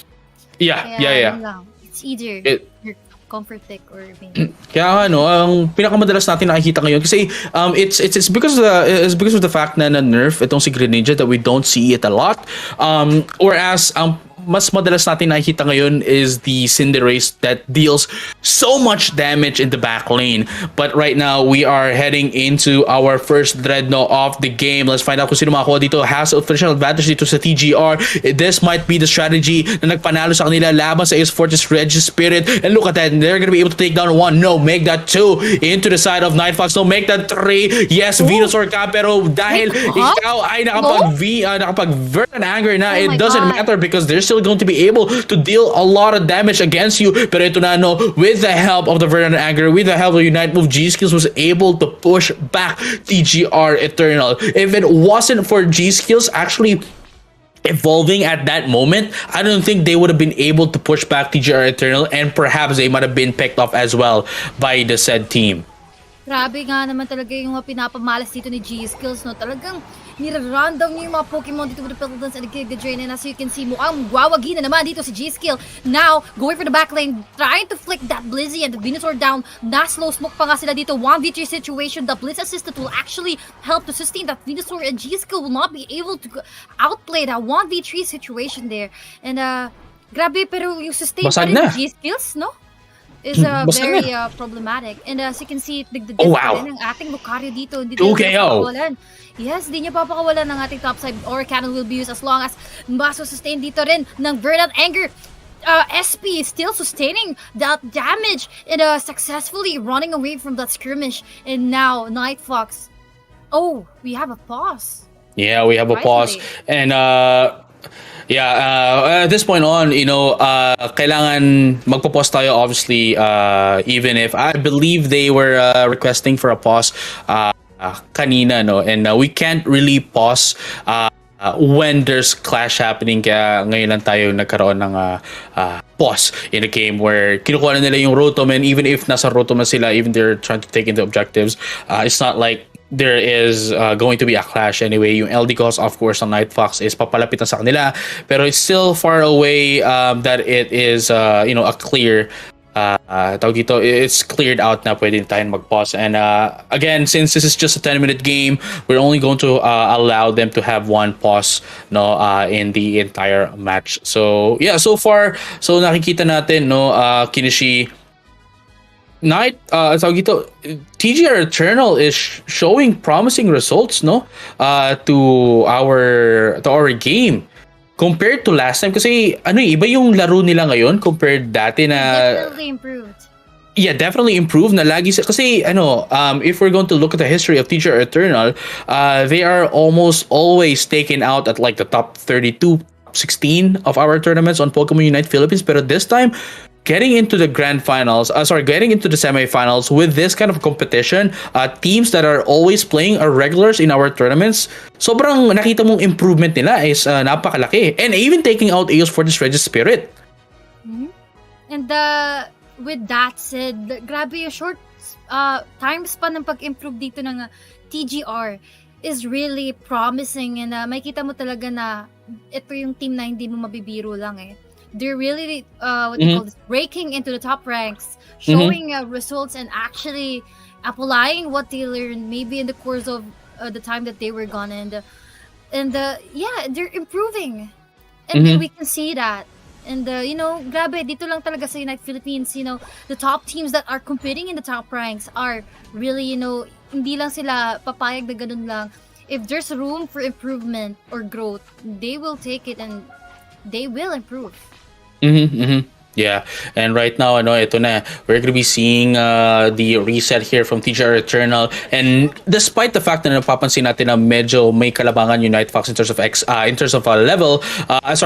Yeah. Yun lang. It's either your comfort pick or main. Kaya ang pinakamadalas natin nakikita ngayon kasi it's because of the fact na nerf itong si Greninja, that we don't see it a lot. Whereas mas madalas natin nakikita ngayon is the Cinderace that deals so much damage in the back lane. But right now, we are heading into our first Dreadnought of the game. Let's find out kung sino makakuha dito. Has official advantage dito sa TGR. This might be the strategy na nagpanalo sa kanila laban sa Ace Fortress Regispirit. And look at that. They're gonna be able to take down 1. No, make that 2 into the side of Night Fox. No, make that 3. Yes, Venusaur ka. Pero dahil ikaw ay nakapag-Verdant Anger na, it doesn't matter because there's still going to be able to deal a lot of damage against you. Pero ito na, with the help of the Verdant Anger, with the help of Unite move, G-Skills was able to push back TGR Eternal. If it wasn't for G-Skills actually evolving at that moment, I don't think they would have been able to push back TGR Eternal, and perhaps they might have been picked off as well by the said team. Grabe nga naman talaga yung pinapamalas dito ni G-Skills, no? Talagang nira-run down niya yung mga Pokemon dito with the Piltons and the Giga Drain. And as you can see, mukhang wawagi na naman dito si G-Skill. Now, going for the back lane, trying to flick that Blizzy and the Venusaur down. Na-slow smoke pa nga sila dito. 1v3 situation. The Blizz assisted will actually help to sustain that Venusaur, and G-Skill will not be able to outplay that 1v3 situation there. And grabe, pero yung sustain pa rin ng G-Skills, no? Is very problematic. And as you can see, the ng ating Lucario dito. Hindi 2KO! Yes, di niya papakawalan ng ating topside or cannon will be used as long as maso-sustain dito rin ng Verdant Anger. SP is still sustaining that damage and successfully running away from that skirmish. And now, Night Fox. Oh, we have a pause. Yeah, we have a pause. And at this point on, kailangan magpo-pause tayo, obviously, even if I believe they were requesting for a pause kanina, no? And we can't really pause when there's clash happening, kaya ngayon lang tayo nagkaroon ng pause in a game where kinukuha na nila yung Rotom, and even if nasa Rotom na sila, even they're trying to take into objectives, it's not like there is going to be a clash anyway. Yung LD cost, of course, on Night Fox is papalapit na sa kanila, pero it's still far away that it is, a clear tawag dito, it's cleared out na pwede tayong mag-pause. And again, since this is just a 10-minute game, we're only going to allow them to have one pause in the entire match. So yeah, so far, so nakikita natin, Kinishi, Night, tawag dito, TGR Eternal is showing promising results, to our game compared to last time, kasi iba yung laro nila ngayon compared dati na definitely improved. Yeah, definitely improved na lagi kasi if we're going to look at the history of TGR Eternal, they are almost always taken out at like the top 32, 16 of our tournaments on Pokémon UNITE Philippines, pero this time getting into the getting into the semifinals with this kind of competition, teams that are always playing are regulars in our tournaments, sobrang nakita mong improvement nila is napakalaki. And even taking out Aeos for this Regis Spirit. Mm-hmm. And with that said, grabe yung short time span ng pag-improve dito ng TGR is really promising, and makita mo talaga na ito yung team na hindi mo mabibiro lang eh. They're really breaking into the top ranks, showing results, and actually applying what they learned maybe in the course of the time that they were gone. And they're improving, and we can see that. And grabe, dito lang talaga sa Unite Philippines, the top teams that are competing in the top ranks are really, hindi lang sila papayag na ganun lang. If there's room for improvement or growth, they will take it and they will improve. Yeah, and right now, ito na, we're gonna be seeing the reset here from TGR Eternal, and despite the fact na napapansin natin na medyo may kalabangan Unite Fox in terms of level,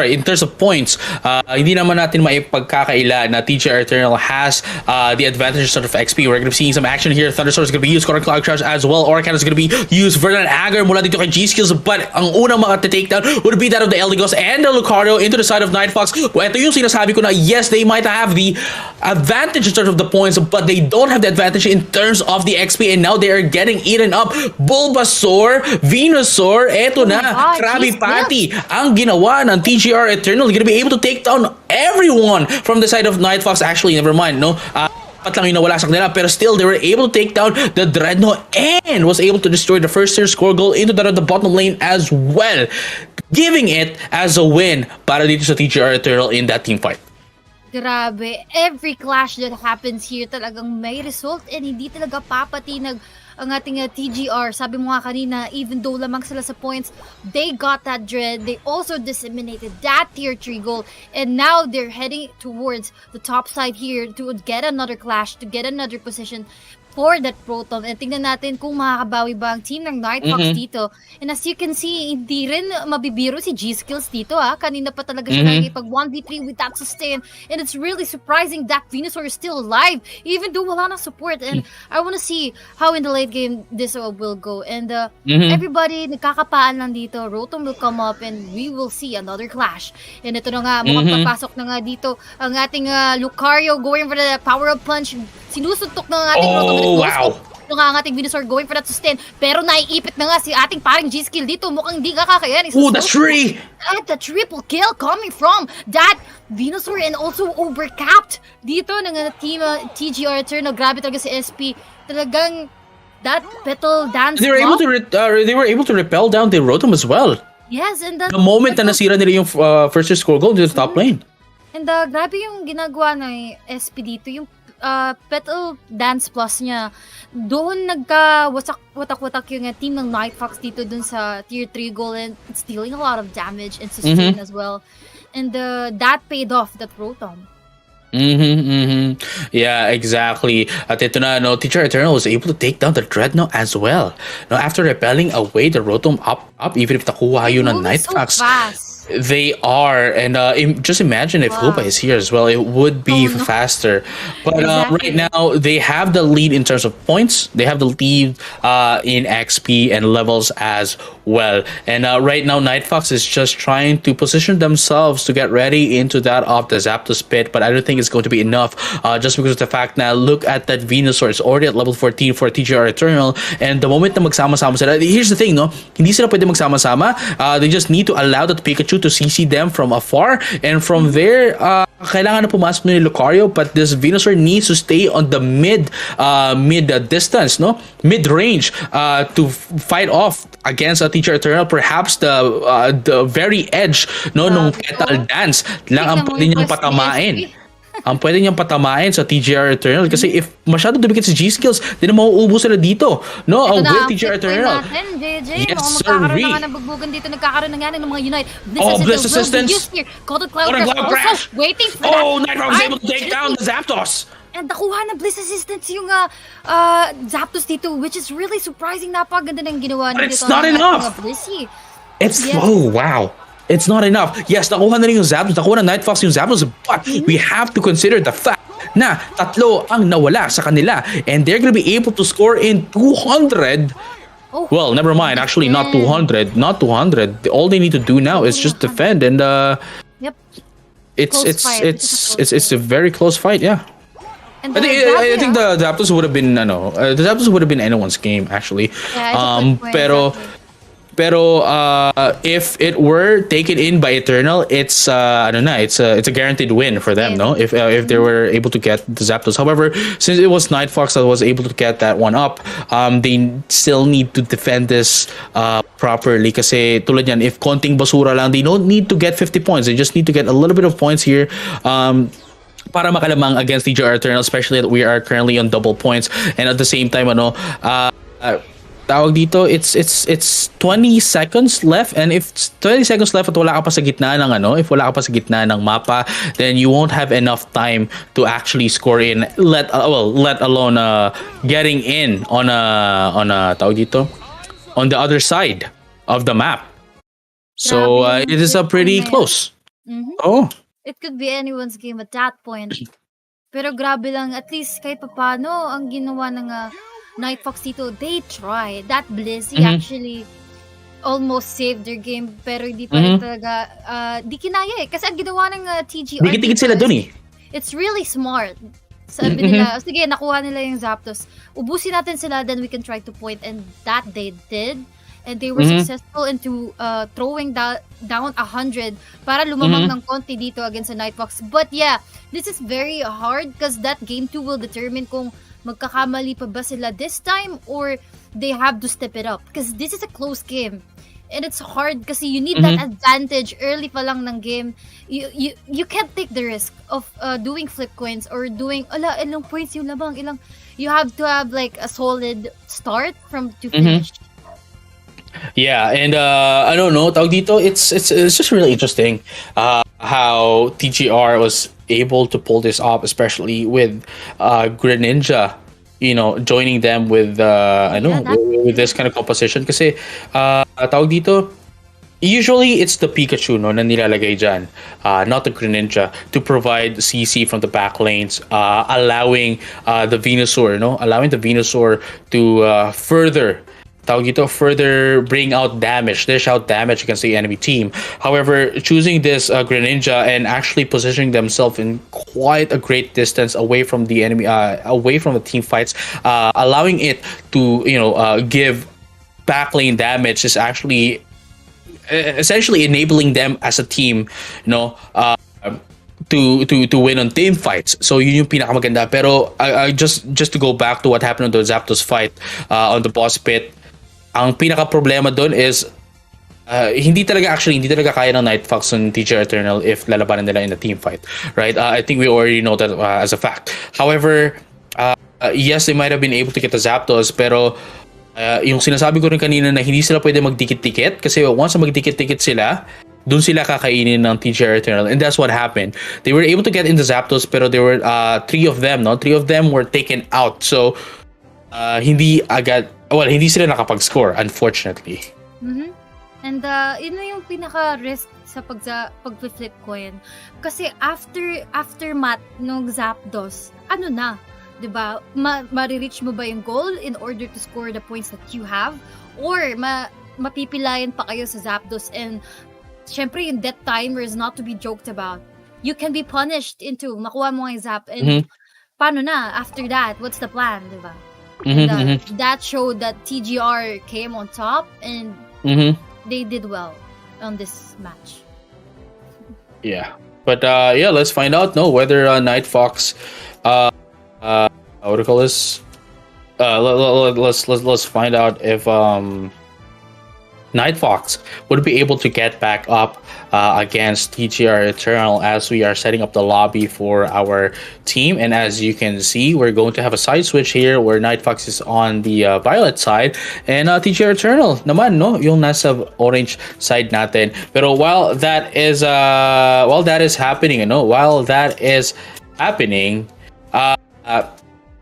in terms of points, hindi naman natin maipagkakaila na TGR Eternal has the advantage in terms of XP. We're gonna be seeing some action here. Thunderstorm is gonna be used, Cloud Crash as well. Oracan is gonna be used, Verdant Anger mula dito kay G-Skills, but ang unang makata-takedown would be that of the Eldigos and the Lucario into the side of Night Fox. Ito yung sinasabi ko na, yes, they might have the advantage in terms of the points, but they don't have the advantage in terms of the XP, and now they are getting eaten up. Bulbasaur, Venusaur, eto na, Krabby Patty, ang ginawa ng TGR Eternal. They're gonna be able to take down everyone from the side of Night Fox. Actually, never mind, lang yung nawala sa kanila, pero still they were able to take down the Dreadnought and was able to destroy the first tier score goal into the bottom lane as well, giving it as a win para dito sa TGR Eternal in that team fight. Grabe, every clash that happens here talagang may result, and hindi talaga papatinag ang ating TGR. Sabi mo nga kanina, even though lamang sila sa points, they got that dread. They also disseminated that tier 3 goal, and now they're heading towards the top side here to get another clash, to get another position for that Proton. And tingnan natin kung makakabawi ba ang team ng Night Fox dito. And as you can see, hindi rin mabibiro si G-Skills dito. Kanina pa talaga siya nakikipag 1v3 with that sustain. And it's really surprising that Venusaur is still alive, even though wala na support. And I want to see how in the late game this will go. And everybody, nagkakapaan lang dito. Rotom will come up and we will see another clash. And ito na nga, mukhang papasok na nga dito ang ating Lucario going for the power-up punch. Sinusuntok ng ating Rotom. Wow! nga ang ating Venusaur going for that sustain. Pero naiipit na nga si ating paring G-Skill dito. Mukhang di nga kakayanin. Oh, that's three! At the triple kill coming from that Venusaur and also overcapped dito ng team TGR Eternal. Grabe talaga si SP. Talagang that petal dance. They were able to repel down the Rotom as well. Yes, and that, The moment na nasira nila yung first score goal into the top lane. And grabe yung ginagawa ng SP dito, yung Petal Dance Plus niya. Doon nagka-watak-watak yung team ng Night Fox dito dun sa tier 3 goal and it's dealing a lot of damage and sustain as well. And that paid off, that Rotom. Yeah, exactly. At ito na, no, Teacher Eternal was able to take down the Dreadnought as well. No, after repelling away the Rotom up, even if nakuha yun ng Night Fox. They are, and just imagine if Hoopa is here as well, it would be faster. But right now, they have the lead in terms of points. They have the lead in XP and levels as well. And right now, Night Fox is just trying to position themselves to get ready into that off the Zapdos pit. But I don't think it's going to be enough, just because of the fact now, look at that Venusaur. It's already at level 14 for TGR Eternal. And the moment na magsama-sama sila, here's the thing, no? Hindi sila pwede magsama-sama. They just need to allow that Pikachu to CC them from afar, and from there kailangan na pumasok ni Lucario, but this Venusaur needs to stay on the mid distance, no, mid range, to fight off against a Teacher Eternal. Perhaps the very edge, no, nung Petal Dance lang ang pwede niyang patamain. Ang pwede niyang patamain sa TGR Eternal, kasi if masyado dumikit si G-Skills, di na mauubos sila dito, no? Ang TGR Eternal. Yes, sirree. Magkakaroon na nga ng bugbugan dito, nagkakaroon na nga ng mga Unite. Bliss Assistance. Coated Cloud Crash. Also waiting for that. Oh, Night Fox able to take down the Zapdos. And nakuha na Bliss Assistance yung Zapdos dito, which is really surprising. Napaganda ng ginawa nila dito. It's not enough. Oh, wow. It's not enough. Yes, nakuha na rin yung Zapdos. Nakuha na Night Fox yung Zapdos. But we have to consider the fact na tatlo ang nawala sa kanila. And they're gonna be able to score in 200. Well, never mind. Actually, not 200. Not 200. All they need to do now is just defend. And it's a very close fight. Yeah. And I think the Zapdos would have been the Zapdos would have been anyone's game actually. Pero if it were taken in by Eternal, it's a guaranteed win for them, no? If they were able to get the Zapdos. However, since it was Night Fox that was able to get that one up, they still need to defend this properly. Kasi tulad yan, if konting basura lang, they don't need to get 50 points. They just need to get a little bit of points here. Para makalamang against TGR Eternal, especially that we are currently on double points, and at the same time, tawag dito, it's 20 seconds left, and if 20 seconds left at wala ka pa sa gitna ng if wala ka pa sa gitna ng mapa, then you won't have enough time to actually score in, let alone getting in on tawag dito, on the other side of the map. So it is a pretty close. Oh, it could be anyone's game at that point. Pero grabe lang, at least kahit papaano ang ginawa ng Night Fox dito, they tried. That Blissey actually almost saved their game, pero hindi pa rin talaga, di kinaya kasi ang ginawa ng TGR. Dikit-dikit sila dun eh. It's really smart. Sabi nila, sige, nakuha nila yung Zapdos. Ubusin natin sila, then we can try to point, and that they did. And they were successful into throwing down 100 para lumamang ng konti dito against the Night Fox. But yeah, this is very hard because that game 2 will determine kung magkakamali pa ba sila this time or they have to step it up, because this is a close game and it's hard kasi you need that advantage early pa lang ng game. You can't take the risk of doing flip coins or doing ilang points yung labang, you have to have like a solid start from to finish. Yeah, and I don't know, tawag dito, it's just really interesting how TGR was able to pull this off, especially with Greninja, joining them with with this kind of composition. Kasi tawag dito, usually it's the Pikachu na nilalagay dyan, not the Greninja, to provide CC from the back lanes, allowing the Venusaur to further further bring out damage, dish out damage against the enemy team. However, choosing this Greninja and actually positioning themselves in quite a great distance away from the enemy, away from the team fights, allowing it to give backlane damage is actually essentially enabling them as a team, to win on team fights. So yun yung pinakamaganda. Pero just to go back to what happened on the Zapdos fight on the boss pit, ang pinaka problema doon is hindi talaga kaya ng Night Fox and TGR Eternal if lalabanan nila in a team fight, right? I think we already know that as a fact. However, yes, they might have been able to get the Zapdos, pero yung sinasabi ko rin kanina na hindi sila pwede magdikit-dikit kasi once na magdikit-dikit sila, dun sila kakainin ng TGR Eternal, and that's what happened. They were able to get in the Zapdos, pero there were three of them, no? Three of them were taken out. So hindi sila nakapag-score, unfortunately. Mm-hmm. And yun na yung pinaka-risk sa pag-flip coin. Kasi aftermath ng Zapdos, ano na? Diba? Ma-reach mo ba yung goal in order to score the points that you have? Or mapipilayan pa kayo sa Zapdos, and syempre yung death timer is not to be joked about. You can be punished into makuha mo yung Zap, and paano na after that? What's the plan, diba? And that showed that TGR came on top, and they did well on this match. Yeah. But let's find out whether Night Fox what do you call this? Let's find out if Night Fox would be able to get back up against TGR Eternal as we are setting up the lobby for our team. And as you can see, we're going to have a side switch here where Night Fox is on the violet side and TGR Eternal naman, no, yung nasa orange side natin. Pero while that is happening,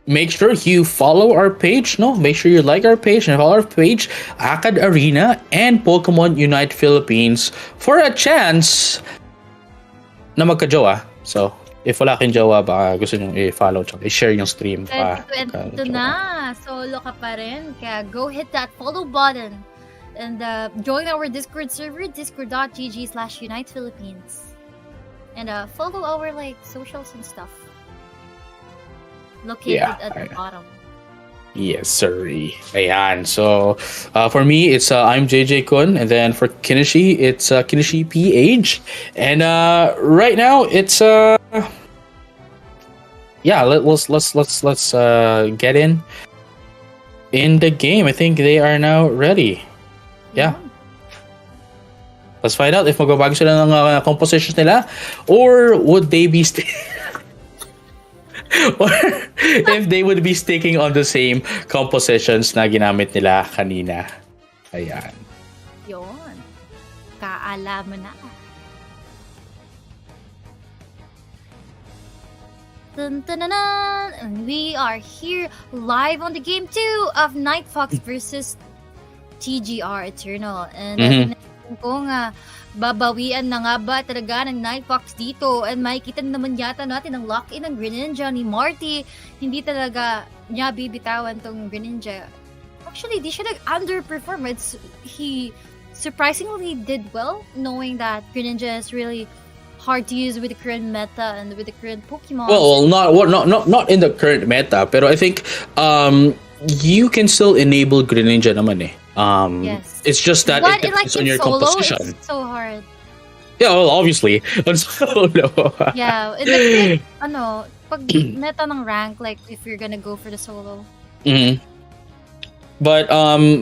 make sure you follow our page, no? Make sure you like our page and follow our page, AcadArena and Pokémon UNITE Philippines, for a chance na magka-jowa. So, if wala kayong jowa, baka gusto nyo i-follow tsaka i-share yung stream. Ito na, solo ka pa rin. Kaya go hit that follow button and join our Discord server, discord.gg/Unite Philippines. And follow our socials and stuff. Located at the bottom. Yes, sir. Ayan. So, for me, it's I'm JJ Kun, and then for Kinishi, it's Kinishi PH. And right now, it's let's get in the game. I think they are now ready. Yeah. Let's find out if magbabago sila ng compositions nila, or would they be or if they would be sticking on the same compositions na ginamit nila kanina. Ayan. Yun. Kaalaman na. Dun, dun, dun, dun. And we are here live on the game 2 of Night Fox versus TGR Eternal. And kung babawian na nga ba talaga ng Night Fox dito, and makikita naman yata natin ang lock-in ng Greninja ni Marty. Hindi talaga niya bibitawan tong Greninja. Actually, di siya underperform. He surprisingly did well, knowing that Greninja is really hard to use with the current meta and with the current Pokemon. Well, not in the current meta, pero I think you can still enable Greninja naman eh. Yes. It's just that but it depends on your solo, composition. it's so hard. Yeah, well, obviously. On solo. Yeah, it's pag meta ng rank, if you're gonna go for the solo. But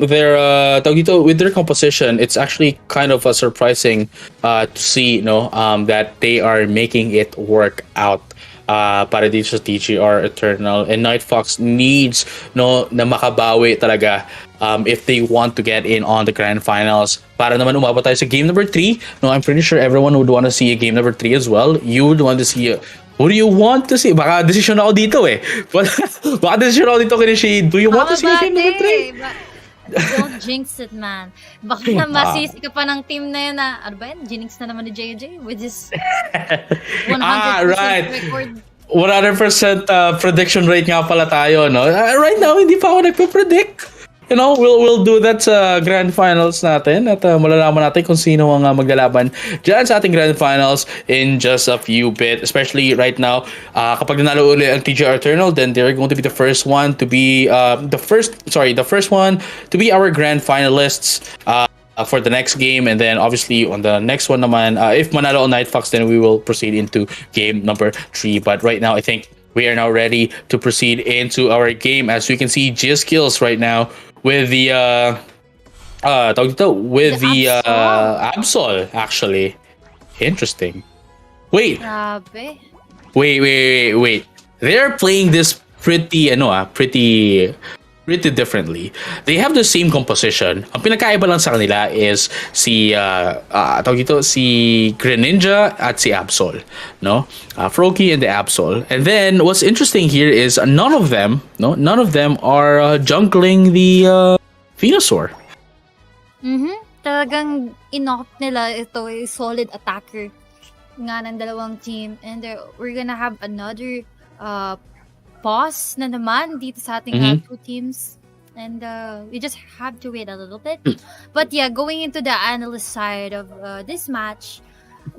with their composition, it's actually kind of surprising to see, that they are making it work out. Para dito sa TGR Eternal, and Night Fox needs na makabawi talaga if they want to get in on the grand finals. Para naman umabot tayo sa game number 3. I'm pretty sure everyone would want to see a game number 3 as well. You would want to see who do you want to see? Baka desisyon ako dito eh. Baka desisyon ako dito kini. Do you want to see game number 3? Don't jinx it, man. Baka masisi ka pa ng team na yun na, ano ba yan? Jinx na naman ni JJ with his 100% right. record. 100% prediction rate nga pala tayo, no? Right now, hindi pa ako nagpe-predict. we'll do that sa grand finals natin at malalaman natin kung sino ang maglalaban dyan sa ating grand finals in just a few bit. Especially right now, kapag nanalo uli ang TGR Eternal, then they're going to be the first one to be the first one to be our grand finalists. For the next game, and then obviously on the next one naman, if manalo on Night Fox, then we will proceed into game number 3. But right now, I think we are now ready to proceed into our game. As we can see, G's kills right now with the Absol, actually. Interesting. Wait, Grabe. wait. They're playing this pretty differently. They have the same composition. Ang pinakaiba lang sa kanila is si Greninja at si Absol, no? Froakie and the Absol. And then what's interesting here is none of them are jungling the Venusaur. Talagang inopt nila ito ay solid attacker nga ng dalawang team, and we're gonna have another pause na naman dito sa ating two teams, and we just have to wait a little bit. But yeah, going into the analyst side of this match,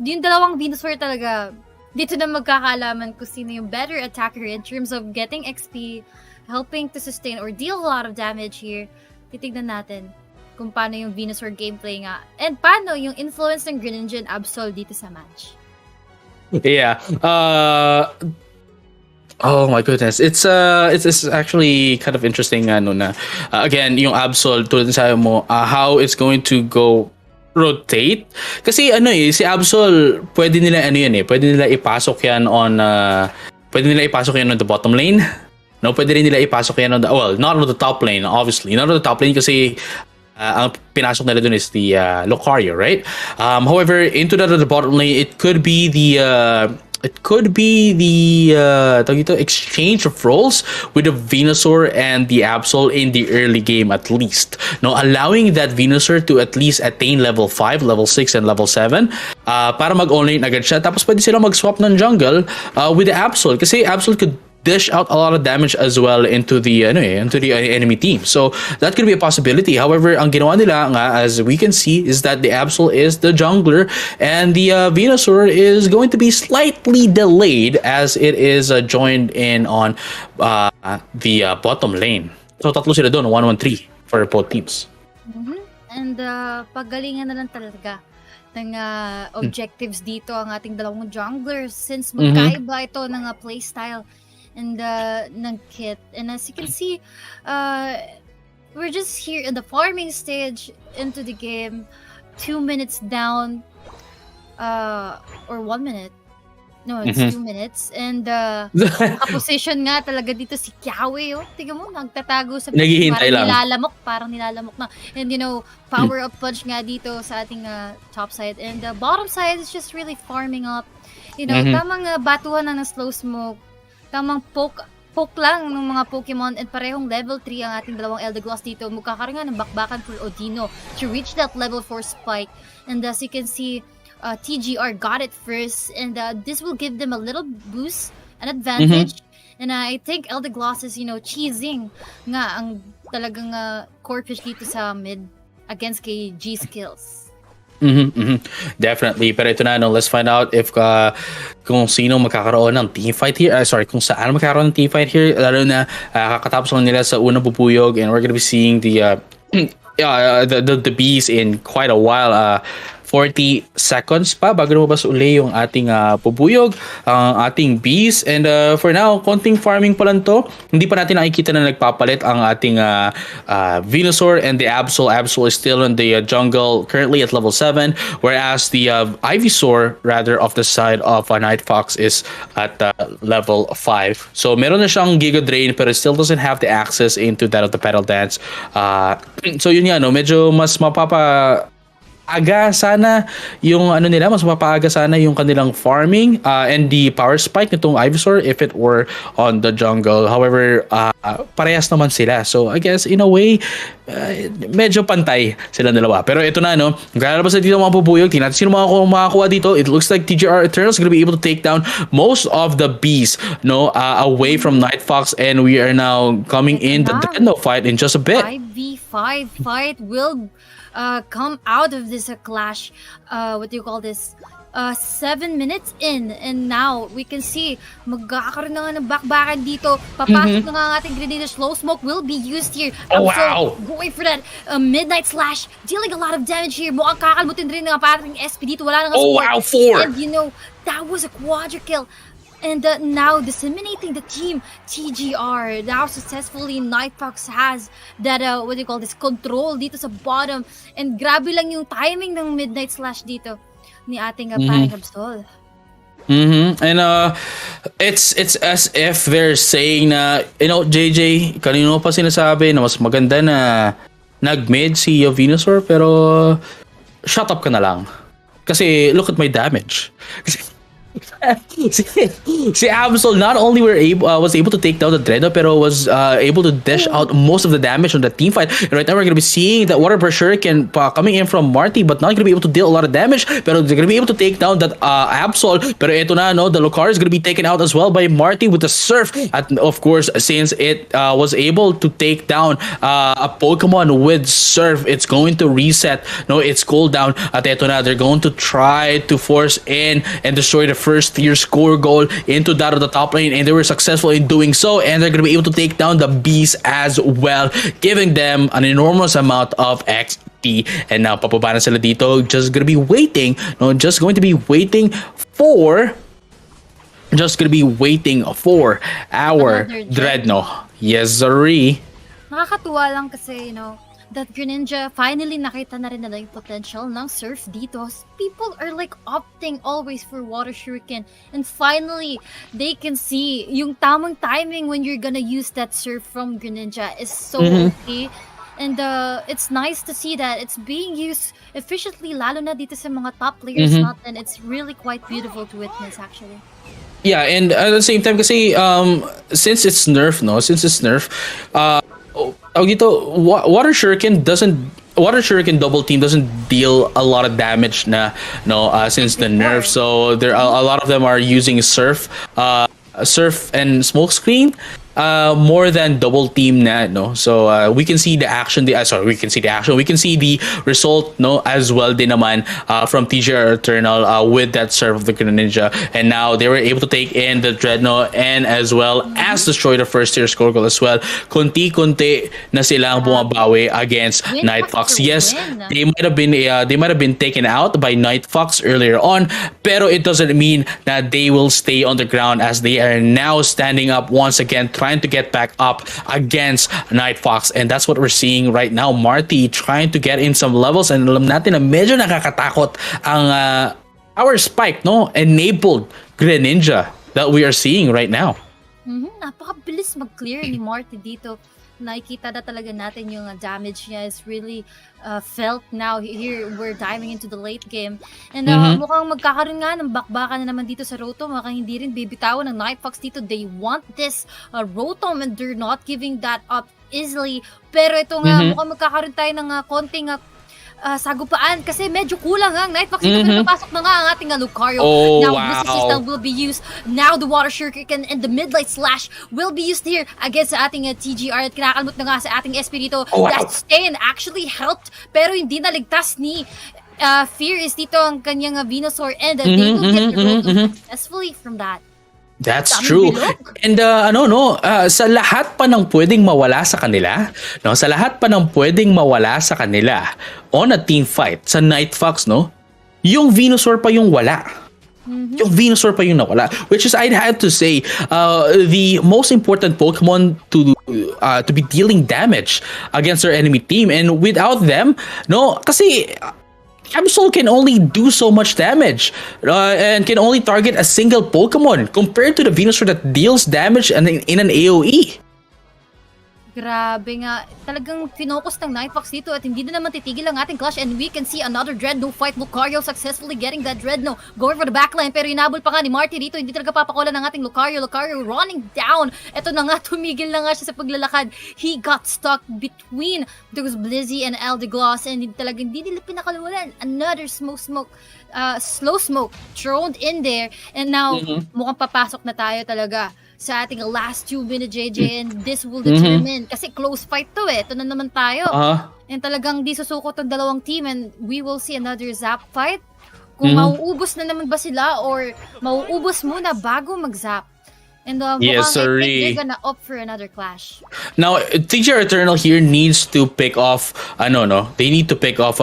yung dalawang Venusaur talaga dito na magkakaalaman kung sino yung better attacker in terms of getting XP, helping to sustain or deal a lot of damage here. Titignan natin kung paano yung Venusaur gameplay nga, and paano yung influence ng Greninja and Absol dito sa match. Yeah. Oh my goodness. It's actually kind of interesting again yung Absol, tulad ng sabi mo, how it's going to go rotate. Kasi si Absol, pwede nila ipasok yan on the bottom lane. No, pwede rin nila ipasok yan on not on the top lane, obviously. Not on the top lane kasi ang pinasok nila dun is the Lucario, right? However, into the bottom lane, it could be the exchange of roles with the Venusaur and the Absol in the early game at least. No, allowing that Venusaur to at least attain level 5, level 6, and level 7 para mag-online agad siya. Tapos pwede sila mag-swap ng jungle with the Absol. Kasi Absol could dish out a lot of damage as well into the enemy team. So that could be a possibility. However, ang ginawa nila nga, as we can see, is that the Absol is the jungler and the Venusaur is going to be slightly delayed as it is joined in on the bottom lane. So tatlo sila doon, 1-1-3 for both teams. And paggalingan na lang talaga ng objectives dito ang ating dalawang junglers, since magkaiba ito ng playstyle and ng kit. And as you can see, we're just here in the farming stage into the game, 2 minutes down, or 1 minute. No, it's 2 minutes. And nakaposition nga talaga dito si Kiawe. Tingnan mo, nagtatago sa naghihintay lang. Parang nilalamok na. And power up punch nga dito sa ating top side. And the bottom side is just really farming up. Tamang batuhan ng slow smoke. Tamang poke lang ng mga Pokemon, and parehong level 3 ang ating dalawang Eldegoss dito. Magkakaroon nga ng bakbakan for Odino to reach that level 4 spike. And as you can see, TGR got it first, and this will give them a little boost, an advantage. And I think Eldegoss is, cheesing nga ang talagang core push dito sa mid against kay G skills. Definitely. Pero ito na, let's find out if kung sino magkakaroon ng teamfight here. Kung saan magkakaroon ng teamfight here. Lalo na kakatapos lang nila sa unang bubuyog, and we're gonna be seeing the bees in quite a while. 40 seconds pa bago lumabas uli yung ating bubuyog, ang ating bees. And for now, konting farming pa lang to. Hindi pa natin nakikita na nagpapalit ang ating Venusaur and the Absol. Absol is still in the jungle, currently at level 7, whereas the Ivysaur, rather, of the side of Night Fox is at level 5. So meron na siyang Giga Drain, pero it still doesn't have the access into that of the Petal Dance. So yun nga, medyo mas aga sana yung mas mapaaga sana yung kanilang farming and the power spike nitong Ivysaur if it were on the jungle. However, parehas naman sila. So I guess in a way, medyo pantay sila dalawa. Pero ito na, no, maglalabas na dito mga pupuyog. Tingnan natin sino makakuha dito. It looks like TGR Eternals gonna be able to take down most of the bees, no, away from Night Fox, and we are now coming in the Dreadnought fight in just a bit. 5v5 fight will come out of this clash. What do you call this? 7 minutes in, and now we can see magkakaroon na nga ng bakbakan dito. Papasok na nga ang ating grenade. Slow smoke will be used here. Oh, wow! Going for that midnight slash, dealing a lot of damage here. Mukhang kakalbutin rin ng ating SP dito. Wala nang oh wow, 4! And you know, that was a quadra kill. And now disseminating the team TGR. Now successfully Night Fox has that what do you call this, control dito sa bottom. And grabe lang yung timing ng midnight slash dito ni ating paring Absol. And it's as if they're saying na, you know, JJ, kanino pa sinasabi na mas maganda na nag-mid si Venusaur, pero shut up ka na lang. Kasi look at my damage. si Absol not only was able to take down the Dreadnought, pero was able to dish out most of the damage on the team fight. And right now we're gonna be seeing that Water Pressure can coming in from Marty, but not gonna be able to deal a lot of damage. Pero they're gonna be able to take down that Absol. Pero ito na, no, the Lucario is gonna be taken out as well by Marty with the Surf. At of course, since it was able to take down a Pokemon with Surf, it's going to reset, no, its cooldown. At ito na, they're going to try to force in and destroy the first tier score goal into that of the top lane, and they were successful in doing so, and they're going to be able to take down the bees as well, giving them an enormous amount of XP. And now papaba na sila dito, just going to be waiting, no, just going to be waiting for our Dreadnought. Yes, sirree. Nakakatuwa lang kasi, you know, that Greninja finally nakita na rin nila yung potential ng Surf dito. People are like opting always for Water Shuriken, and finally they can see yung tamang timing when you're gonna use that Surf from Greninja is so okay. And it's nice to see that it's being used efficiently, lalo na dito sa mga top players natin. It's really quite beautiful to witness, actually. Yeah, and at the same time kasi since it's nerf, Water Shuriken double team doesn't deal a lot of damage since the nerf. So there are a lot of them are using Surf and Smokescreen more than double team na, no. So we can see the action. We can see the result, no, as well din naman from TGR Eternal with that Surf of the Greninja, and now they were able to take in the Dreadnought and as well as destroy the first tier score goal as well. Kunti-kunti na silang bumabawi against Night Fox. Yes, they might have been taken out by Night Fox earlier on, pero it doesn't mean that they will stay on the ground, as they are now standing up once again, trying to get back up against Night Fox. And that's what we're seeing right now. Marty trying to get in some levels, and alam natin na medyo nakakatakot ang our Spike, no, enabled Greninja that we are seeing right now. Napakabilis mag-clear ni Marty dito. Nakikita na talaga natin yung damage niya is really felt now. Here, we're diving into the late game. And mukhang magkakaroon nga ng bakbakan na naman dito sa Rotom. Mukhang hindi rin bibitawan ng Night Fox dito. They want this Rotom, and they're not giving that up easily. Pero ito nga, mukhang magkakaroon tayo ng konting sagupaan kasi medyo kulang ang Night Fox dito. Pero papasok na nga ang ating Lucario. Now this system will be used. Now the Water Shuriken and the Midnight Slash will be used here against sa ating TGR. At kinakalmot na nga sa ating SP dito. That Stain actually helped, pero hindi naligtas ni Fear is dito ang kanyang Venusaur, and they will get the successfully from that. That's true. And sa lahat pa ng pwedeng mawala sa kanila, no, sa lahat pa ng pwedeng mawala sa kanila on a team fight sa Night Fox, no, yung Venusaur pa yung wala. Yung Venusaur pa yung nawala, which is, I'd have to say, the most important Pokemon to be dealing damage against their enemy team. And without them, no, kasi Absol can only do so much damage and can only target a single Pokemon compared to the Venusaur that deals damage in an AoE. Grabe nga. Talagang finocus ng Nightfox dito at hindi na naman titigil ang ating clash and we can see another Dreadnought fight. Lucario successfully getting that Dreadnought. Going for the backline pero inabol pa nga ni Marty dito. Hindi talaga papakola ng ating Lucario. Lucario running down. Ito na nga, tumigil na nga siya sa paglalakad. He got stuck between those Blizzy and Eldegoss and talagang hindi nila pinakalulan. Another slow smoke thrown in there and now mukhang papasok na tayo talaga sa ating last 2 minutes, JJ, and this will determine, kasi close fight to eh. Ito na naman tayo. And talagang di susuko tong dalawang team and we will see another zap fight. Kung mauubos na naman ba sila or mauubos muna bago mag-zap. And Yes, mukhang I think sorry. they're gonna opt for another clash. Now, TGR Eternal here needs to pick off, they need to pick off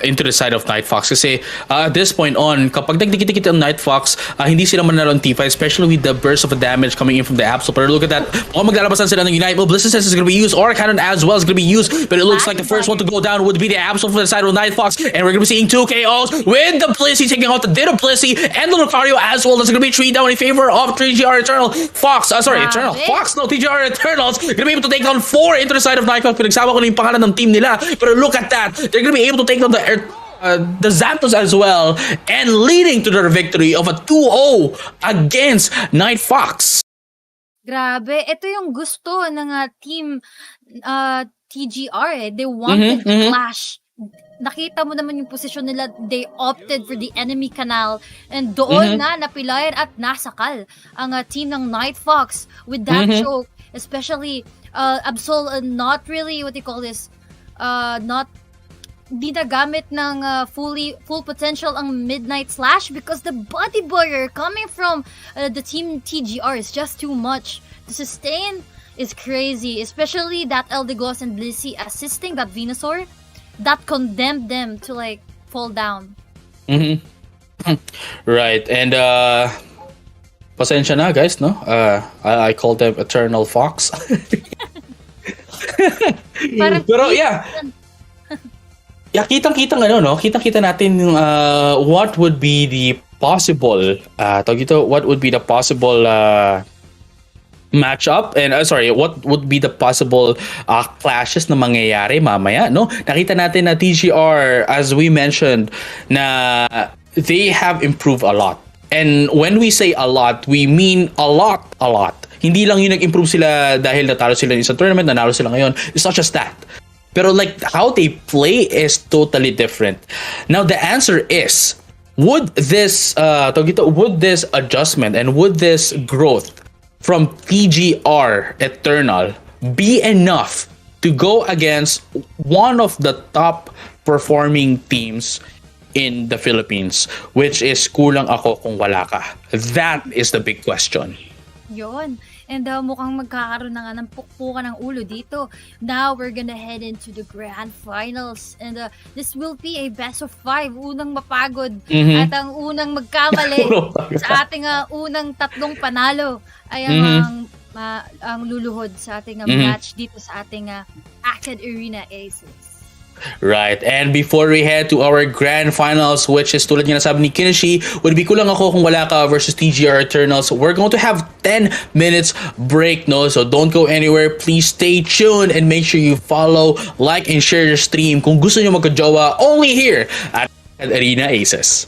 into the side of Nightfox. Kasi at this point on, kapag nagdikit-dikit ang Nightfox, hindi sila manalo ng T5, especially with the burst of damage coming in from the Absol. Pero look at that, mukhang maglalabasan sila ng Unite. Well, Blizzard says is going to be used, or Cannon as well is going to be used, but it looks like the first one to go down would be the Absol from the side of Nightfox, and we're going to be seeing 2 KOs with the Blissey taking out the Ditto Blissey and the Lucario as well. That's going to be 3 down in favor of TGR Eternal. Eternal Fox, no, TGR Eternals gonna be able to take down 4 into the side of Nightfox. Pinagsama ko na yung pangalan ng team nila, pero look at that, they're gonna be able to take down the Zapdos as well, and leading to their victory of a 2-0 against Nightfox. Grabe, ito yung gusto ng team TGR eh. They wanted the clash. Nakita mo naman yung posisyon nila, they opted for the enemy canal and doon na napilayan at nasakal ang team ng Nightfox with that choke, especially Absol not really, what do you call this, not di nagamit ng full potential ang Midnight Slash because the body barrier coming from the team TGR is just too much. The sustain is crazy, especially that Eldegoss and Blissey assisting that Venusaur that condemned them to like fall down. Right, and pasensya na guys, no? I call them Eternal Fox. Pero yeah, kitang-kita kitang-kita natin yung what would be the possible matchup and what would be the possible clashes na mangyayari mamaya, no? Nakita natin na TGR, as we mentioned, na they have improved a lot. And when we say a lot, we mean a lot. Hindi lang yung nag-improve sila dahil natalo sila sa tournament, nanalo sila ngayon. It's not just that. Pero like how they play is totally different. Now the answer is, would this adjustment and would this growth from TGR Eternal be enough to go against one of the top performing teams in the Philippines, which is kulang ako kung wala ka? That is the big question. Yon. And mukhang magkakaroon na nga ng pukpukan ng ulo dito. Now we're gonna head into the grand finals. And this will be a best of 5. Unang mapagod at ang unang magkamali sa ating unang tatlong panalo ay ang luluhod sa ating match dito sa ating AcadArena ACES. Right, and before we head to our grand finals, which is tulad nga nasabi ni Kinishi, would be kulang ako kung wala ka versus TGR Eternals. We're going to have 10 minutes break, no? So don't go anywhere. Please stay tuned and make sure you follow, like, and share your stream kung gusto nyo magka-jowa, only here at AcadArena ACES.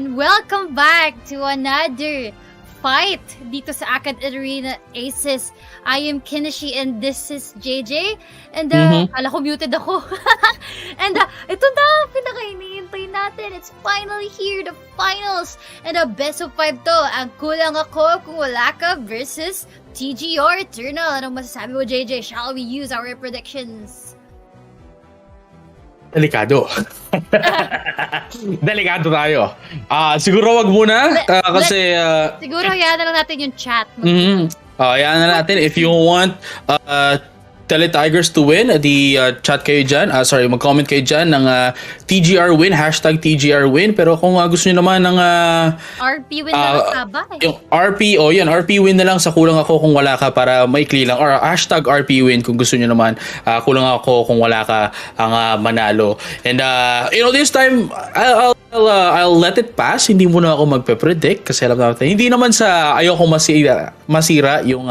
And welcome back to another fight dito sa AcadArena ACES. I am Kinishi and this is JJ. And kala ko muted ako. And ito na, pinaka-hinihintay natin. It's finally here, the finals. And best of 5 to. Ang kulang ako kung wala ka versus TGR Eternal. Anong masasabi mo, JJ? Shall we use our predictions? Delikado. Delikado tayo. Siguro wag muna kasi siguro hayaan na lang natin yung chat. hayaan na natin. If you want Tele-Tigers to win, chat kayo dyan. Mag-comment kayo dyan ng TGR win, hashtag TGR win. Pero kung gusto nyo naman ng RP win na lang ba? Yung RP, RP win na lang sa kulang ako kung wala ka para maikli lang. Or hashtag RP win kung gusto nyo naman kulang ako kung wala ka ang manalo. And this time, I'll let it pass. Hindi muna ako magpe-predict kasi alam natin. Hindi naman sa ayoko masira yung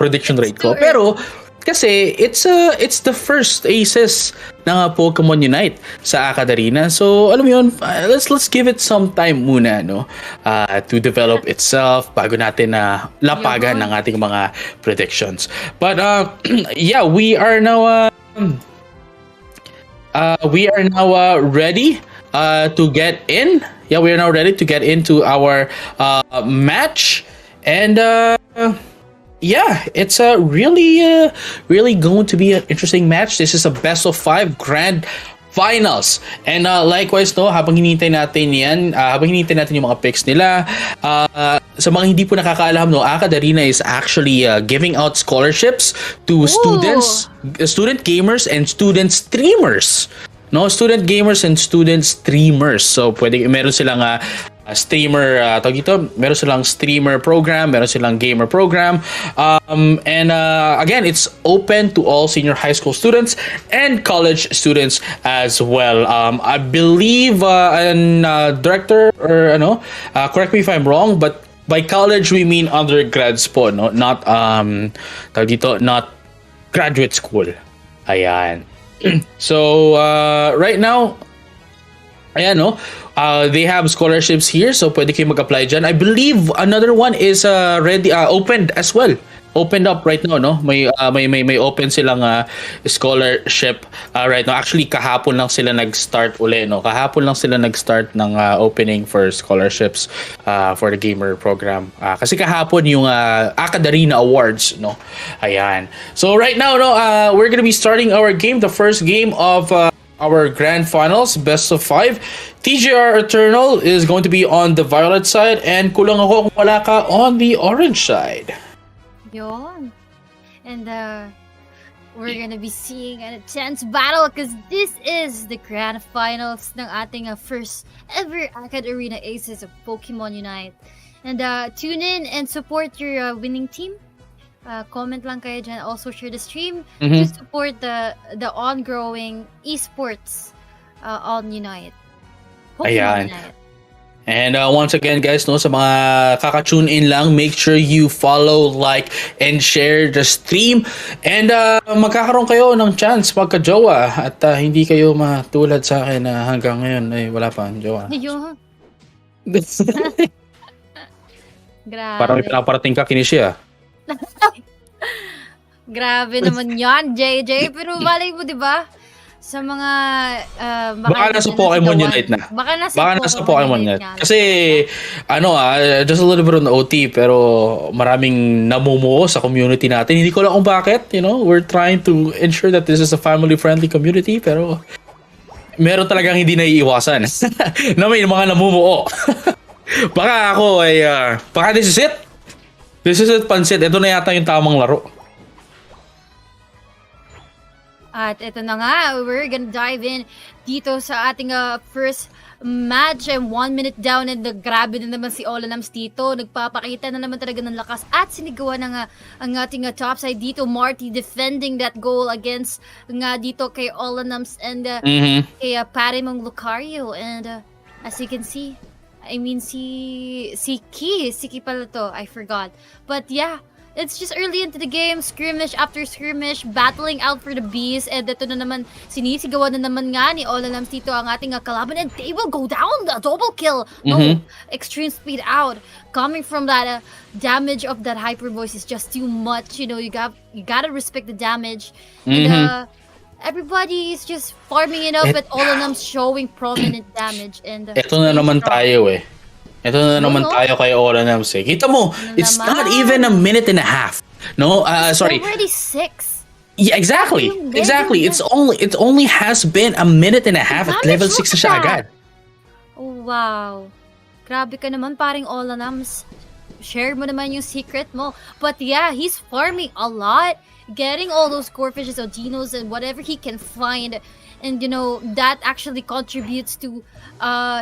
prediction rate ko. Pero kasi it's the first ACES ng Pokémon UNITE sa AcadArena. So alam mo yun, let's give it some time muna to develop itself bago natin lapagan ng ating mga predictions. But yeah, we are now ready to get in. Yeah, we are now ready to get into our match. And yeah, it's really going to be an interesting match. This is a best of 5 grand finals. And likewise, habang hinihintay natin yan, habang hinihintay natin yung mga picks nila, sa mga hindi po nakakaalam, AcadArena is actually giving out scholarships to student gamers and student streamers. Student gamers and student streamers. So meron silang meron silang streamer program, meron silang gamer program. And again, it's open to all senior high school students and college students as well. I believe director or correct me if I'm wrong, but by college we mean undergrads po, not not graduate school. Ayan. So right now, ayan, they have scholarships here, so pwede kayo mag-apply dyan. I believe another one is ready, opened as well. Opened up right now, May open silang scholarship right now. Actually, kahapon lang sila nag-start uli, Kahapon lang sila nag-start ng opening for scholarships for the gamer program. Kasi kahapon yung AcadArena Awards, Ayan. So right now, we're gonna be starting our game, the first game of our grand finals, best of 5. TGR Eternal is going to be on the violet side and kulang ako kung wala ka on the orange side. Yon. And we're gonna be seeing an intense battle because this is the grand finals ng ating first ever AcadArena ACES of Pokémon UNITE. And tune in and support your winning team. Comment lang kayo dyan. Also share the stream to support the ongoing esports on Unite. Ayan. Unite. And once again, guys, sa mga kaka-tune in lang, make sure you follow, like, and share the stream. And magkakaroon kayo ng chance magka-jowa at hindi kayo matulad sa akin na hanggang ngayon ay wala pa ang jowa. Grabe. Parang pinaparating ka, Kinishi, Grabe naman yan, JJ. Pero malay mo, di ba? Sa mga baka nasa Pokémon UNITE na. Baka nasa Pokémon UNITE. Kasi just a little bit on the OT, pero maraming namumuo sa community natin. Hindi ko lang kung bakit, we're trying to ensure that this is a family-friendly community, pero meron talagang hindi naiiwasan na may mga namumuo. Baka ako ay baka this is it. This is it, pansit. Ito na yata yung tamang laro. At ito na nga, we're gonna dive in dito sa ating first match. And 1 minute down and grabe na naman si Olanams dito. Nagpapakita na naman talaga ng lakas at sinigawa na ang ating topside dito. Marty defending that goal against nga dito kay Olanams and kay Parimong Lucario. And as you can see, I mean si Ki pala to, I forgot. But yeah, It's just early into the game, skirmish after skirmish, battling out for the bees, and ito na naman, sinisigawan na naman nga ni Olanams dito ang ating kalaban, and they will go down, the double kill. No, extreme speed out. Coming from that damage of that hyper voice is just too much. You know, you gotta respect the damage. And everybody is just farming it up, but Olanams showing prominent damage. And Ito na naman tayo eh. Ito na naman tayo kay Olanams eh. Kita mo, it's not even a minute and a half. No, sorry. Already 6. Yeah, exactly. Exactly. It only has been a minute and a half at level 6 na siya agad. Oh, wow. Grabe ka naman, paring Olanams. Share mo naman yung secret mo. But yeah, he's farming a lot. Getting all those core fishes or dinos and whatever he can find. And you know, that actually contributes to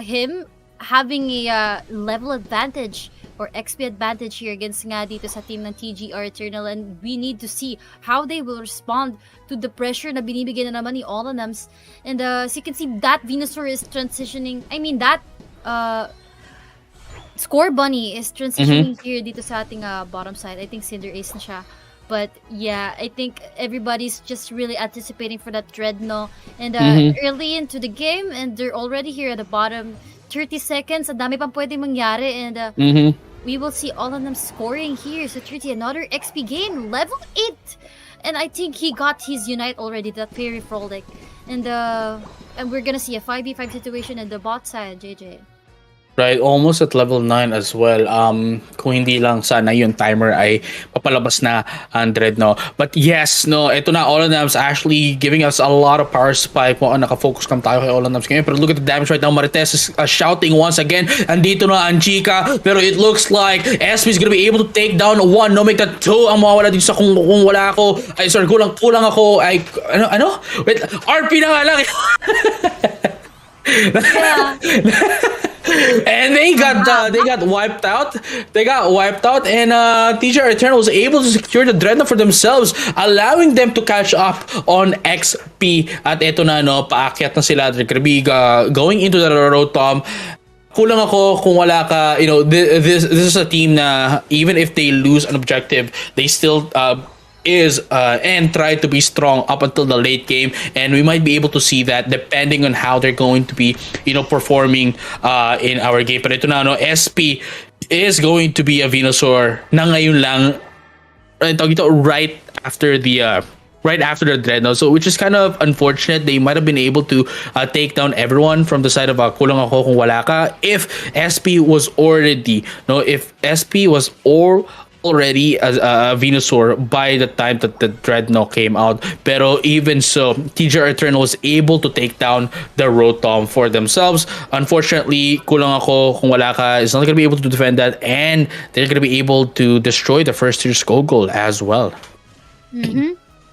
him having a level advantage or XP advantage here against nga dito sa team ng TGR Eternal, and we need to see how they will respond to the pressure na binibigyan na naman ni Olanams. And as you can see, that Venusaur is transitioning, I mean that Score Bunny is transitioning here dito sa ating bottom side. I think Cinder Ace na siya. But yeah, I think everybody's just really anticipating for that Dreadnought. And early into the game, and they're already here at the bottom. 30 seconds, ang dami pang pwedeng mangyari. And we will see all of them scoring here. So 30, another XP gain, level 8. And I think he got his Unite already, that Fairy Frolic. And we're gonna see a 5v5 situation at the bot side, JJ. Right, almost at level 9 as well. Kung hindi lang sana yung timer ay papalabas na ang Dreadnought. But yes, no, ito na Olanams actually giving us a lot of power spike. Nakafocus lang tayo kay Olanams ngayon. Pero look at the damage right now. Marites is shouting once again. Andito na ang Chica. Pero it looks like SP is gonna be able to take down 1. No, make that 2 ang mawawala dito sa kung wala ako. Ay, sorry, kulang ako. Ay, ano? Wait, RP na nga lang. Yeah. And they got wiped out. They got wiped out, and TGR Eternal was able to secure the Dreadnought for themselves, allowing them to catch up on XP. At eto na, no, paakyat na sila. They're gonna be going into the Rotom. Kulang ako kung wala ka. You know, this is a team na even if they lose an objective, they still and try to be strong up until the late game, and we might be able to see that depending on how they're going to be, you know, performing in our game. Pero ito na, no, SP is going to be a Venusaur na ngayon lang, right after the Dreadnought, so which is kind of unfortunate. They might have been able to take down everyone from the side of kulang ako kung wala ka if SP was already already as a Venusaur by the time that the Dreadnought came out. Pero even so, TGR Eternal was able to take down the Rotom for themselves. Unfortunately, kulang ako kung wala ka is not gonna be able to defend that, and they're gonna be able to destroy the first tier Skogul as well.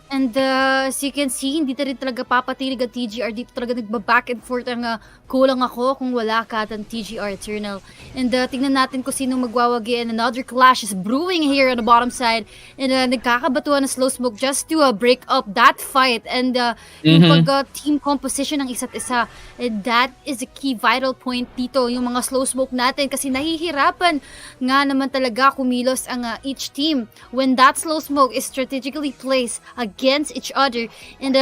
And as you can see, hindi rin talaga papatilig ang TGR. Dito talaga nagbaback and forth ang kulang ako kung wala ka at ang TGR Eternal. And tingnan natin kung sino magwawagi. And another clash is brewing here on the bottom side. And nagkakabatuan ng slow smoke just to break up that fight. And yung team composition ng isa't isa. And that is a key vital point dito. Yung mga slow smoke natin. Kasi nahihirapan nga naman talaga kumilos ang each team when that slow smoke is strategically placed against each other, and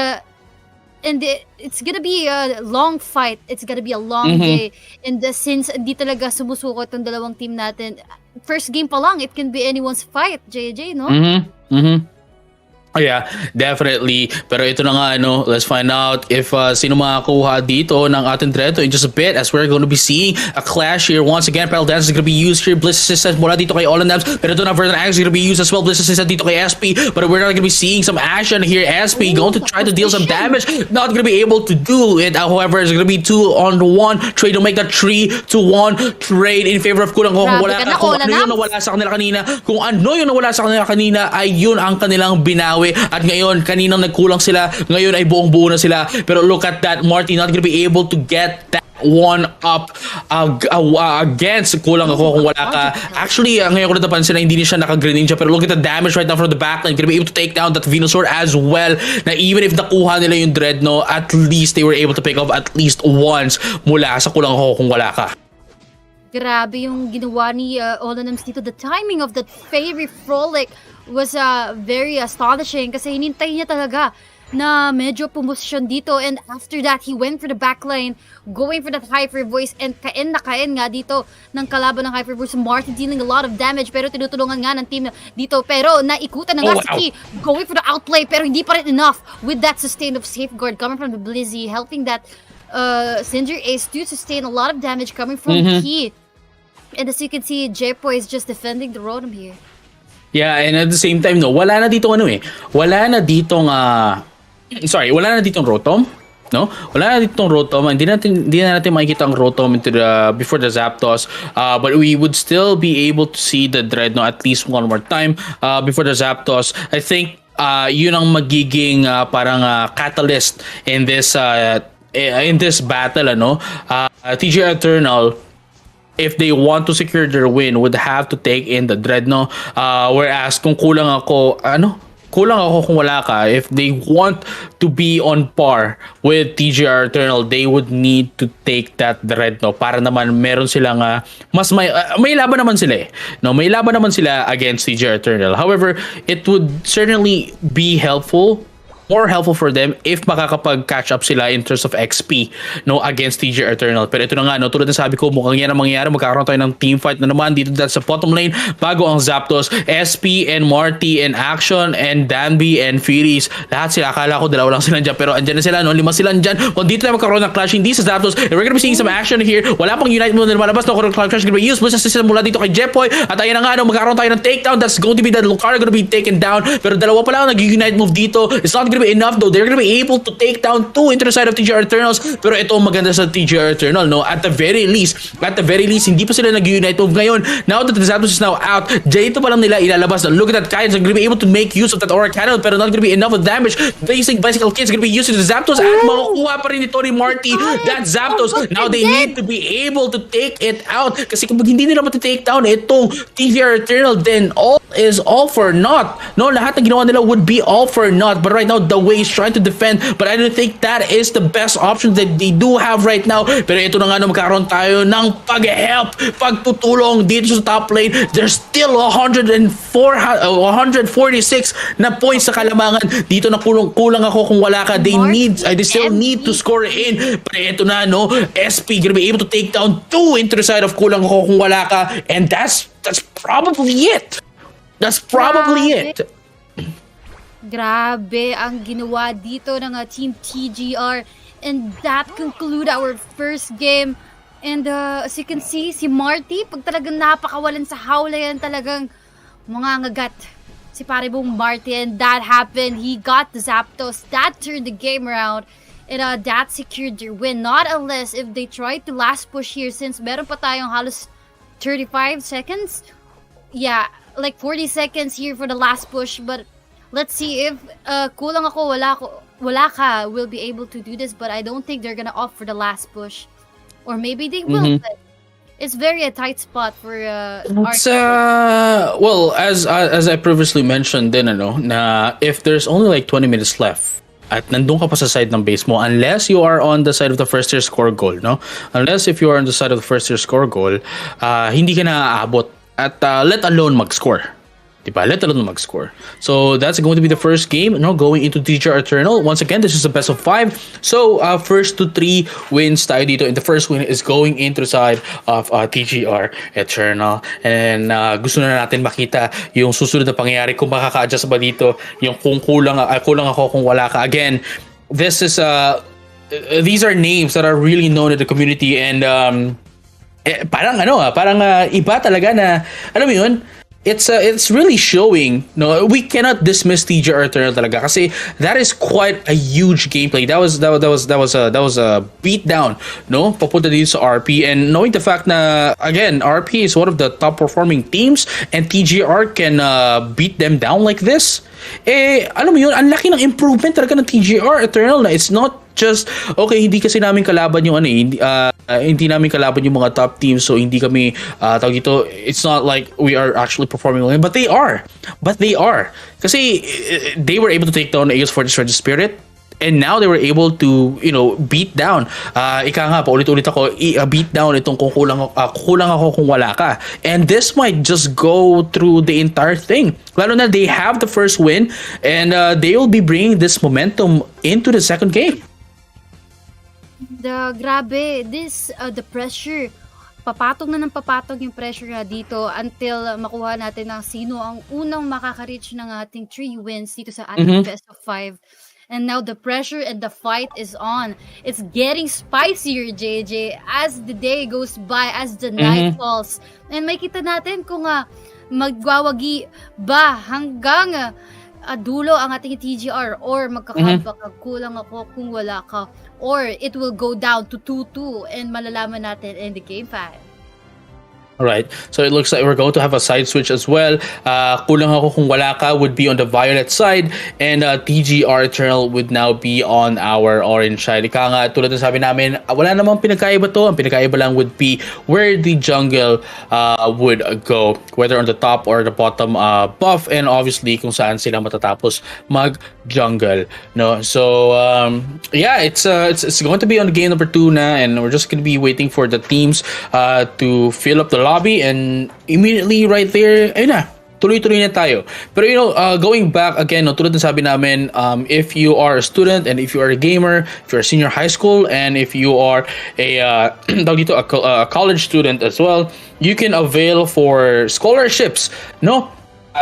it's gonna be a long fight. It's gonna be a long day, and since di talaga sumusuko itong dalawang team natin, first game pa lang, it can be anyone's fight, JJ, no? Oh, yeah, definitely. Pero ito na nga, no, let's find out if sino makakuha dito ng ating Dreadnought in just a bit, as we're going to be seeing a clash here once again. Pile Dance is going to be used here. Bliss Assistant mula dito kay Olanams. Pero ito na, Verdant Axe is going to be used as well. Bliss Assistant dito kay SP. But we're not going to be seeing some action here. SP going to try to deal some damage. Not going to be able to do it. However, it's going to be 2-on-1 trade to make that 3-1 trade in favor of kulang ko. Kung wala ka, kung ano yung nawala sa kanila kanina, kung ano yung nawala sa kanila kanina, ay yun ang kanilang binawi. At ngayon, kaninang nagkulang sila, ngayon ay buong-buo na sila. Pero look at that, Marty not gonna be able to get that one up against kulang ako kung wala ka. Actually, ngayon ko na napansin na hindi niya naka-Greninja, pero look at the damage right now from the backline. Gonna be able to take down that Venusaur as well, na even if nakuha nila yung Dreadnought, at least they were able to pick up at least once mula sa kulang ako kung wala ka. Grabe yung ginawa ni Olanams dito. The timing of that Fairy Frolic was very astonishing kasi hinintay niya talaga na medyo pumosisyon dito, and after that he went for the backline, going for that hyper voice, and kain na kain nga dito ng kalaban ng hyper voice. Martin dealing a lot of damage pero tinutulungan nga ng team dito, pero naikutan na nga si Key, going for the outplay pero hindi pa rin enough with that sustain of safeguard coming from the Blizzy, helping that Cinder Ace to sustain a lot of damage coming from Key. And as you can see, Jepo is just defending the Rotom here. Yeah, and at the same time, no, wala na ditong Rotom. No? Wala na ditong Rotom. Hindi na natin makikita ang Rotom into before the Zapdos. But we would still be able to see the Dreadnought at least one more time before the Zapdos. I think yun ang magiging parang catalyst in this battle, ano? TG Eternal, if they want to secure their win, would have to take in the Dreadnought. Whereas kung kulang ako kung wala ka, if they want to be on par with TGR Eternal, they would need to take that Dreadnought para naman meron silang mas may laban naman sila No, may laban naman sila against TGR Eternal. However, it would certainly be more helpful for them if makakapag-catch up sila in terms of XP, no, against TG Eternal. Pero ito na nga, no, tulad na sabi ko, mukhang yan ang mangyayari. Magkakaroon tayo ng team fight na naman dito sa bottom lane bago ang Zapdos. SP and Marty and Action and Danby and Furies. Lahat sila, akala ko dalawa lang sila dyan, pero andyan na sila, no, 5 sila dyan. Kung dito tayo magkaroon ng clash, hindi sa Zapdos, and we're gonna be seeing some action here. Wala pang Unite muna na malabas, no, clash gonna be used. Basta sila mula dito kay Jepoy. At ayun na nga, no, magkakaroon tayo ng takedown. That's going to be the Lucario gonna be taken down. Pero dalawa pa lang nag-unite move dito. It's not gonna be enough though. They're gonna be able to take down 2 into the side of TGR Eternals. Pero ito maganda sa TGR Eternal, no? At the very least, hindi pa sila nag-unite move ngayon. Now that the Zapdos is now out, dito pa lang nila ilalabas. Look at that, Kai's gonna be able to make use of that Aura Cannon, pero not gonna be enough of damage. Basic Bicycle Kid's gonna be using the Zapdos, at makukuha pa rin ni Tony Marty that Zapdos. Now they need to be able to take it out. Kasi kung hindi nila matitake down itong TGR Eternal, then all is all for naught. No, lahat ng ginawa nila would be all for naught. But right now, the way is trying to defend, but I don't think that is the best option that they do have right now. Pero ito na nga, no, magkakaroon tayo ng pag-help, pagtutulong dito sa top lane. There's still 146 na points sa kalamangan. Dito na kulang ako kung wala ka. They still need to score in. Pero ito na, no, SP gonna be able to take down 2 into the side of kulang ako kung wala ka, and that's probably it. That's probably it. Grabe ang ginawa dito ng Team TGR, and that conclude our first game. And as you can see, si Marty, pag talagang napakawalan sa hawla yan, talagang mga ngagat si Parebong Marty, and that happened. He got the Zapdos. That turned the game around, and that secured their win. Not unless if they try to last push here, since meron pa tayong halos 35 seconds. Yeah, like 40 seconds here for the last push, but let's see if kulang ako, wala ka will be able to do this, but I don't think they're gonna opt for the last push. Or maybe they will, but it's very a tight spot for well, as I previously mentioned din, na if there's only like 20 minutes left at nandun ka pa sa side ng base mo, unless you are on the side of the first tier score goal, no? Unless if you are on the side of the first tier score goal, hindi ka na aabot at let alone mag-score. Diba? Let alone mag-score. So that's going to be the first game, going into TGR Eternal. Once again, this is a best of 5. So first to 3 wins tayo dito, and the first win is going into the side of TGR Eternal. And gusto na natin makita yung susunod na pangyayari, kung makaka-adjust ba dito, yung kung kulang ako kung wala ka. Again, this is these are names that are really known in the community, and parang iba talaga na, alam mo yun, it's really showing. No, we cannot dismiss TGR Eternal talaga, kasi that is quite a huge gameplay. That was a beat down, no, papunta dito sa RP, and knowing the fact na again RP is one of the top performing teams, and TGR can beat them down like this. Alam mo yun, ang laki ng improvement talaga ng TGR Eternal, na it's not just okay, hindi kasi namin kalaban yung hindi namin kalaban yung mga top teams, so hindi kami tawag ito, it's not like we are actually performing well, but they are kasi they were able to take down Aeos for this Red Spirit, And now they were able to, beat down. Ika nga, paulit-ulit ako, beat down itong kukulang ako kung wala ka. And this might just go through the entire thing. Lalo na they have the first win and they will be bringing this momentum into the second game. Grabe, the pressure. Papatong na ng papatong yung pressure dito until makuha natin ng sino ang unang makaka-reach ng ating 3 wins dito sa ating best of 5. And now the pressure and the fight is on. It's getting spicier, JJ, as the day goes by, as the night falls. And makita natin kung magwawagi ba hanggang dulo ang ating TGR or magkulang ako kung wala ka. Or it will go down to 2-2 and malalaman natin in the game 5. Alright, so it looks like we're going to have a side switch as well. Kulang ako kung wala ka would be on the violet side and TGR Eternal would now be on our orange side. Ika nga, tulad ng sabi namin, wala namang pinagkaiba to. Ang pinagkaiba lang would be where the jungle would go. Whether on the top or the bottom buff and obviously kung saan sila matatapos mag-jungle. No? So, yeah, it's going to be on game number 2 na and we're just going to be waiting for the teams to fill up the lobby and immediately right there, ayun na, tuloy-tuloy na tayo. Pero going back again, tulad ng sabi namin, if you are a student and if you are a gamer, if you're a senior high school and if you are a college student as well, you can avail for scholarships, no?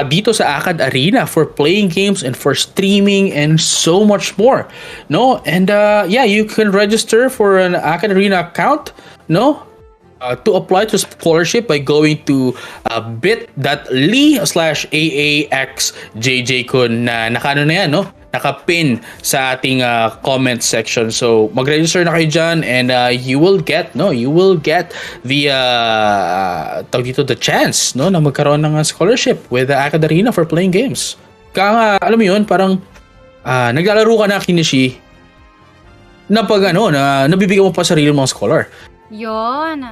Dito sa AcadArena for playing games and for streaming and so much more, no? And yeah, you can register for an AcadArena account, no? To apply to scholarship by going to bit.ly/AAXJJKun na nakano na yan, no? Nakapin sa ating comment section. So mag-register na kayo dyan and you will get the the chance, no, na magkaroon ng scholarship with the AcadArena for playing games. Kaya alam mo yun, parang naglalaro ka na Kinishi na pag na nabibigyan mo pa sarili mong scholar. Yon,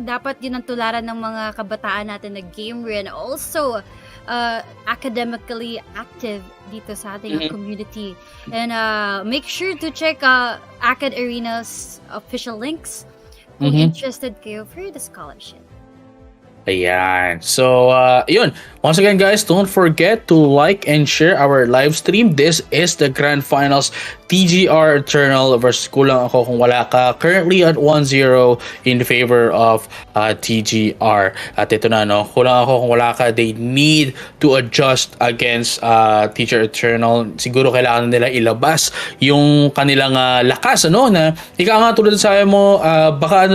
dapat yun ang tularan ng mga kabataan natin na gamer and also academically active dito sa ating community. And make sure to check AcadArena's official links kung interested kayo for the scholarship. Ayan. So, yun. Once again, guys, don't forget to like and share our live stream. This is the Grand Finals TGR Eternal versus Kulang Ako Kung Wala Ka. Currently at 1-0 in favor of TGR. At ito na, no? Kulang Ako Kung Wala Ka. They need to adjust against TGR Eternal. Siguro kailangan nila ilabas yung kanilang lakas, ano? Na, ika nga tulad sa mo, baka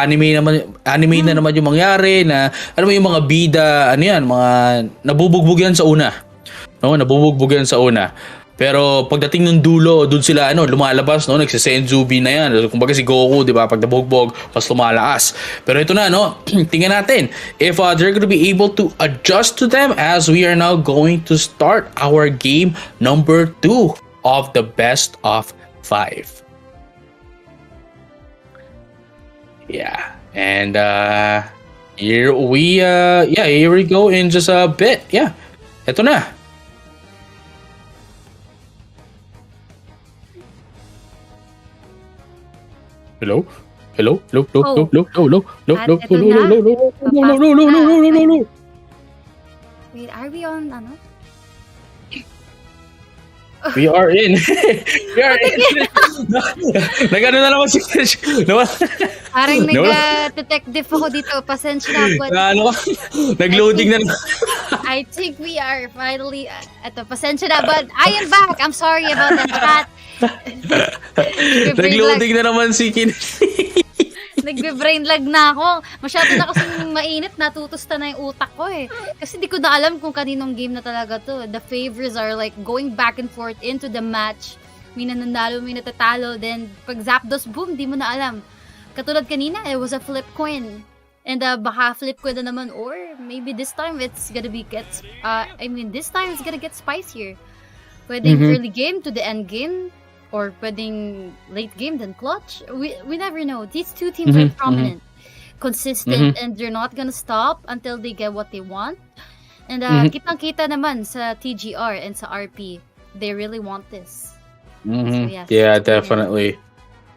anime na naman yung mangyari na yung mga bida, mga nabubugbog yan sa una. No, nabubugbog yan sa una. Pero pagdating ng dulo, doon sila lumalabas, no, nagse-senjubi na yan. Kumbaga si Goku, 'di ba? Pag nabugbog, mas lumalakas. Pero ito na, no, tingnan natin if they're going to be able to adjust to them as we are now going to start our game number 2 of the best of 5. Yeah. And here we go in just a bit. Yeah. Ito na. Hello? Wait, are we on We are in. We are in. Nagano na naman si Parang nag-detective ako dito. Pasensya na po. Nag-loading na. I think we are finally, pasensya na, but I am back. I'm sorry about that. Nag-loading na naman si Kin. Nagbe-brain lag na ako. Masyado na kasi mainit, natutusta na yung utak ko eh. Kasi di ko na alam kung kaninong game na talaga to. The favors are like going back and forth into the match. May nananalo, may natatalo. Then pag Zapdos, boom, di mo na alam. Katulad kanina, it was a flip coin. And baka flip coin na naman. Or maybe this time it's gonna be this time it's gonna get spicier. Pwedeng early game to the end game. Or pwedeng late game then clutch. We never know. These two teams are prominent, consistent, and they're not gonna stop until they get what they want. And kitang-kita naman sa TGR and sa RP, they really want this. So Mhm. yes, Yeah, it's really nice. definitely.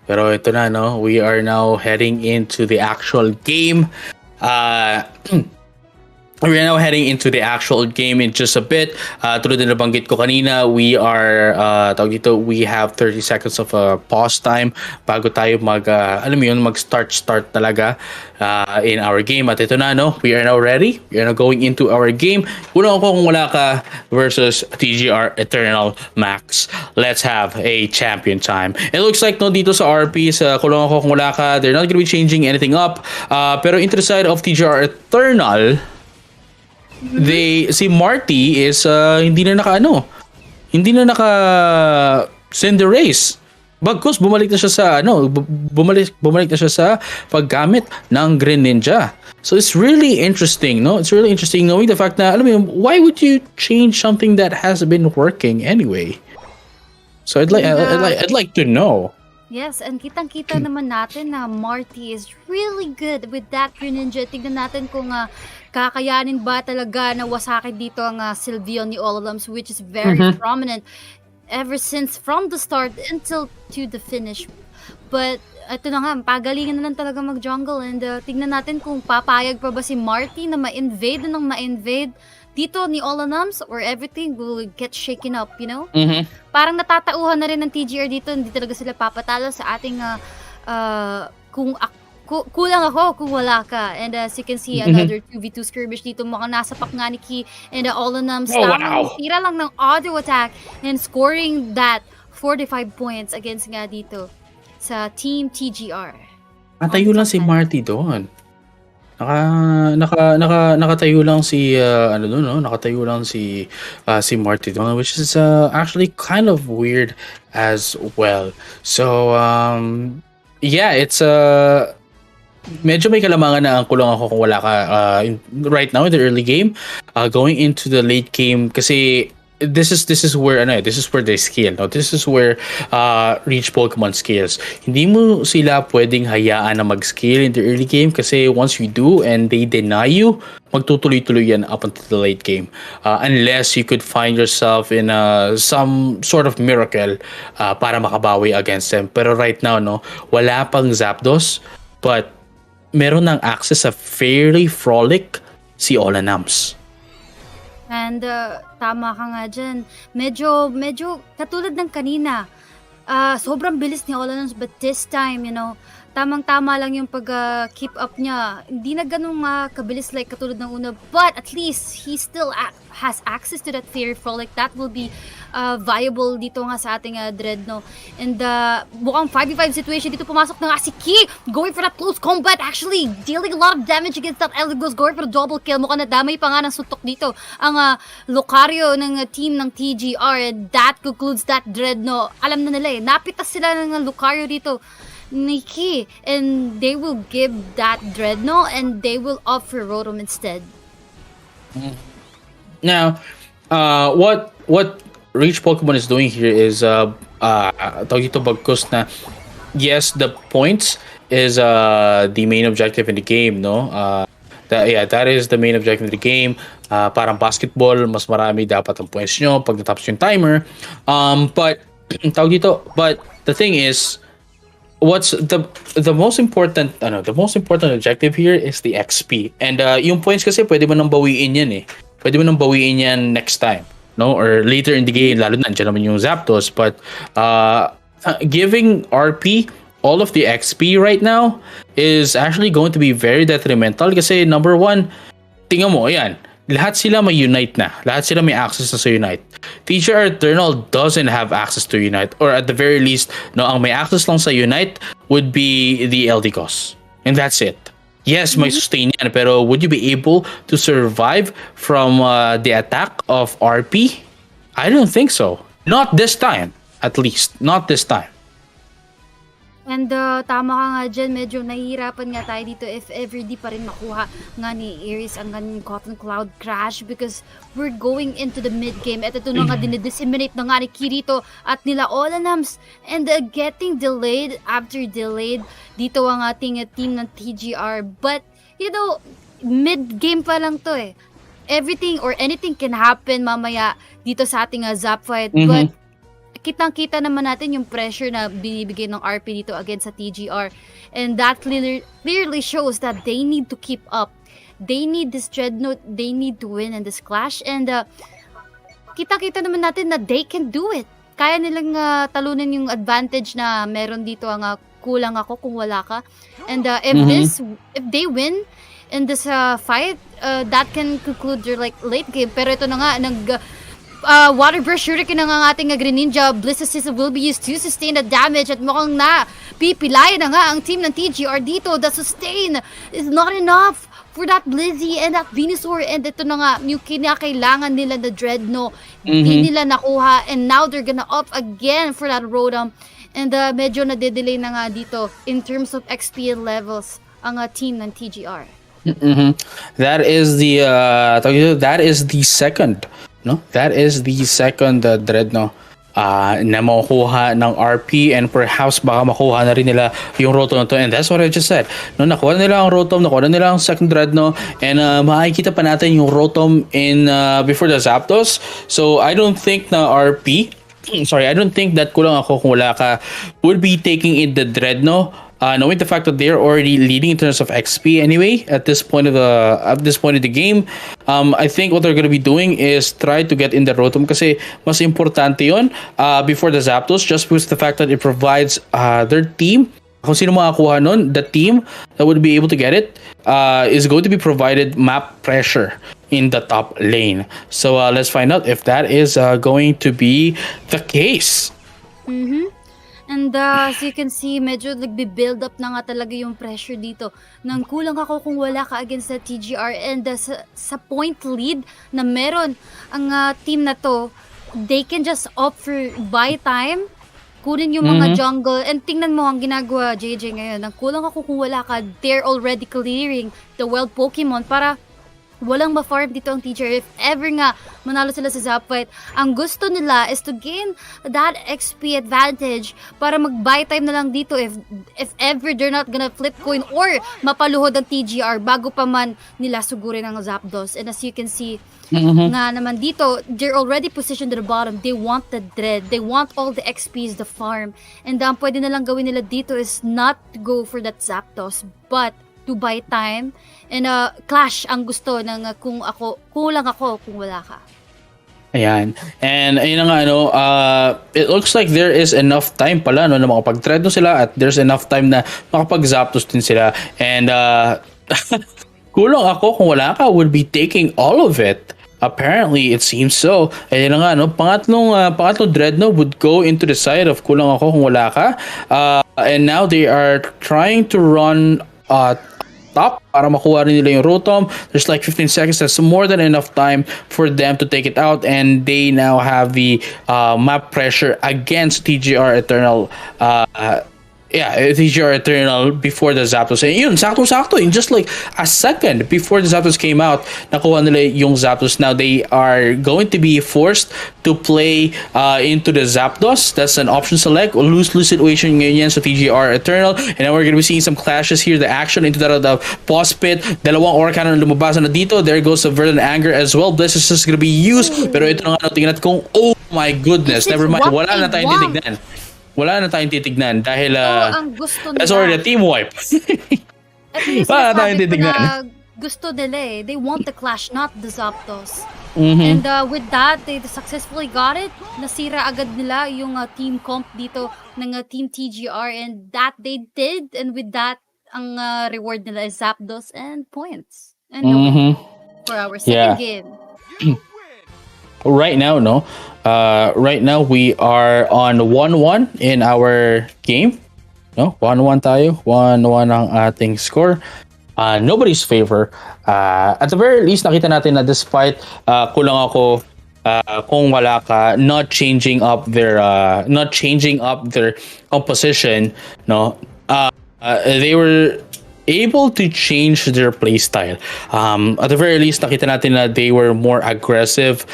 Pero ito na, no? We are now heading into the actual game. Uh, we're now heading into the actual game in just a bit. Tulad na nabanggit ko kanina, we are, tawag dito, we have 30 seconds of pause time bago tayo alam mo yun, mag-start talaga in our game. At ito na, no? We are now ready. We are now going into our game. Una ko kung wala ka versus TGR Eternal Max. Let's have a champion time. It looks like, no, dito sa RP, sa kulong ako kung wala ka, they're not gonna be changing anything up. Pero into the side of TGR Eternal, si Marty is hindi na naka send the race. Bagkus bumalik na siya sa bumalik na siya sa paggamit ng Green Ninja. So it's really interesting, no? It's really interesting knowing the fact na alam mo yun, why would you change something that has been working anyway? So I'd like to know. Yes, and kitang-kita naman natin na Marty is really good with that Green Ninja. Tignan natin kung kakayanin ba talaga na wasakin dito ang Sylveon ni Ololums, which is very prominent ever since from the start until to the finish. But ito na nga, pagalingan na lang talaga mag-jungle, and tignan natin kung papayag pa ba si Marty na ma-invade na ng ma-invade dito ni Ololums, or everything will get shaken up, you know? Parang natatauhan na rin ng TGR dito, hindi talaga sila papatalo sa ating kulang ako kung wala ka. And as you can see, another 2v2 skirmish dito, mukhang nasapak nga ni Key and Ololums. Tamang tira lang ng auto attack and scoring that 45 points against nga dito sa Team TGR. Natayo lang si Marty doon. Nakatayo lang si nakatayo lang si Marty doon, which is actually kind of weird as well. So yeah, it's medyo may kalamangan na ang kulong ako kung wala ka right now in the early game. Going into the late game kasi this is where they scale, no? This is where reach Pokemon scales. Hindi mo sila pwedeng hayaan na mag-scale in the early game kasi once you do and they deny you, magtutuloy-tuloy yan up until the late game. Unless you could find yourself in some sort of miracle para makabawi against them. Pero right now, no, wala pang Zapdos, but meron ng access sa fairly frolic si Olanams. And tama ka nga dyan. Medyo katulad ng kanina. Sobrang bilis ni Ololums, but this time, you know, tamang-tama lang yung pag-keep up niya. Hindi na ganun kabilis like katulad ng una, but at least he still has access to that Fairy Frolic. That will be viable dito nga sa ating Dreadno. And mukhang 5v5 situation dito, pumasok na nga si Key, going for that close combat, actually dealing a lot of damage against that Eldegoss, going for a double kill. Mukhang nadamay pa nga ng suntok dito ang Lucario ng team ng TGR. And that concludes that Dreadno. Alam na nila napitas sila ng Lucario dito ni Key, and they will give that Dreadno and they will opt for Rotom instead. Now, what Reach Pokemon is doing here is tawag dito bagkus na yes, the points is the main objective in the game, no? That is the main objective of the game. Parang basketball, mas marami dapat ang points nyo pag natapos yung timer. But tawag dito, but the thing is, what's the most important objective here is the XP. And yung points kasi pwede mo nang bawiin yan eh. Pwede mo nang bawiin yan next time, no? Or later in the game, lalo na dyan naman yung Zapdos. But giving RP all of the XP right now is actually going to be very detrimental kasi number one, tingnan mo, ayan, lahat sila may Unite na. Lahat sila may access na sa Unite. Teacher Eternal doesn't have access to Unite, or at the very least, no, ang may access lang sa Unite would be the Eldegoss. And that's it. Yes, may sustain yan, pero would you be able to survive from the attack of RP? I don't think so. Not this time, at least. Not this time. And tama ka nga dyan, medyo nahihirapan nga tayo dito if ever di pa rin makuha nga ni Aries ang ganun Cotton Cloud Crash, because we're going into the mid-game. At ito na nga, dinidisseminate na nga ni Kirito at nila Olanams, and getting delayed after delayed dito ang ating team ng TGR. But, you know, mid-game pa lang to eh. Everything or anything can happen mamaya dito sa ating Zap fight. But kitang-kita naman natin yung pressure na binibigay ng RP dito against sa TGR. And that clearly shows that they need to keep up. They need this Dreadnought. They need to win in this clash. And kita-kita naman natin na they can do it. Kaya nilang talunin yung advantage na meron dito ang kulang ako kung wala ka. And if they win in this fight, that can conclude their like late game. Pero ito na nga, Water Burst Shuriken ng ating Greninja. Bliss Assist will be used to sustain the damage at mukhang na pipilay na nga ang team ng TGR dito. The sustain is not enough for that Blizzy and that Venusaur. And ito na nga, yung kinakailangan nila na Dreadnought. Hindi nila nakuha and now they're gonna up again for that Rotom. And medyo na-delay na nga dito in terms of XP levels ang team ng TGR. That is the second. No, that is the second Dreadnought na makuha ng RP, and perhaps baka makuha na rin nila yung Rotom na to. And that's what I just said. No, nakuha nila ang Rotom, nakuha nila ang second Dreadnought, and makikita pa natin yung Rotom in before the Zapdos. So I don't think na RP, I don't think that Kulang Ako Kung Wala Ka would be taking in the Dreadnought. Knowing the fact that they're already leading in terms of XP anyway at this point of the game, I think what they're gonna be doing is try to get in the Rotom kasi mas importante yon before the Zapdos, just because the fact that it provides their team, kung sino makakuha nun, the team that would be able to get it is going to be provided map pressure in the top lane. So let's find out if that is going to be the case. And as you can see, medyo nagbe-build up na nga talaga yung pressure dito. Nang kulang ako kung wala ka against the TGR. And sa point lead na meron ang team na to, they can just opt for buy time, kunin yung mga jungle. And tingnan mo ang ginagawa, JJ, ngayon. Nang kulang ako kung wala ka, they're already clearing the wild Pokemon para walang ma-farm dito ang teacher. If ever nga manalo sila sa Zap Fight, ang gusto nila is to gain that XP advantage para mag-buy time na lang dito if ever they're not gonna flip coin or mapaluhod ang TGR bago pa man nila sugurin ang Zapdos. And as you can see, nga naman dito, they're already positioned at the bottom. They want the Dread. They want all the XPs, the farm. And ang pwede na lang gawin nila dito is not to go for that Zapdos, but to buy time. And clash ang gusto ng kulang ako kung wala ka. Ayan. And ayun nga, it looks like there is enough time pala na makapag-thread sila, at there's enough time na makapag-Zapdos din sila. And kulang ako kung wala ka would be taking all of it. Apparently, it seems so. Ayun nga, pangatlong Dreadnought would go into the side of kulang ako kung wala ka. And now they are trying to run top para makuha rin nila yung Rotom. There's like 15 seconds. That's more than enough time for them to take it out, and they now have the map pressure against TGR Eternal. TGR Eternal before the Zapdos. And yun, sakto-sakto, in just like a second before the Zapdos came out, nakuha nila yung Zapdos. Now they are going to be forced to play into the Zapdos. That's an option select. Lose-lose situation ngayon sa TGR Eternal. And now we're gonna be seeing some clashes here. The action into the boss pit. Dalawang Orcan na lumabas na dito. There goes the Verdant Anger as well. Bless is just gonna be used. Pero ito na nga, tingnan natin kung, oh my goodness, never mind. Wala na tayong titignan. Wala na tayong titignan dahil ang gusto nila, that's already a team wipe. Wala na tayong titignan. Gusto nila eh. They want the clash, not the Zapdos. And with that, they successfully got it. Nasira agad nila yung team comp dito ng team TGR, and that they did. And with that, ang reward nila is Zapdos and points. And for our second game. Right now, right now we are on 1-1 in our game. 1-1 tayo. 1-1 ang ating score. Nobody's favor. At the very least, nakita natin na despite kulang ako kung wala ka, not changing up their composition, they were able to change their playstyle. At the very least, nakita natin na they were more aggressive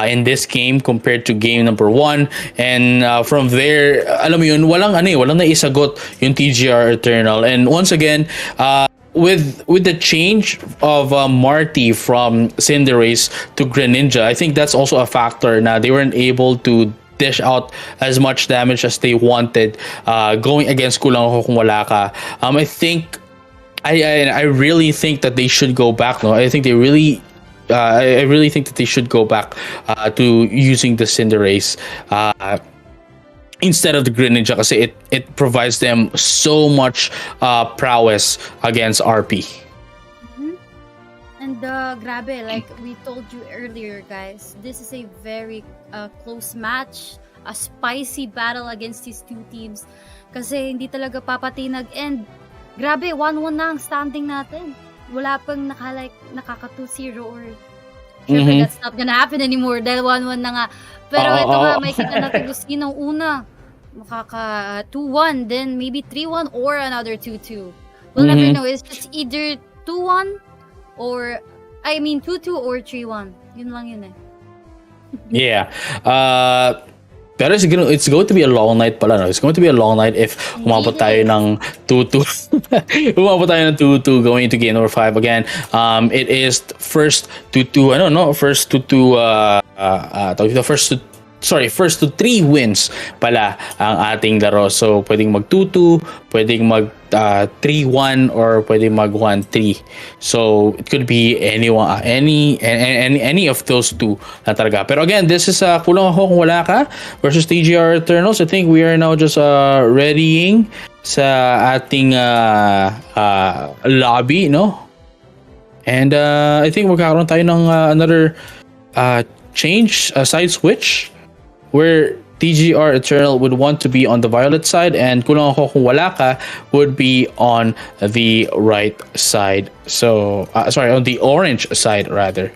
in this game compared to game number 1. And from there, alam mo yun, walang naisagot yung TGR Eternal. And once again, with the change of Marty from Cinderace to Greninja, I think that's also a factor na they weren't able to dish out as much damage as they wanted going against Kulang Ako Kung Wala Ka. I think I really think that they should go back. No, I think they really. I really think that they should go back to using the Cinderace instead of the Greninja kasi it provides them so much prowess against RP. And grabe, like we told you earlier, guys, this is a very close match, a spicy battle against these two teams kasi hindi talaga papatinag and grabe, 1-1 na ang standing natin. Wala pang nakaka 2-0 or syempre that's not gonna happen anymore dahil 1-1 na nga. Pero ito nga, may kita natin kung sinong una makaka 2-1, then maybe 3-1 or another 2-2. We'll never know. It's just either 2-1 or, 2-2 or 3-1. Yun lang yun eh. Yeah. Pero it's going to be a long night pala, no? It's going to be a long night if umabot tayo ng 2-2. Umabot tayo ng 2-2 going into game number 5 again. It is first 2-2, first to 3 wins pala ang ating laro. So, pwedeng mag 2-2, pwedeng mag 3-1, or pwedeng mag 1-3. So, it could be any of those two na talaga. Pero again, this is Kulang Ako Kung Wala Ka versus TGR Eternals. I think we are now just readying sa ating lobby, no? And I think magkakaroon tayo ng another change, side switch, where TGR Eternal would want to be on the violet side and Kulang Ako Kung Wala Ka would be on the right side. So, on the orange side rather.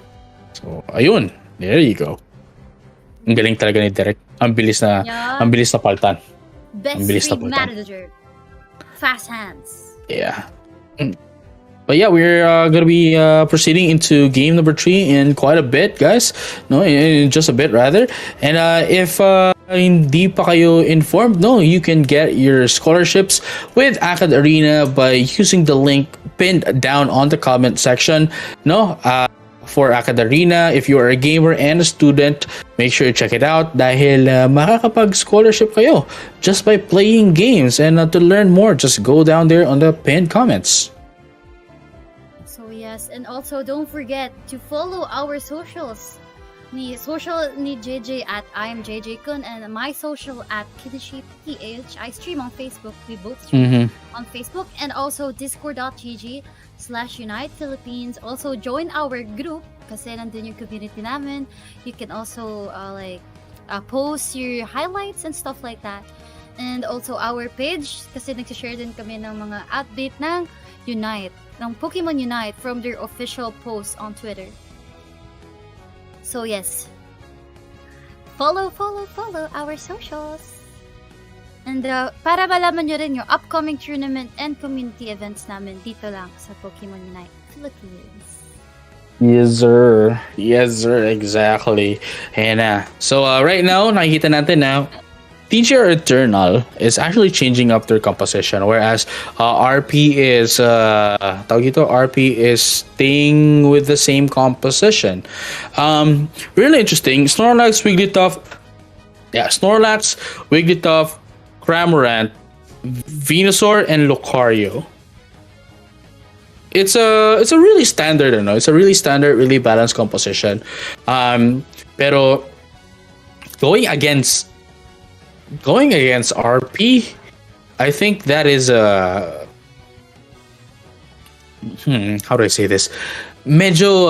So, ayun. There you go. Ang galing talaga ni Derek. Ang bilis na paltan. Best stream manager. Fast hands. Yeah. But yeah, we're gonna be proceeding into game number 3 in quite a bit, guys. No, in just a bit rather. And if hindi pa kayo informed, no, you can get your scholarships with AcadArena by using the link pinned down on the comment section. No, for AcadArena, if you are a gamer and a student, make sure you check it out dahil makakapag-scholarship kayo just by playing games. And to learn more, just go down there on the pinned comments. Yes, and also don't forget to follow our socials. Social ni JJ at I'm JJ Kun and my social at KiddySheepPH. I stream on Facebook. We both stream on Facebook and also discord.gg/UnitePhilippines. Also join our group kasi nandun yung community namin. You can also post your highlights and stuff like that. And also our page kasi nagsishare din kami ng mga update ng Unite, ng Pokemon Unite from their official post on Twitter. So yes, follow our socials. And para malaman nyo rin yung upcoming tournament and community events namin dito lang sa Pokemon Unite Philippines. Yes sir, exactly. And so right now nakikita natin na TGR Eternal is actually changing up their composition, whereas RP is staying with the same composition. Really interesting. Snorlax, Wigglytuff, Cramorant, Venusaur, and Lucario. It's a really standard, it's a really standard, really balanced composition. Pero going against RP, I think that is how do I say this? Medyo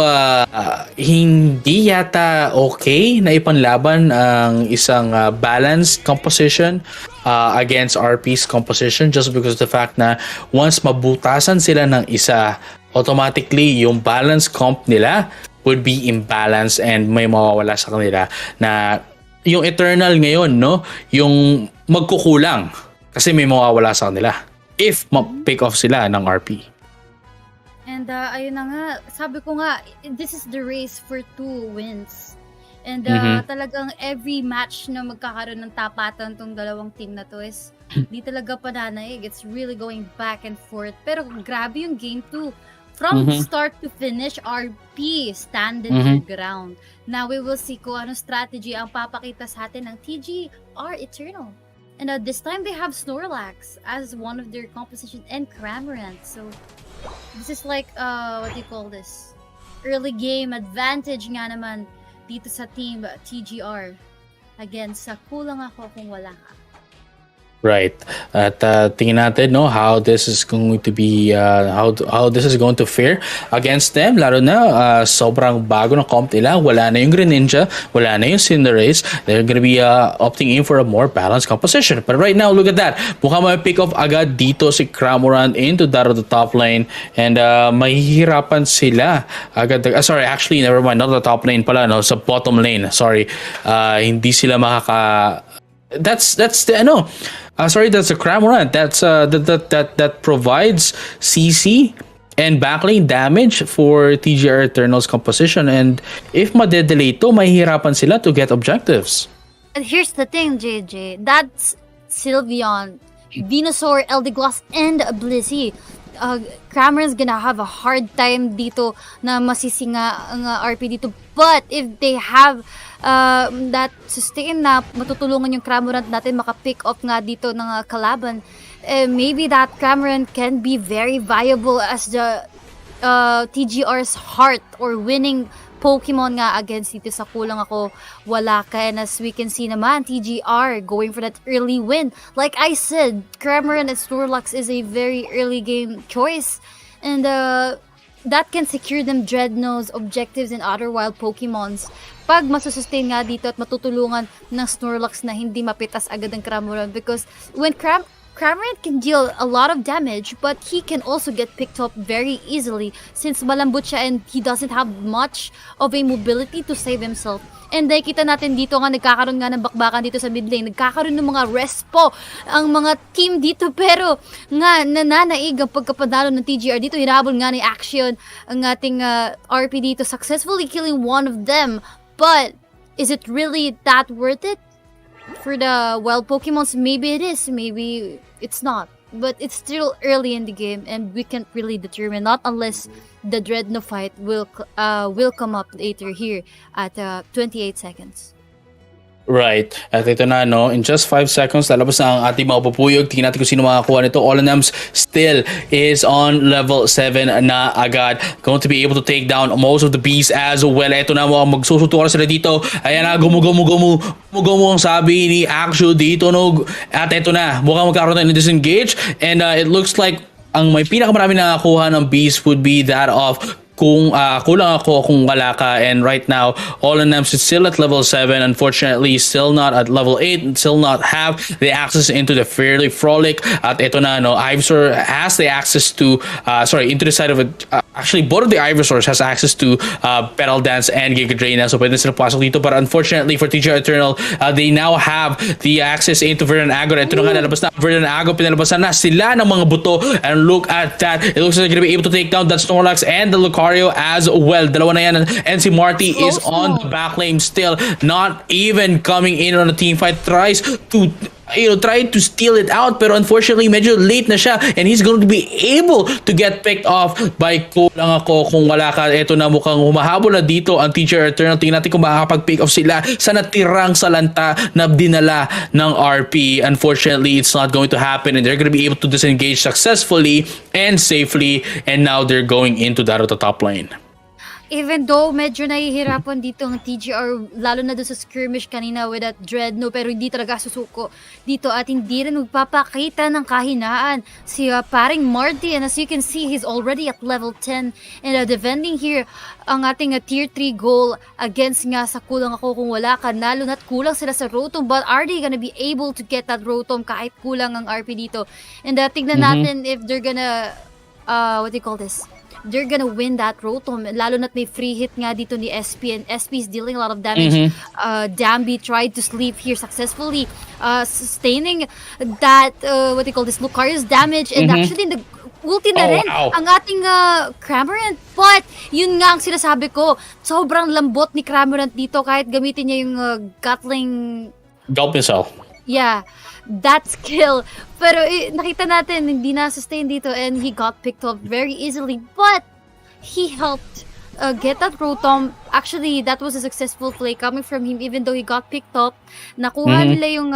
hindi yata okay na ipanlaban ang isang balanced composition against RP's composition just because of the fact na once mabutasan sila ng isa, automatically yung balance comp nila would be imbalanced and may mawawala sa kanila na yung Eternal ngayon, no? Yung magkukulang kasi may mawawala sa kanila if ma-pick off sila ng RP. And ayun na nga, sabi ko nga, this is the race for 2 wins. And talagang every match na magkakaroon ng tapatan tong dalawang team na to is di talaga pananaig. It's really going back and forth. Pero grabe yung game 2. From start to finish, RP standing their ground. Now we will see kung ano strategy ang papakita sa atin ng TGR Eternal. And this time they have Snorlax as one of their composition and Cramorant. So this is like what do you call this? Early game advantage nga naman dito sa team TGR against sa kulang ako kung wala ka. Right. At tingnan natin how this is going to be how this is going to fare against them. Lalo na sobrang bago ng comp nila. Wala na yung Greninja, wala na yung Cinderace. They're gonna be opting in for a more balanced composition. But right now, look at that. Mukhang may pick off agad dito si Cramorant into that of the top lane, and mahihirapan sila agad. Sorry, actually never mind, not the top lane pala, no, sa bottom lane. Sorry. Hindi sila makaka that's the sorry, that's a Cramorant. That's that provides CC and backlane damage for TGR Eternal's composition, and if madedelay to, mahihirapan sila to get objectives. And here's the thing, JJ. That's Sylveon, Venusaur, Eldegoss, and Blissey. Cramorant's gonna have a hard time dito na masisinga ang RP dito. But if they have that sustain na matutulungan yung Cramorant natin maka-pick up nga dito ng kalaban, maybe that Cramorant can be very viable as the TGR's heart or winning Pokemon nga against dito sa kulang ako wala ka. And as we can see naman, TGR going for that early win. Like I said, Cramorant and Snorlax is a very early game choice, and that can secure them Dreadnought's objectives and other wild Pokemons pag masusustain nga dito at matutulungan ng Snorlax na hindi mapitas agad ang Cramorant, because when Cramorant can deal a lot of damage, but he can also get picked up very easily since malambot siya and he doesn't have much of a mobility to save himself. And nakita natin dito nga nagkakaroon nga ng bakbakan dito sa mid lane. Nagkakaroon ng mga respo ang mga team dito, pero nga nananaig ang pagkapanalo ng TGR dito. Hinabol nga ni Action ang ating RP dito, successfully killing one of them. But is it really that worth it? For the wild Pokemons, maybe it is, maybe it's not. But it's still early in the game, and we can't really determine, not unless the Dreadnought fight will come up later here at 28 seconds. Right. At ito na, in just 5 seconds, lalabas na ang ating mga pupuyog. Tingnan natin kung sino makakuha nito. Olenems still is on level 7 na agad. Going to be able to take down most of the beasts as well. Ito na, magsusutukan sila dito. Ayan na, gumugumo ang sabi ni Axel dito. At ito na, mukhang magkaroon tayo ng disengage. And it looks like ang may pinakamarami nakakuha ng beast would be that of kung kulang ako kung wala ka. And right now, Olenems is still at level 7. Unfortunately, still not at level 8. Still not have the access into the Fairly Frolic. At ito na, Ivysaur has the access to, into the side of it. Actually, both of the Ivysaurs has access to Petal Dance and Giga Drain. So pwede sila pasok dito. But unfortunately for TGR Eternal, they now have the access into Verdant Agro. Ito na nga, nalabas na Verdant Agro. Pinalabasan na sila ng mga buto. And look at that. It looks like they're going to be able to take down that Snorlax and the Lucario as well. Dalawa na yan. And si Marty is on the back lane still. Not even coming in on a team fight. Tries to steal it out, pero unfortunately medyo late na siya, and he's going to be able to get picked off by kulang ako kung wala ka. Ito na, mukhang humahabol na dito ang Teacher Eternal. Tingnan natin kung makakapag-pick off sila sa natirang salanta na dinala ng RP. Unfortunately, it's not going to happen, and they're going to be able to disengage successfully and safely, and now they're going into that of the top lane. Even though medyo nahihirapan dito ang TGR, lalo na doon sa skirmish kanina with that Dreadnought, pero hindi talaga susuko dito at hindi rin magpapakita ng kahinaan si paring Marty. And as you can see, he's already at level 10 and defending here ang ating tier 3 goal against nga sa kulang ako kung wala ka. Lalo na't kulang sila sa Rotom, but are they gonna be able to get that Rotom kahit kulang ang RP dito? And tignan natin if they're gonna what do you call this? They're gonna win that Rotom, lalo na't may free hit nga dito ni SP, and SP is dealing a lot of damage. Dambi tried to sleep here successfully, sustaining that what do you call this, Lucario's damage, and actually ulti na rin ang ating Cramorant. But yun nga ang sinasabi ko, sobrang lambot ni Cramorant dito kahit gamitin niya yung Gatling Gulp Missile. Yeah, that skill. Pero nakita natin, hindi na sustain dito and he got picked up very easily. But he helped get that Rotom. Actually, that was a successful play coming from him even though he got picked up. Nakuha nila yung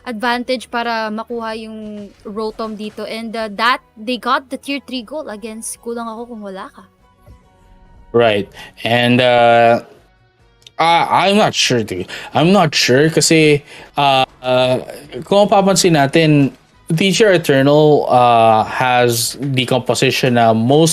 advantage para makuha yung Rotom dito. And that, they got the tier 3 goal against Kulang Ako Kung Wala Ka. Right. And I'm not sure, dude. I'm not sure kasi kung papansin natin, Teacher Eternal has the composition na more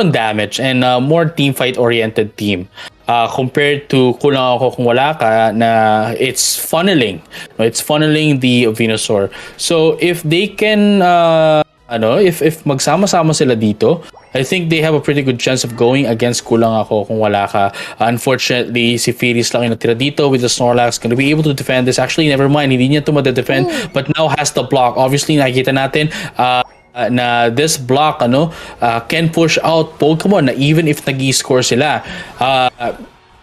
on damage and more team fight oriented team. Compared to Kulang Ako Kung Wala Ka na it's funneling. No, it's funneling the Venusaur. So if they can if magsama-sama sila dito, I think they have a pretty good chance of going against Kulang Ako Kung Wala Ka. Unfortunately, si Firis lang yung natira dito with the Snorlax. Gonna be able to defend this. Actually, never mind. Hindi niya ito madedefend. But now has the block. Obviously, nakikita natin na this block can push out Pokemon na even if nag-score sila.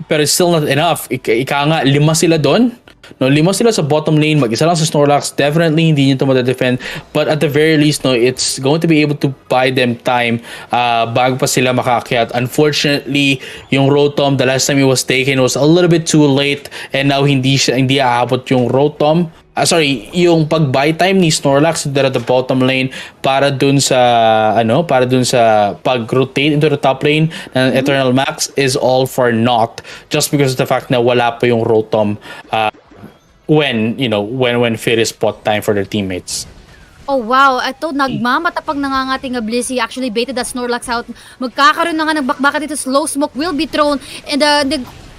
Pero it's still not enough. Ika nga, 5 sila doon. No, 5 sila sa bottom lane, mag-isa lang sa Snorlax. Definitely hindi niyo ito madedefend. But at the very least, it's going to be able to buy them time bago pa sila makaakyat. Unfortunately, yung Rotom, the last time it was taken was a little bit too late and now hindi aabot yung Rotom. Yung pag-buy time ni Snorlax at the bottom lane para dun sa pag-rotate into the top lane ng Eternal Max is all for naught just because of the fact na wala pa yung Rotom when Firis bought time for their teammates. Oh wow, ito nagmamatapang nangangating Blissey actually baited that Snorlax out. Magkakaroon na nga ng bakbakan dito, slow smoke will be thrown and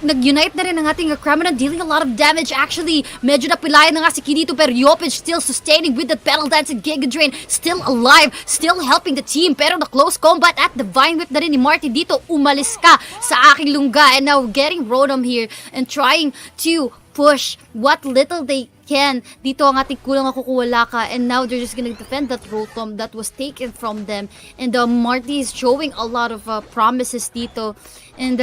nag-unite na rin ang ating Cramorant dealing a lot of damage actually. Medyo napilayan na nga si Kidito pero Yopage still sustaining with the Petal Dance and Giga Drain. Still alive, still helping the team pero the close combat at the Vine Whip na rin ni Marty dito. Umalis ka sa aking lungga and now getting Rotom here and trying to push what little they can. Dito ang ating Kulang Ako Kung Wala Ka and now they're just gonna defend that Rotom that was taken from them. And Marty is showing a lot of promises dito and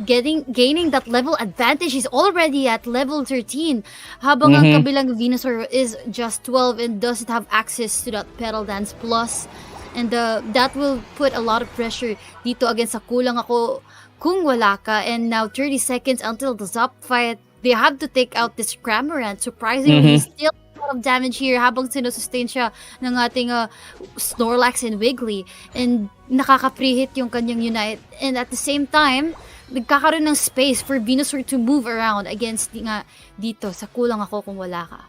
gaining that level advantage. He's already at level 13 habang ang kabilang Venusaur is just 12 and doesn't have access to that Petal Dance Plus. And that will put a lot of pressure dito against sa Kulang Ako Kung Wala Ka. And now 30 seconds until the Zap fight. They have to take out this Cramorant. Surprisingly, still a lot of damage here habang sinusustain siya ng ating Snorlax and Wiggly. And nakaka-prehit yung kanyang Unite. And at the same time, nagkakaroon ng space for Venusaur to move around against dito sa Kulang Ako Kung Wala Ka.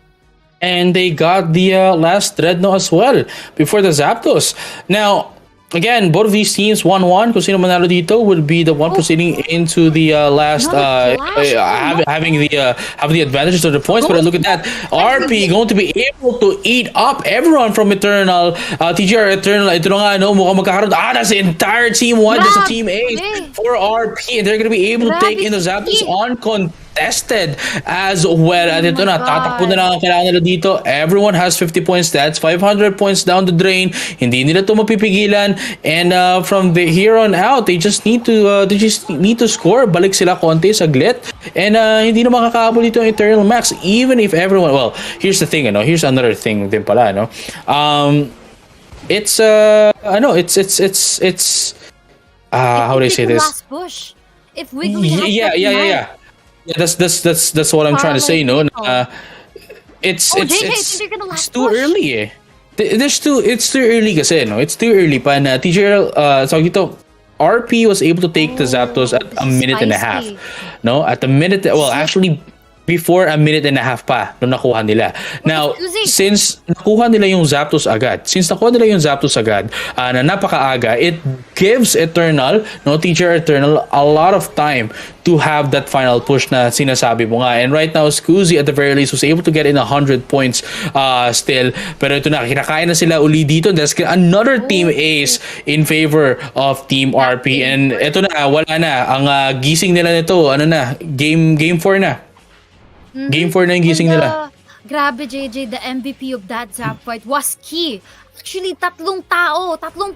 And they got the last Dreadnought as well before the Zapdos. Now, again, both of these teams 1-1. Kung sino manalo dito will be the one proceeding into the last having the advantage of the points. But look at that, RP going to be able to eat up everyone from Eternal. TGR Eternal, ito na nga mukhang magkakaroon. That's the entire team 1, that's a team A for RP, and they're going to be able to take in the Zapdos on contested as well. At ito na, tatakbo na lang ang kailangan nila dito. Everyone has 50 points stats, 500 points down the drain. Hindi nila ito mapipigilan. And from here on out, they just need to score. Balik sila konti, saglit. And hindi na makakaabol dito ang Eternal Max. Even if everyone, well, here's the thing, here's another thing din pala, it's how do I say this? Last push. If Wiggly Yeah, that's what I'm trying to say, it's too early eh. It's too early kasi, it's too early pa na TGL RP was able to take the Zapdos at a minute and a half. At a minute, well, actually before a minute and a half pa nung nakuha nila. Now, since nakuha nila yung Zapdos agad, na napakaaga, it gives Eternal, Teacher Eternal, a lot of time to have that final push na sinasabi mo nga. And right now, Scoozy at the very least was able to get in 100 points still. Pero ito na, kinakain na sila uli dito. There's another team ace in favor of Team RP. And ito na, wala na. Ang gising nila nito, game 4 na. Game 4 na yung gising nila. Grabe, JJ, the MVP of that Zap fight was Key. Actually, tatlong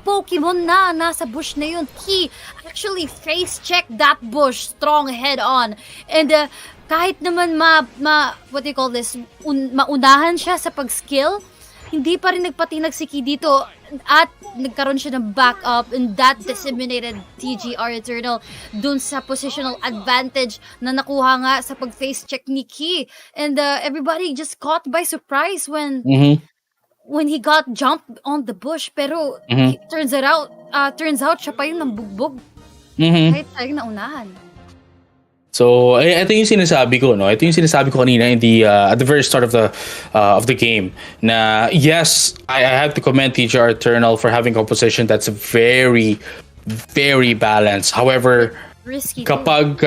Pokemon na nasa bush na yun. Key actually face check that bush strong head on. And kahit naman what do you call this, maunahan siya sa pag-skill, hindi pa rin nagpatinag si Key dito. at nagkaroon siya ng backup, and that disseminated TGR Eternal dun sa positional advantage na nakuha nga sa pag-face check ni Key. And everybody just caught by surprise when Mhm. he got jumped on the bush. Pero Mhm. turns out siya pa yung nambugbog Mhm. kahit siya yung naunahan. So, ito yung sinasabi ko, no? Ito yung sinasabi ko kanina in the at the very start of the game. Na yes, I have to commend TGR Eternal for having composition that's very, very balanced. However, Risky kapag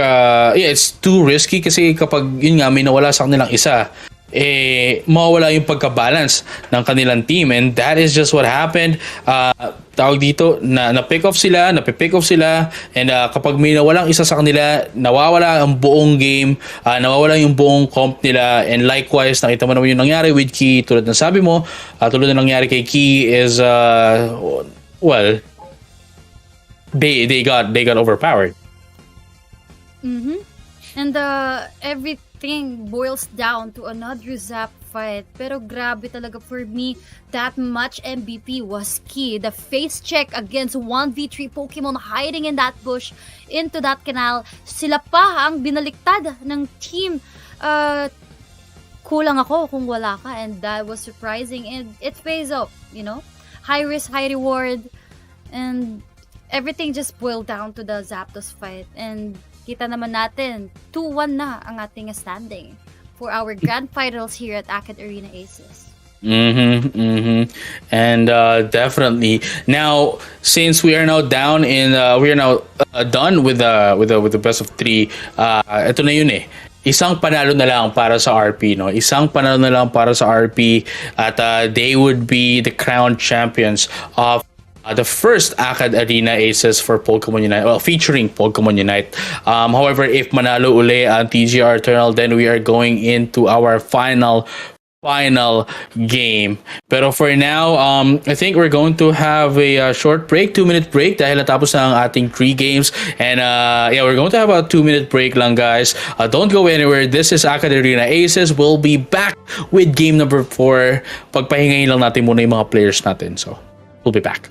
it's too risky kasi kapag yun nga may nawala sa kanilang isa, mawawala yung pagka-balance ng kanilang team, and that is just what happened. Tawag dito na pick off sila, and kapag may nawalang isa sa kanila, nawawala ang buong game, nawawala yung buong comp nila. And likewise, nakita mo naman yung nangyari with Key, tulad ng sabi mo, tulad ng nangyari kay Key is well, they got overpowered. And everything boils down to another Zap fight. Pero grabe talaga, for me, that much MVP was Key. The face check against 1v3 Pokemon hiding in that bush into that canal. Sila pa ang binaliktad ng team. Kulang ako kung wala ka, and that was surprising, and it pays off, you know? High risk, high reward, and everything just boiled down to the Zapdos fight. And kita naman natin, 2-1 na ang ating standing for our grand finals here at AcadArena ACES. And definitely now, since we are now down in we are now done with the best of 3, ito na yun isang panalo na lang para sa RP, no? Isang panalo na lang para sa RP, at they would be the crowned champions of the first AcadArena ACES for Pokémon Unite, well, featuring Pokémon Unite. However, if manalo uli ang TGR Eternal, then we are going into our final game. Pero for now, I think we're going to have a short break, 2-minute break, dahil natapos na ang ating 3 games. And yeah, we're going to have a 2-minute break lang, guys. Don't go anywhere. This is AcadArena ACES. We'll be back with game number 4. Pagpahingayin lang natin muna yung mga players natin. So, we'll be back.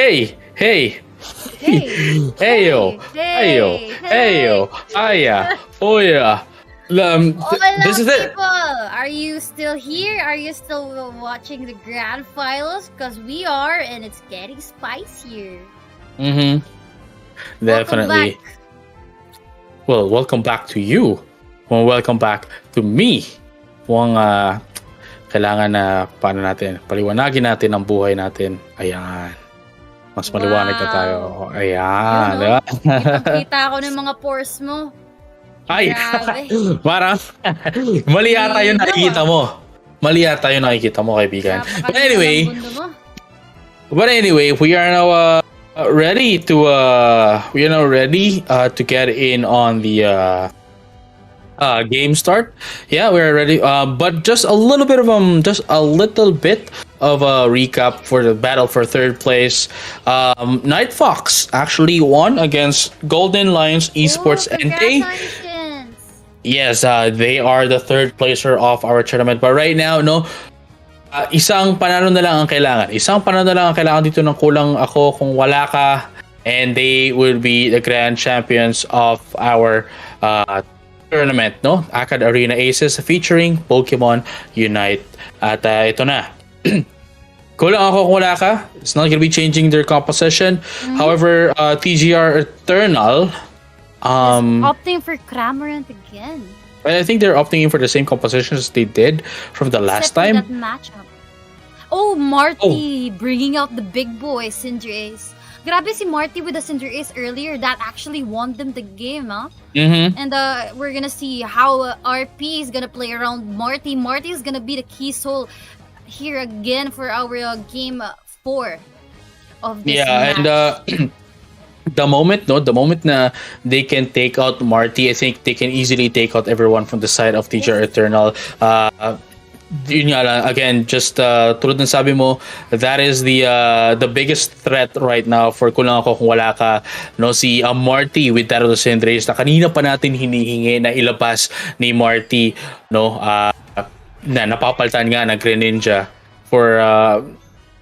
Hey, hey, Hey, heyo, hey, heyo, hey, heyo, hey. aya, oya. This Hola, is it. people! Are you still here? Are you still watching the grand finals? Because we are, and it's getting spicier. Mm-hmm. Welcome back. Definitely. Well, welcome back to you. Well, welcome back to me. Kung kailangan na paano natin, paliwanagin natin ang buhay natin. Ayan. Mas maliwanag na tayo. Wow. Ayan. Yun, Diba? no? Kitang-kita ako ng mga pores mo. Ay! Grabe. Parang mali yata yung Linaw, nakikita mo. Mali yata yung nakikita mo, kaibigan. But Napakalinaw ng anyway, mundo mo. we are now ready to get in on the game start. Yeah, we're ready. But just a little bit of a recap for the battle for third place. Night Fox actually won against Golden Lions Esports Oh, NT. congratulations. Yes, they are the third placer of our tournament. But right now, no, isang panalo na lang ang kailangan. Isang panalo na lang ang kailangan dito ng kulang ako kung wala ka. And they will be the grand champions of our tournament, no? AcadArena ACES featuring Pokémon UNITE. At ito na. Kulang ako kung wala ka. It's not gonna be changing their composition. However, TGR Eternal, Opting for Cramorant again. I think they're opting in for the same composition as they did from the last Except for time. that matchup. Oh, Marty bringing out the big boy, Cinder Ace. Grabe si Marty with the Cinder Ace earlier. That actually won them the game, huh? Mm-hmm. And we're gonna see how RP is gonna play around Marty. Marty is gonna be the key soul here again for our game 4 of this match. And the moment na they can take out Marty, I think they can easily take out everyone from the side of TGR Eternal. Yun nga lang, again, just tulad ng sabi mo, that is the biggest threat right now for kulang ako kung wala ka, no, si Marty with that of the Cinderace na kanina pa natin hinihingi na ilabas ni Marty, no, na napapalitan nga ng Greninja for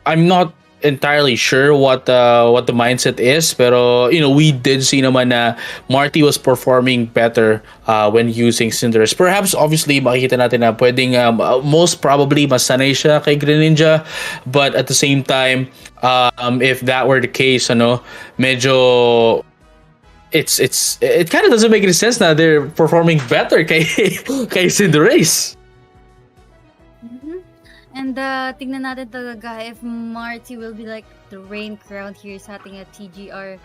I'm not entirely sure what the mindset is, pero we did see naman na Marty was performing better when using Cinderace. Perhaps obviously makikita natin na pwedeng most probably masanay siya kay Greninja, but at the same time, if that were the case, medyo it kind of doesn't make any sense na they're performing better kay kay Cinderace. And tingnan natin talaga if Marty will be like the reign crown here sa ating TGR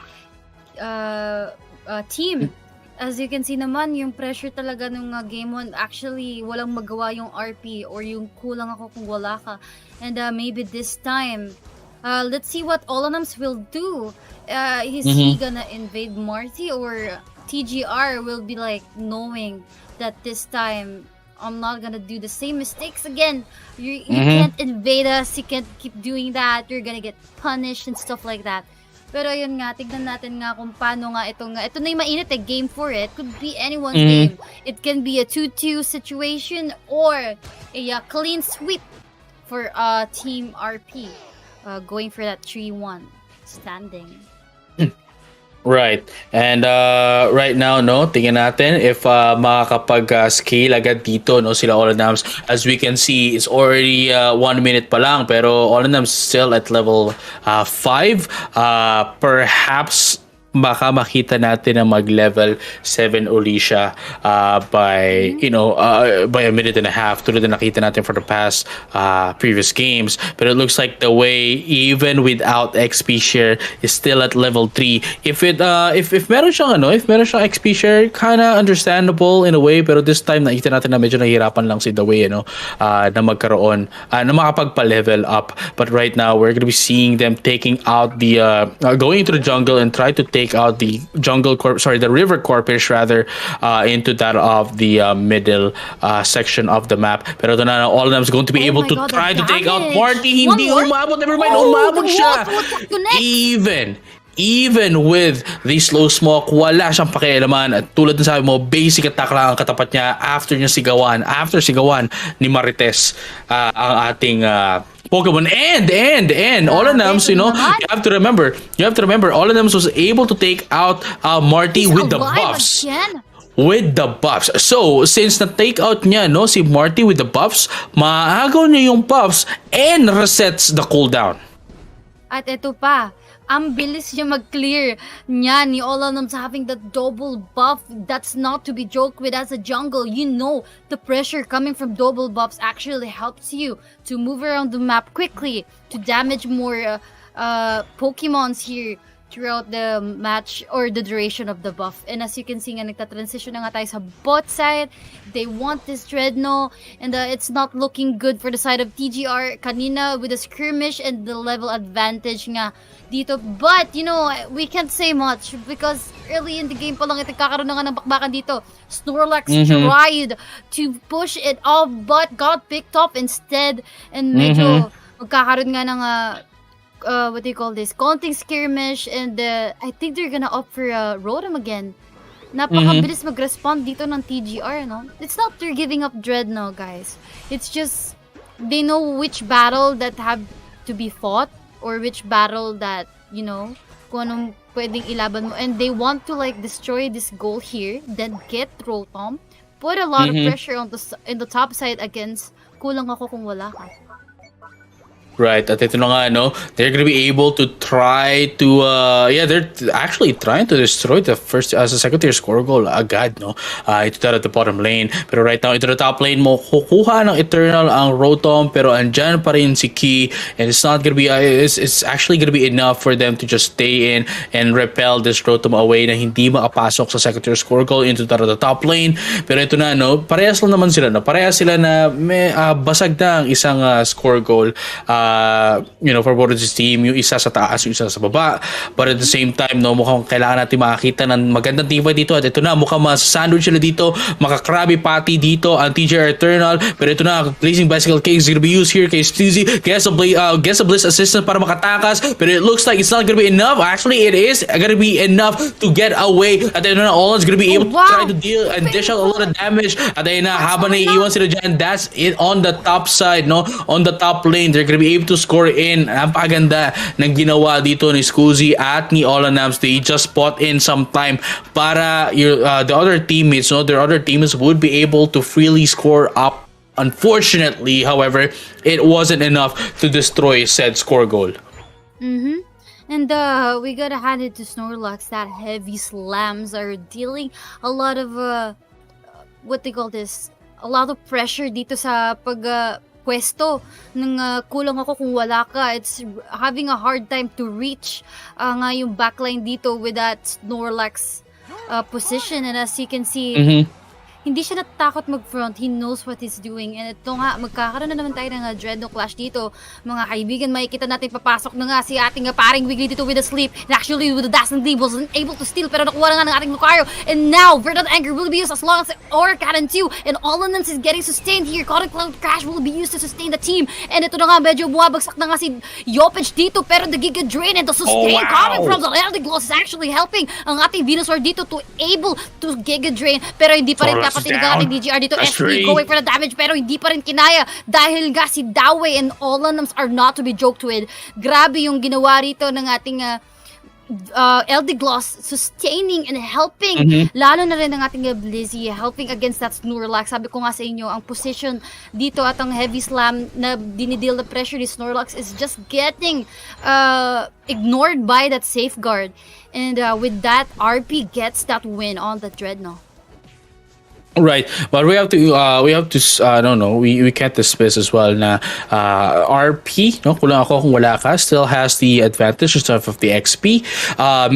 team. As you can see naman, yung pressure talaga nung game 1, actually walang magawa yung RP or yung kulang ako kung wala ka. And maybe this time, let's see what Olanams will do. Is he gonna invade Marty, or TGR will be like knowing that this time I'm not gonna do the same mistakes again. You can't invade us. You can't keep doing that. You're gonna get punished and stuff like that. Pero yun nga, tignan natin nga kung paano nga ito na yung mainit game 4 It could be anyone's game. It can be a 2-2 situation or a clean sweep for Team RP going for that 3-1 standing. Right. And right now, no, tingnan natin if makakapag-scale agad dito, no, sila Olanams. As we can see, it's already 1 minute pa lang, pero Olanams still at level 5. Perhaps baka makita natin na mag-level 7 uli siya by a minute and a half, tulad na nakita natin for the past previous games. But it looks like the way, even without XP share, is still at level 3. If meron siyang XP share, kinda understandable in a way, pero this time nakita natin na medyo nahihirapan lang si The Way na magkaroon na makapagpa-level up. But right now we're gonna be seeing them taking out the going into the jungle and try to take out the the river corpish rather, into that of the middle section of the map. Pero ito na, all of them is going to be able to try to take out Marty. Hindi umabot, never mind, umabot siya. even with the slow smoke, wala siyang pakialaman. At tulad ng sabi mo, basic attack lang ang katapat niya after sigawan ni Marites ang ating Pokemon. And Olanams, you know, you have to remember, Olanams was able to take out Marty with the buffs. Again? With the buffs. So, since na-take out niya, no, si Marty with the buffs, maagaw niya yung buffs and resets the cooldown. At ito pa, ang bilis niya mag-clear niya ni Olanams having that double buff. That's not to be joked with as a jungle. You know, the pressure coming from double buffs actually helps you to move around the map quickly, to damage more Pokemons here throughout the match or the duration of the buff. And as you can see nga, nagta-transition na nga tayo sa bot side. They want this Dreadnought and it's not looking good for the side of TGR kanina with the skirmish and the level advantage nga dito. But, you know, we can't say much because early in the game pa lang ito kakaroon na nga ng bakbakan dito. Snorlax tried to push it off but got picked up instead and medyo magkakaroon nga ng what do you call this? Konting skirmish and I think they're gonna opt for Rotom again. Napakabilis mag-respond dito ng TGR, no? It's not they're giving up Dreadnought, guys. It's just they know which battle that have to be fought or which battle that, you know, kung anong pwedeng ilaban mo. And they want to like destroy this goal here, then get Rotom, put a lot of pressure on in the top side against kulang ako kung wala ka. Right, at ito na nga, no, they're gonna be able to try to, they're actually trying to destroy the second tier score goal agad, no, ito at the bottom lane, pero right now, ito na top lane mo, kukuha ng Eternal ang Rotom, pero andyan pa rin si Key, and it's not gonna be, it's actually gonna be enough for them to just stay in and repel this Rotom away na hindi makapasok sa second tier score goal into the top lane, pero ito na, no, parehas lang naman sila, no, parehas sila na may basag na ang isang score goal, you know, for both of this team, yung isa sa taas, yung isa sa baba. But at the same time, no, mukhang kailangan natin makakita ng magandang teamfight dito. At ito na, mukhang masasandwich sila dito, makakrabby patty dito, ang TGR Eternal. Pero ito na, Blazing Bicycle King is gonna be used here kay Steezy. Guess a Bliss assistant para makatakas. Pero it looks like it's not gonna be enough. Actually, it is gonna be enough to get away. At ito na, Olan's gonna be able to try to deal and dish out a lot of damage. At ito na, habang naiiwan sila dyan, that's it on the top side, no? On the top lane, they're gonna be able to score in. Napakaganda ng ginawa dito ni Scoozy at ni Olanams. They just bought in some time para the other teammates, no, their other teammates would be able to freely score up. Unfortunately, however, it wasn't enough to destroy said score goal. And we gotta hand it to Snorlax that heavy slams are dealing a lot of what they call this, a lot of pressure dito sa pwesto ng kulang ako kung wala ka. It's having a hard time to reach nga yung backline dito with that Snorlax position. And as you can see, hindi siya natatakot mag-front. He knows what he's doing. And ito nga, magkakaroon na naman tayo ng Dreadnought Clash dito. Mga kaibigan, makikita natin papasok na nga si ating paring Wiggly dito with a sleep. And actually, with the Dazzling Gleam, wasn't able to steal, pero nakuha na nga ng ating Lucario. And now, Verdant Anger will be used as long as Aura Cannon 2. And Olanams is getting sustained here. Cotton Cloud Crash will be used to sustain the team. And ito na nga, medyo buwabagsak na nga si Yopage dito, pero the Giga Drain and the sustain coming from the Elder Gloss is actually helping ang ating Venusaur dito to able to Giga Drain. Pero hindi pa rin kapatinig ang ating DGR dito. SP going for the damage, pero hindi pa rin kinaya dahil nga si Dawei and Olanams are not to be joked with. Grabe yung ginawa rito ng ating Eldigloss sustaining and helping, lalo na rin ang ating Blizzy helping against that Snorlax. Sabi ko nga sa inyo, ang position dito at ang heavy slam na dinidil the pressure ni Snorlax is just getting ignored by that safeguard. And with that, RP gets that win on the Dreadnought. Right, but we have to I don't know, we can't dismiss as well na RP, no, kulang ako kung wala ka, still has the advantage in terms of the XP,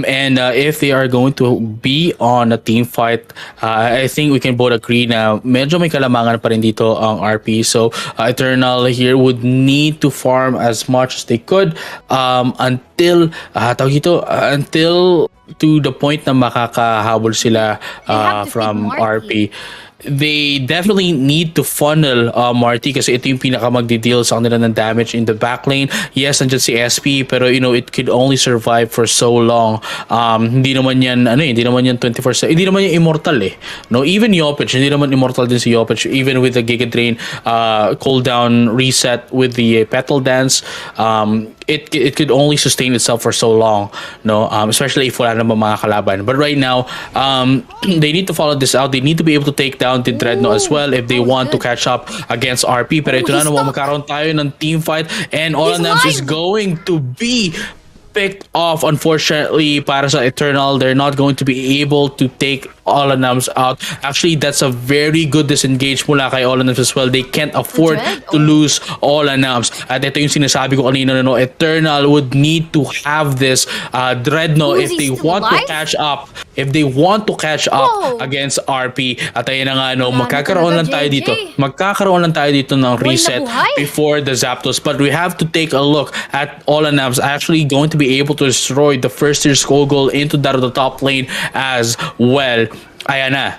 and if they are going to be on a team fight, I think we can both agree na medyo may kalamangan pa rin dito ang RP. So Eternal here would need to farm as much as they could until until to the point na makakahabol sila from RP. they definitely need to funnel Marty kasi ito yung pinaka magdi-deal sa kanila ng damage in the back lane. Yes, nandiyan si SP pero it could only survive for so long. Hindi naman yan hindi naman yan 24/7. Hindi naman yan immortal eh. No, even Yopich, hindi naman immortal din si Yopich even with the Giga Drain cooldown reset with the Petal Dance. It could only sustain itself for so long, no, especially if wala naman mga kalaban. But right now, they need to follow this out. They need to be able to take down the Dreadnought as well if they want to catch up against RP. Pero ito na naman, magkaroon tayo ng team fight and all of them is going to be picked off. Unfortunately para sa Eternal, they're not going to be able to take Olanams out. Actually, that's a very good disengage mula kay Olanams as well. They can't afford to lose Olanams. At ito yung sinasabi ko kanina, no, Eternal would need to have this Dreadnought if they want to catch up. If they want to catch up against RP. At ayun na nga, magkakaroon lang tayo dito. Magkakaroon lang tayo dito ng reset before the Zapdos. But we have to take a look at Olanams actually going to be able to destroy the first tier skull goal into the top lane as well. Ayan na.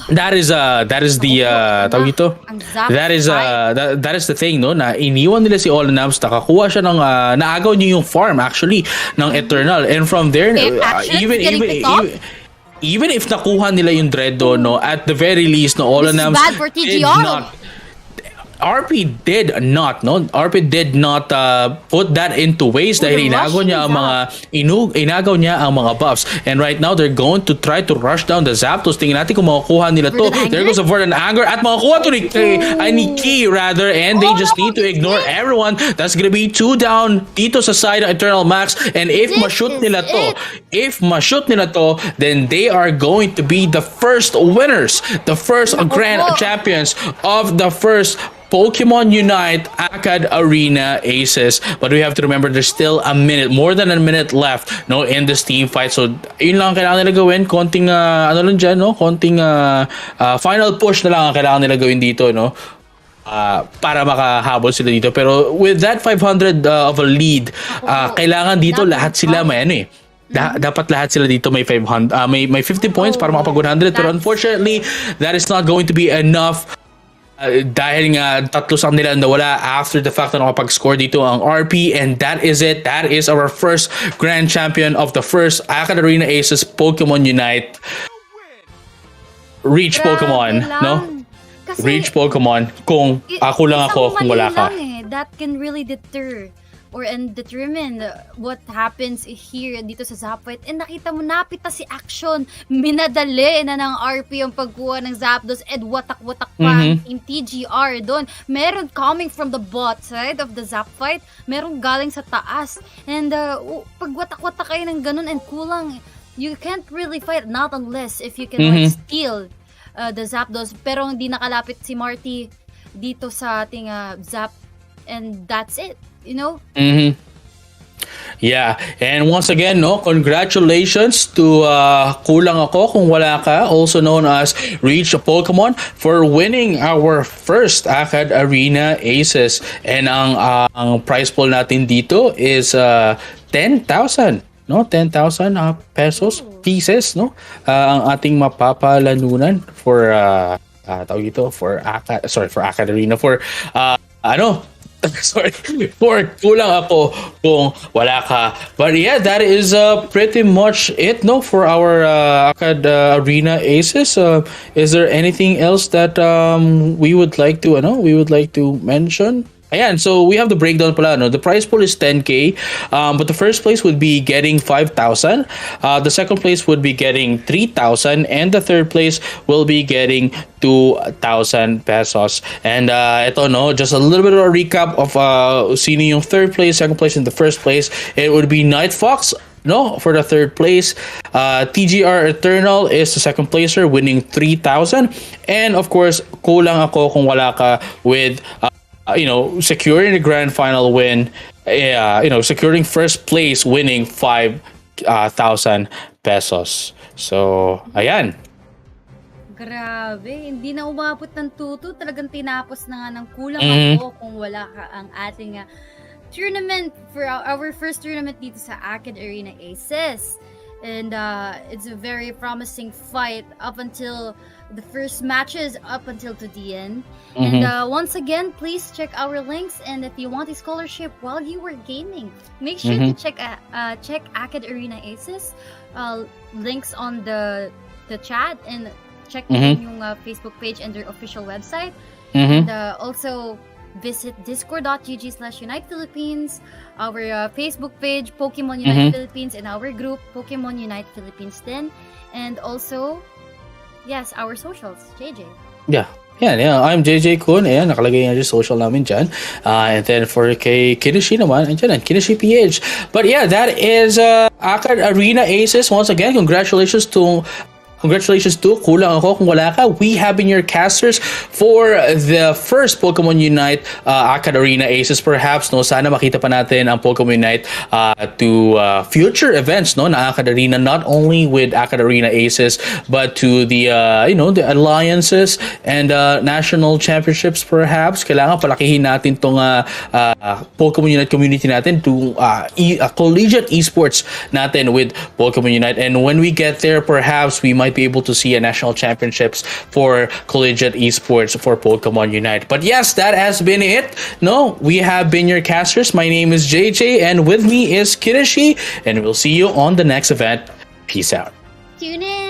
That is the tawag ito. That is the thing, no, na iniwan nila si Olanams, nakakuha siya ng naagaw niya yung farm actually ng Eternal, and from there even if nakuha nila yung Dreadnought, no, at the very least, no, Olanams did not RP did not put that into waste dahil inagaw niya ang mga buffs, and right now they're going to try to rush down the Zapdos. Tingnan natin kung makukuha nila to. There goes a Verdant Anger at makukuha to ni Key rather, and they just need to ignore everyone. That's gonna be 2 down dito sa side ng Eternal Max, and if ma-shoot nila to, then they are going to be the first winners, the first grand champions of the first Pokémon UNITE AcadArena ACES. But we have to remember there's still more than a minute left, no, in this team fight. So yun lang kailangan nila gawin, konting konting final push na lang ang kailangan nila gawin dito, no, para makahabol sila dito. Pero with that 500 of a lead, kailangan dito lahat sila may dapat lahat sila dito may 500 may 50 points para makapag 100, pero unfortunately that is not going to be enough. Dahil nga tatlo sa nila nawala after the fact na nakapag-score dito ang RP, and that is it. That is our first grand champion of the first AcadArena ACES Pokémon UNITE. Reach Pokémon, no? Reach Pokémon kung ako lang ako, kung wala ka. That can really deter and determine what happens here dito sa Zapfight. And nakita mo, napita si Action. Minadali na ng RP ang pagkuha ng Zapdos, and watak-watak pa yung TGR doon. Meron coming from the bot side of the Zapfight. Meron galing sa taas. And pag watak-watak kayo ng ganun and kulang, you can't really fight, not unless if you can steal the Zapdos. Pero hindi nakalapit si Marty dito sa ating Zap, and that's it. You know? Yeah, and once again, no, congratulations to Kulang Ako Kung Wala Ka, also known as Reach Pokemon, for winning our first AcadArena ACES. And ang prize pool natin dito is 10,000, no, 10,000 pieces, no, ang ating mapapalanunan for tawag ito, for AcadArena, for for Kulang Ako Kung Wala Ka. But yeah, that is pretty much it, no, for our AcadArena ACES. Is there anything else that we would like to mention? Ayan, so we have the breakdown pala, no? The prize pool is 10k, but the first place would be getting 5,000, the second place would be getting 3,000, and the third place will be getting 2,000 pesos. And ito, no, just a little bit of a recap of sino yung third place, second place, and the first place. It would be Night Fox, no, for the third place. TGR Eternal is the second placer, winning 3,000, and of course Kulang Ako Kung Wala Ka with securing the grand final win, securing first place, winning 5,000 pesos. So, ayan. Grabe, hindi na umabot ng tuto. Talagang tinapos na nga ng Kulang Ako Kung Wala Ka ang ating tournament for our first tournament dito sa AcadArena ACES. and it's a very promising fight up until the first matches, up until to the end. And once again, please check our links, and if you want a scholarship while you were gaming, make sure to check AcadArena ACES. Links on the chat, and check yung Facebook page and their official website. And also visit discord.gg/Unite Philippines, our Facebook page Pokemon Unite Philippines, and our group Pokemon Unite Philippines then, and also yes, our socials. JJ. Yeah. Yeah, I'm JJ Kun. Ayan, nakalagay nga yung social namin dyan. And then for kay Kinishi naman, andyan, Kinishi PH. But yeah, that is AcadArena ACES. Once again, congratulations to kulang ako kung wala ka. We have been your casters for the first Pokemon Unite AcadArena ACES. Perhaps no, sana makita pa natin ang Pokemon Unite to future events no na AcadArena, not only with AcadArena ACES but to the the alliances and national championships. Perhaps kailangan palakihin natin tong Pokemon Unite community natin to collegiate esports natin with Pokemon Unite. And when we get there, perhaps we might be able to see a national championships for collegiate esports for Pokemon Unite. But yes, that has been it. No, we have been your casters. My name is JJ, and with me is Kirishi, and we'll see you on the next event. Peace out. Tune in.